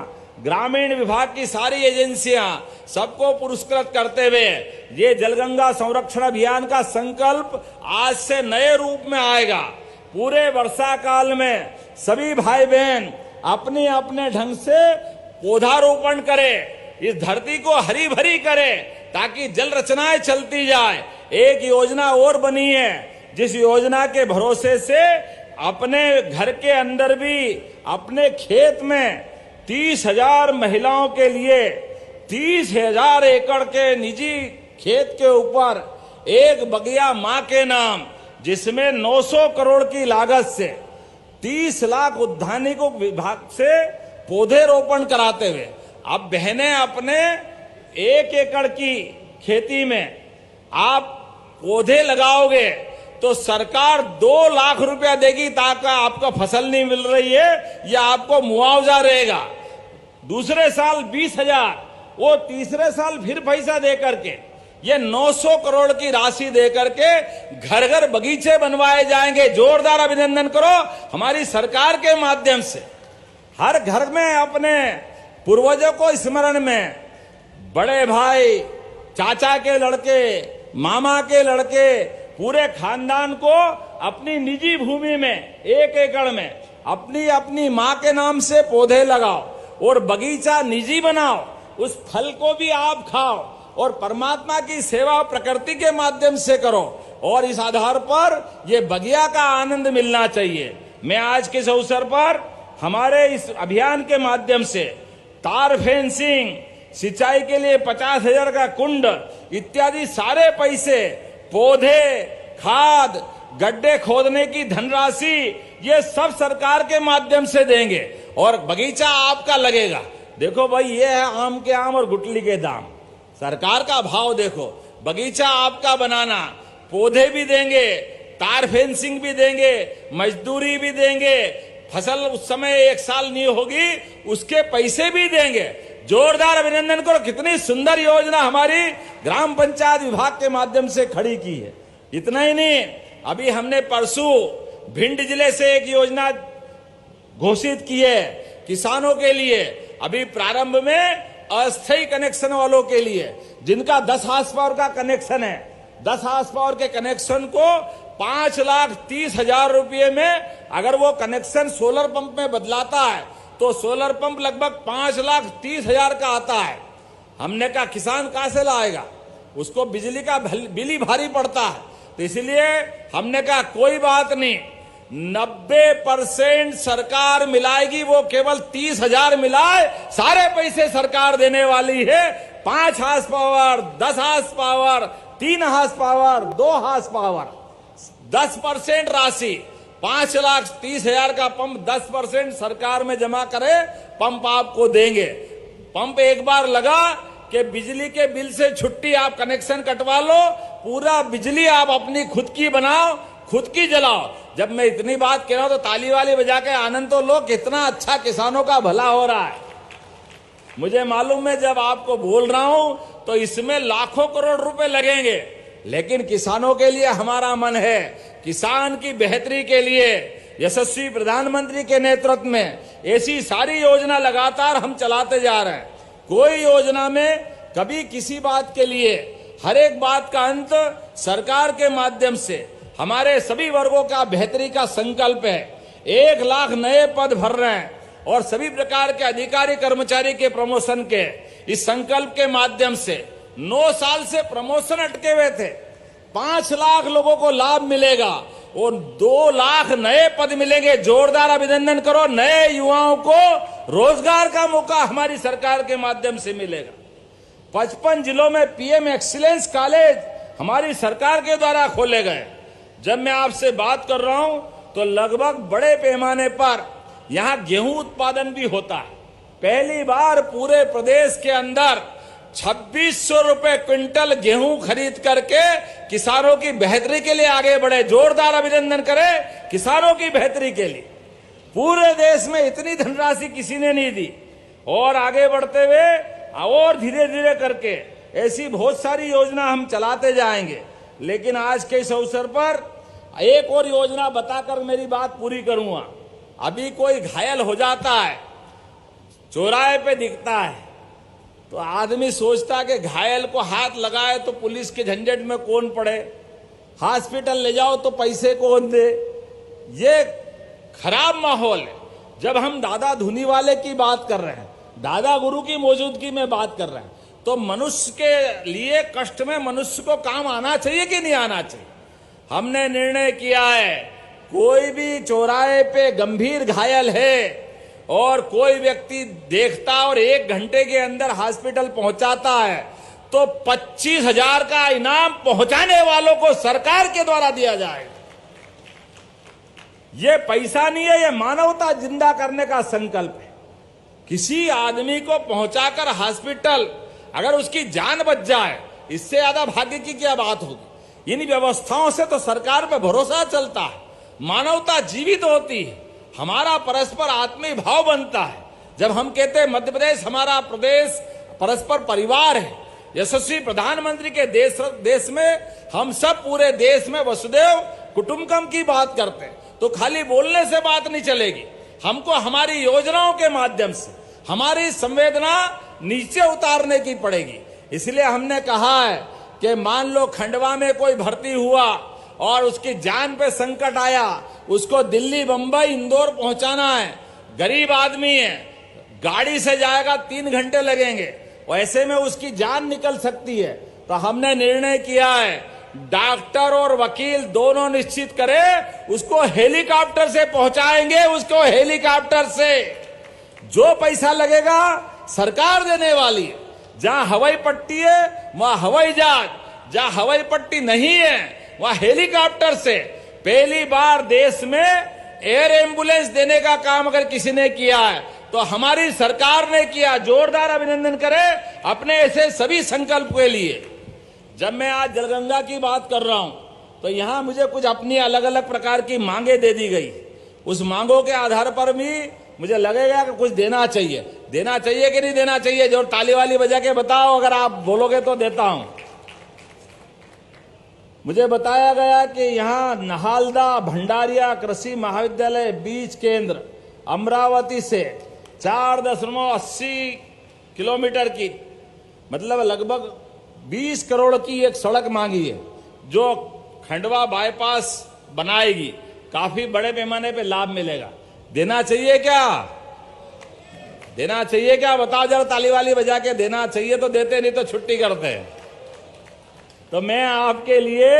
ग्रामीण विभाग की सारी एजेंसियां सबको पुरस्कृत करते हुए ये जलगंगा संरक्षण अभियान का संकल्प आज से नए रूप में आएगा। पूरे वर्षा काल में सभी भाई बहन अपने अपने ढंग से पौधारोपण करें, इस धरती को हरी भरी करें ताकि जल रचनाएं चलती जाए। एक योजना और बनी है जिस योजना के भरोसे से अपने घर के अंदर भी अपने खेत में 30,000 महिलाओं के लिए 30,000 एकड़ के निजी खेत के ऊपर एक बगिया मां के नाम, जिसमें 900 करोड़ की लागत से 30 लाख उद्यानिकों विभाग से पौधे रोपण कराते हुए अब बहनें अपने 1 एकड़ की खेती में आप पौधे लगाओगे तो सरकार 2 लाख रुपया देगी ताकि आपका फसल नहीं मिल रही है या आपको मुआवजा रहेगा। दूसरे साल 20,000, वो तीसरे साल फिर पैसा दे करके ये 900 करोड़ की राशि दे करके घर घर बगीचे बनवाए जाएंगे। जोरदार अभिनंदन करो हमारी सरकार के माध्यम से। हर घर में अपने पूर्वजों को स्मरण में बड़े भाई, चाचा के लड़के, मामा के लड़के, पूरे खानदान को अपनी निजी भूमि में 1 एकड़ में अपनी अपनी मां के नाम से पौधे लगाओ और बगीचा निजी बनाओ, उस फल को भी आप खाओ और परमात्मा की सेवा प्रकृति के माध्यम से करो और इस आधार पर ये बगिया का आनंद मिलना चाहिए। मैं आज के इस अवसर पर हमारे इस अभियान के माध्यम से तार फेंसिंग, सिंचाई के लिए 50,000 का कुंड इत्यादि सारे पैसे, पौधे, खाद, गड्ढे खोदने की धनराशि, ये सब सरकार के माध्यम से देंगे और बगीचा आपका लगेगा। देखो भाई, ये है आम के आम और गुटली के दाम, सरकार का भाव देखो। बगीचा आपका बनाना, पौधे भी देंगे, तार फेंसिंग भी देंगे, मजदूरी भी देंगे, फसल उस समय 1 साल नहीं होगी उसके पैसे भी देंगे। जोरदार अभिनंदन करो, कितनी सुंदर योजना हमारी ग्राम पंचायत विभाग के माध्यम से खड़ी की है। इतना ही नहीं, अभी हमने परसों भिंड जिले से एक योजना घोषित की है किसानों के लिए। अभी प्रारंभ में अस्थायी कनेक्शन वालों के लिए जिनका 10 हार्स पावर का कनेक्शन है, 10 हार्स पावर के कनेक्शन को 5,30,000 रुपये में अगर वो कनेक्शन सोलर पंप में बदलाता है तो सोलर पंप लगभग 5,30,000 का आता है। हमने कहा किसान कहां से लाएगा, उसको बिजली का बिल ही भारी पड़ता है। तो इसलिए हमने कहा कोई बात नहीं, 90% सरकार मिलाएगी, वो केवल 30,000 मिलाए, सारे पैसे सरकार देने वाली है। 5 horse power, 10 horse power, 3 horse power, 2 horse power, 10% राशि 5,30,000 का पंप 10% सरकार में जमा करे, पंप आपको देंगे। पंप एक बार लगा कि बिजली के बिल से छुट्टी, आप कनेक्शन कटवा लो, पूरा बिजली आप अपनी खुद की बनाओ, खुद की जलाओ। जब मैं इतनी बात कह रहा हूं तो ताली वाली बजा के आनंद तो लो, कितना अच्छा किसानों का भला हो रहा है। मुझे मालूम है जब आपको बोल रहा हूं तो इसमें लाखों करोड़ रुपए लगेंगे, लेकिन किसानों के लिए हमारा मन है, किसान की बेहतरी के लिए यशस्वी प्रधानमंत्री के नेतृत्व में ऐसी सारी योजना लगातार हम चलाते जा रहे हैं। कोई योजना में कभी किसी बात के लिए, हर एक बात का अंत सरकार के माध्यम से हमारे सभी वर्गों का बेहतरी का संकल्प है। 1 लाख नए पद भर रहे हैं और सभी प्रकार के अधिकारी कर्मचारी के प्रमोशन के इस संकल्प के माध्यम से 9 साल से प्रमोशन अटके हुए थे, 5 लाख लोगों को लाभ मिलेगा और 2 लाख नए पद मिलेंगे। जोरदार अभिनंदन करो, नए युवाओं को रोजगार का मौका हमारी सरकार के माध्यम से मिलेगा। 55 जिलों में पीएम एक्सीलेंस कॉलेज हमारी सरकार के द्वारा खोले गए। जब मैं आपसे बात कर रहा हूं तो लगभग बड़े पैमाने पर यहां गेहूं उत्पादन भी होता है। पहली बार पूरे प्रदेश के अंदर 2600 रुपए क्विंटल गेहूं खरीद करके किसानों की बेहतरी के लिए आगे बढ़े। जोरदार अभिनंदन करें किसानों की बेहतरी के लिए। पूरे देश में इतनी धनराशि किसी ने नहीं दी और आगे बढ़ते हुए और धीरे धीरे करके ऐसी बहुत सारी योजना हम चलाते जाएंगे। लेकिन आज के इस अवसर पर एक और योजना बताकर मेरी बात पूरी करूंगा। अभी कोई घायल हो जाता है, चौराहे पे दिखता है, तो आदमी सोचता कि घायल को हाथ लगाए तो पुलिस के झंझट में कौन पड़े, हॉस्पिटल ले जाओ तो पैसे कौन दे। ये खराब माहौल है। जब हम दादा धुनी वाले की बात कर रहे हैं, दादा गुरु की मौजूदगी में बात कर रहे हैं, तो मनुष्य के लिए कष्ट में मनुष्य को काम आना चाहिए कि नहीं आना चाहिए। हमने निर्णय किया है, कोई भी चौराहे पे गंभीर घायल है और कोई व्यक्ति देखता और 1 घंटे के अंदर हॉस्पिटल पहुंचाता है तो 25,000 का इनाम पहुंचाने वालों को सरकार के द्वारा दिया जाएगा। ये पैसा नहीं है, ये मानवता जिंदा करने का संकल्प है। किसी आदमी को पहुंचाकर हॉस्पिटल अगर उसकी जान बच जाए, इससे ज्यादा भाग्य की क्या बात होगी। इन व्यवस्थाओं से तो सरकार पे भरोसा चलता है, मानवता जीवित होती है, हमारा परस्पर आत्मीय भाव बनता है। जब हम कहते हैं मध्य प्रदेश हमारा प्रदेश परस्पर परिवार है, यशस्वी प्रधानमंत्री के देश में हम सब पूरे देश में वसुदेव कुटुंबकम की बात करते हैं, तो खाली बोलने से बात नहीं चलेगी। हमको हमारी योजनाओं के माध्यम से हमारी संवेदना नीचे उतारने की पड़ेगी। इसलिए हमने कहा है कि मान लो खंडवा में कोई भर्ती हुआ और उसकी जान पे संकट आया, उसको दिल्ली, बंबई, इंदौर पहुंचाना है, गरीब आदमी है, गाड़ी से जाएगा 3 घंटे लगेंगे, ऐसे में उसकी जान निकल सकती है। तो हमने निर्णय किया है, डॉक्टर और वकील दोनों निश्चित करें, उसको हेलीकॉप्टर से पहुंचाएंगे। उसको हेलीकॉप्टर से जो पैसा लगेगा सरकार देने वाली है। जहां हवाई पट्टी है वहां हवाई जहाज, जहां हवाई पट्टी नहीं है वहां हेलीकॉप्टर से। पहली बार देश में एयर एम्बुलेंस देने का काम अगर किसी ने किया है तो हमारी सरकार ने किया। जोरदार अभिनंदन करें अपने ऐसे सभी संकल्प के लिए। जब मैं आज जलगंगा की बात कर रहा हूं तो यहां मुझे कुछ अपनी अलग अलग प्रकार की मांगे दे दी गई। उस मांगों के आधार पर भी मुझे लगेगा कि कुछ देना चाहिए। देना चाहिए कि नहीं देना चाहिए? जो ताली वाली बजा के बताओ, अगर आप बोलोगे तो देता हूं। मुझे बताया गया कि यहां नहालदा भंडारिया कृषि महाविद्यालय बीज केंद्र अमरावती से 4.80 किलोमीटर की, मतलब लगभग 20 करोड़ की एक सड़क मांगी है जो खंडवा बाईपास बनाएगी। काफी बड़े पैमाने पे लाभ मिलेगा। देना चाहिए क्या? देना चाहिए क्या? बताओ जरा ताली वाली बजा के। देना चाहिए तो देते, नहीं तो छुट्टी करते हैं। तो मैं आपके लिए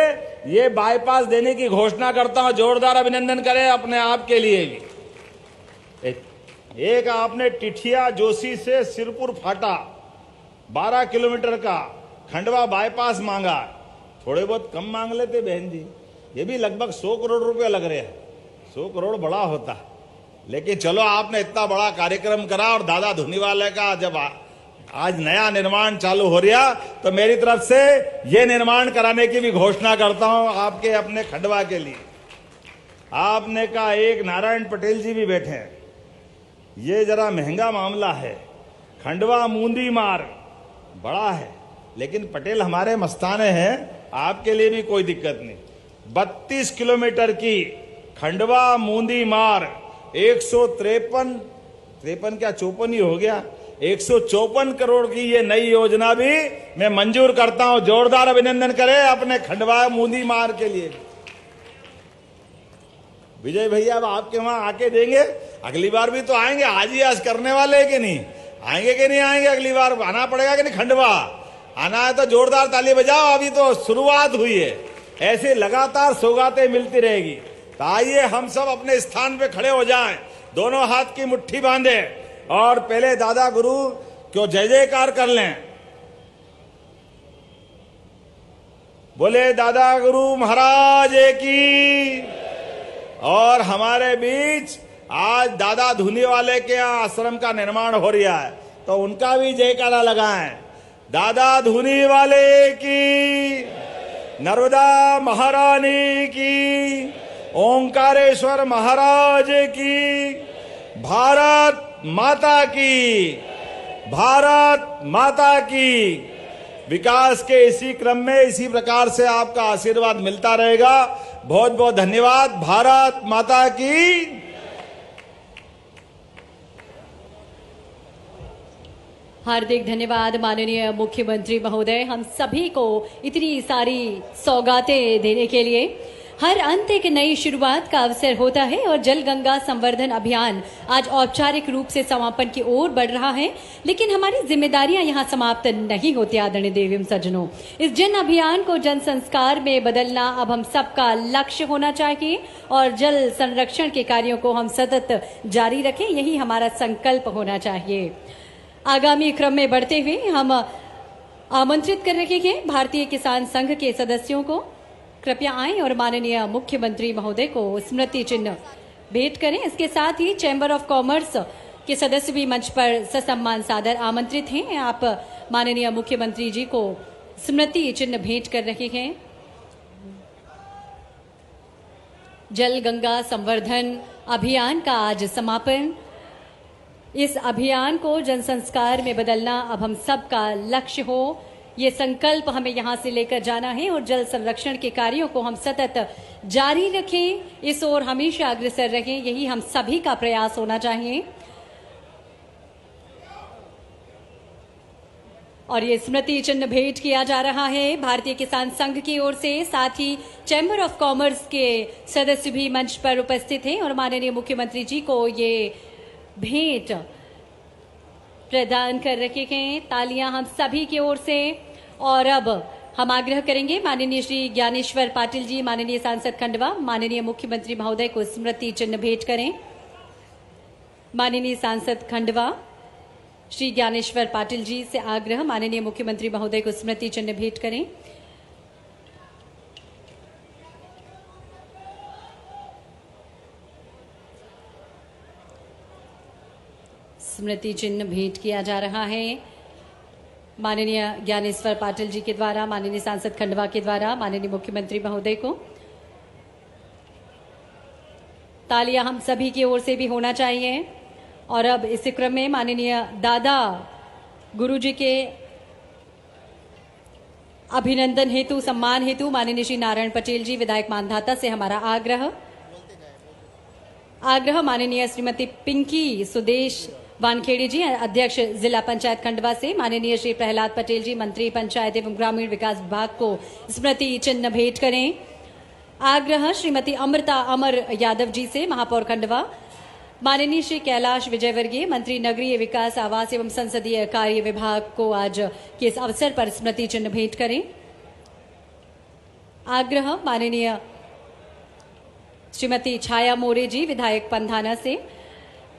ये बाईपास देने की घोषणा करता हूं। जोरदार अभिनंदन करें अपने आप के लिए भी। एक आपने टिठिया जोशी से सिरपुर फाटा 12 किलोमीटर का खंडवा बाईपास मांगा। थोड़े बहुत कम मांग लेते बहन जी, ये भी लगभग 100 करोड़ रुपए लग रहे हैं। 100 करोड़ बड़ा होता, लेकिन चलो आपने इतना बड़ा कार्यक्रम करा और दादा धुनीवाले का जब आज नया निर्माण चालू हो रहा तो मेरी तरफ से ये निर्माण कराने की भी घोषणा करता हूं आपके अपने खंडवा के लिए। आपने कहा एक नारायण पटेल जी भी बैठे हैं, ये जरा महंगा मामला है। खंडवा मूंदी मार्ग बड़ा है, लेकिन पटेल हमारे मस्ताने हैं, आपके लिए भी कोई दिक्कत नहीं। 32 किलोमीटर की खंडवा मूंदी मार्ग 153 क्या 54 ही हो गया, 154 करोड़ की ये नई योजना भी मैं मंजूर करता हूं। जोरदार अभिनंदन करें अपने खंडवा मूंदी मार्ग के लिए। विजय भैया अब आपके वहां आके देंगे, अगली बार भी तो आएंगे। आज ही आज करने वाले हैं कि नहीं आएंगे, कि नहीं आएंगे? अगली बार आना पड़ेगा कि नहीं? खंडवा आना है तो जोरदार ताली बजाओ, अभी तो शुरुआत हुई है, ऐसे लगातार सौगातें मिलती रहेगी। तो आइए हम सब अपने स्थान पे खड़े हो जाएं, दोनों हाथ की मुट्ठी बांधे और पहले दादा गुरु क्यों जय जयकार कर लें। बोले दादा गुरु महाराज की। और हमारे बीच आज दादा धुनीवाले के यहाँ आश्रम का निर्माण हो रहा है, तो उनका भी जयकारा लगाएं। दादा धुनीवाले की, नर्मदा महारानी की, ओंकारेश्वर महाराज की, भारत माता की, भारत माता की। विकास के इसी क्रम में इसी प्रकार से आपका आशीर्वाद मिलता रहेगा। बहुत बहुत धन्यवाद। भारत माता की। हार्दिक धन्यवाद माननीय मुख्यमंत्री महोदय, हम सभी को इतनी सारी सौगातें देने के लिए। हर अंत एक नई शुरुआत का अवसर होता है और जल गंगा संवर्धन अभियान आज औपचारिक रूप से समापन की ओर बढ़ रहा है, लेकिन हमारी जिम्मेदारियां यहां समाप्त नहीं होती। आदरणीय देवी सज्जनों, इस जन अभियान को जन संस्कार में बदलना अब हम सबका लक्ष्य होना चाहिए और जल संरक्षण के कार्यों को हम सतत जारी रखें, यही हमारा संकल्प होना चाहिए। आगामी क्रम में बढ़ते हुए हम आमंत्रित कर रहे हैं भारतीय किसान संघ के सदस्यों को, कृपया आएं और माननीय मुख्यमंत्री महोदय को स्मृति चिन्ह भेंट करें। इसके साथ ही चैम्बर ऑफ कॉमर्स के सदस्य भी मंच पर ससम्मान सादर आमंत्रित हैं। आप माननीय मुख्यमंत्री जी को स्मृति चिन्ह भेंट कर रहे हैं। जल गंगा संवर्धन अभियान का आज समापन। इस अभियान को जन संस्कार में बदलना अब हम सबका लक्ष्य हो, ये संकल्प हमें यहां से लेकर जाना है और जल संरक्षण के कार्यों को हम सतत जारी रखें, इस ओर हमेशा अग्रसर रहें, यही हम सभी का प्रयास होना चाहिए। और ये स्मृति चिन्ह भेंट किया जा रहा है भारतीय किसान संघ की ओर से, साथ ही चैम्बर ऑफ कॉमर्स के सदस्य भी मंच पर उपस्थित हैं और माननीय मुख्यमंत्री जी को ये भेंट प्रदान कर रखे हैं। तालियां हम सभी की ओर से। और अब हम आग्रह करेंगे माननीय श्री ज्ञानेश्वर पाटिल जी, माननीय सांसद खंडवा, माननीय मुख्यमंत्री महोदय को स्मृति चिन्ह भेंट करें। माननीय सांसद खंडवा श्री ज्ञानेश्वर पाटिल जी से आग्रह, माननीय मुख्यमंत्री महोदय को स्मृति चिन्ह भेंट करें। स्मृति चिन्ह भेंट किया जा रहा है माननीय ज्ञानेश्वर पाटिल जी के द्वारा, माननीय सांसद खंडवा के द्वारा माननीय मुख्यमंत्री महोदय को। तालियां हम सभी की ओर से भी होना चाहिए। और अब इस क्रम में माननीय दादा गुरुजी के अभिनंदन हेतु, सम्मान हेतु माननीय श्री नारायण पटेल जी विधायक मानधाता से हमारा आग्रह माननीय श्रीमती पिंकी सुदेश वानखेड़ी जी, अध्यक्ष जिला पंचायत खंडवा से, माननीय श्री प्रहलाद पटेल जी, मंत्री पंचायत एवं ग्रामीण विकास विभाग को स्मृति चिन्ह भेंट करें। आग्रह श्रीमती अमृता अमर यादव जी से, महापौर खंडवा, माननीय श्री कैलाश विजयवर्गीय, मंत्री नगरीय विकास आवास एवं संसदीय कार्य विभाग को आज के इस अवसर पर स्मृति चिन्ह भेंट करें। आग्रह माननीय श्रीमती छाया मोरे जी, विधायक पंधाना से,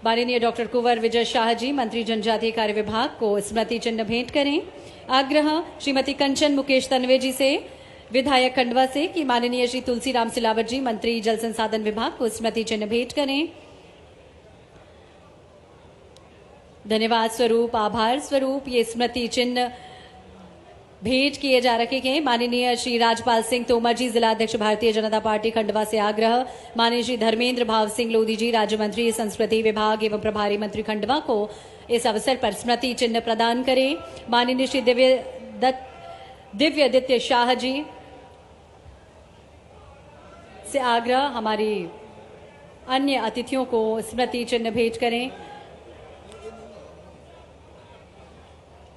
माननीय डॉक्टर कुंवर विजय शाह जी, मंत्री जनजातीय कार्य विभाग को स्मृति चिन्ह भेंट करें। आग्रह श्रीमती कंचन मुकेश तन्वे जी से, विधायक खंडवा से कि माननीय श्री तुलसीराम सिलावट जी मंत्री जल संसाधन विभाग को स्मृति चिन्ह भेंट करें। धन्यवाद स्वरूप, आभार स्वरूप ये स्मृति चिन्ह भेंट किए जा रखे हैं। माननीय श्री राजपाल सिंह तोमर जी जिला अध्यक्ष भारतीय जनता पार्टी खंडवा से आग्रह। माननीय श्री धर्मेंद्र भाव सिंह लोधी जी राज्य मंत्री संस्कृति विभाग एवं प्रभारी मंत्री खंडवा को इस अवसर पर स्मृति चिन्ह प्रदान करें। माननीय श्री दिव्यादित्य शाह जी से आग्रह हमारी अन्य अतिथियों को स्मृति चिन्ह भेंट करें।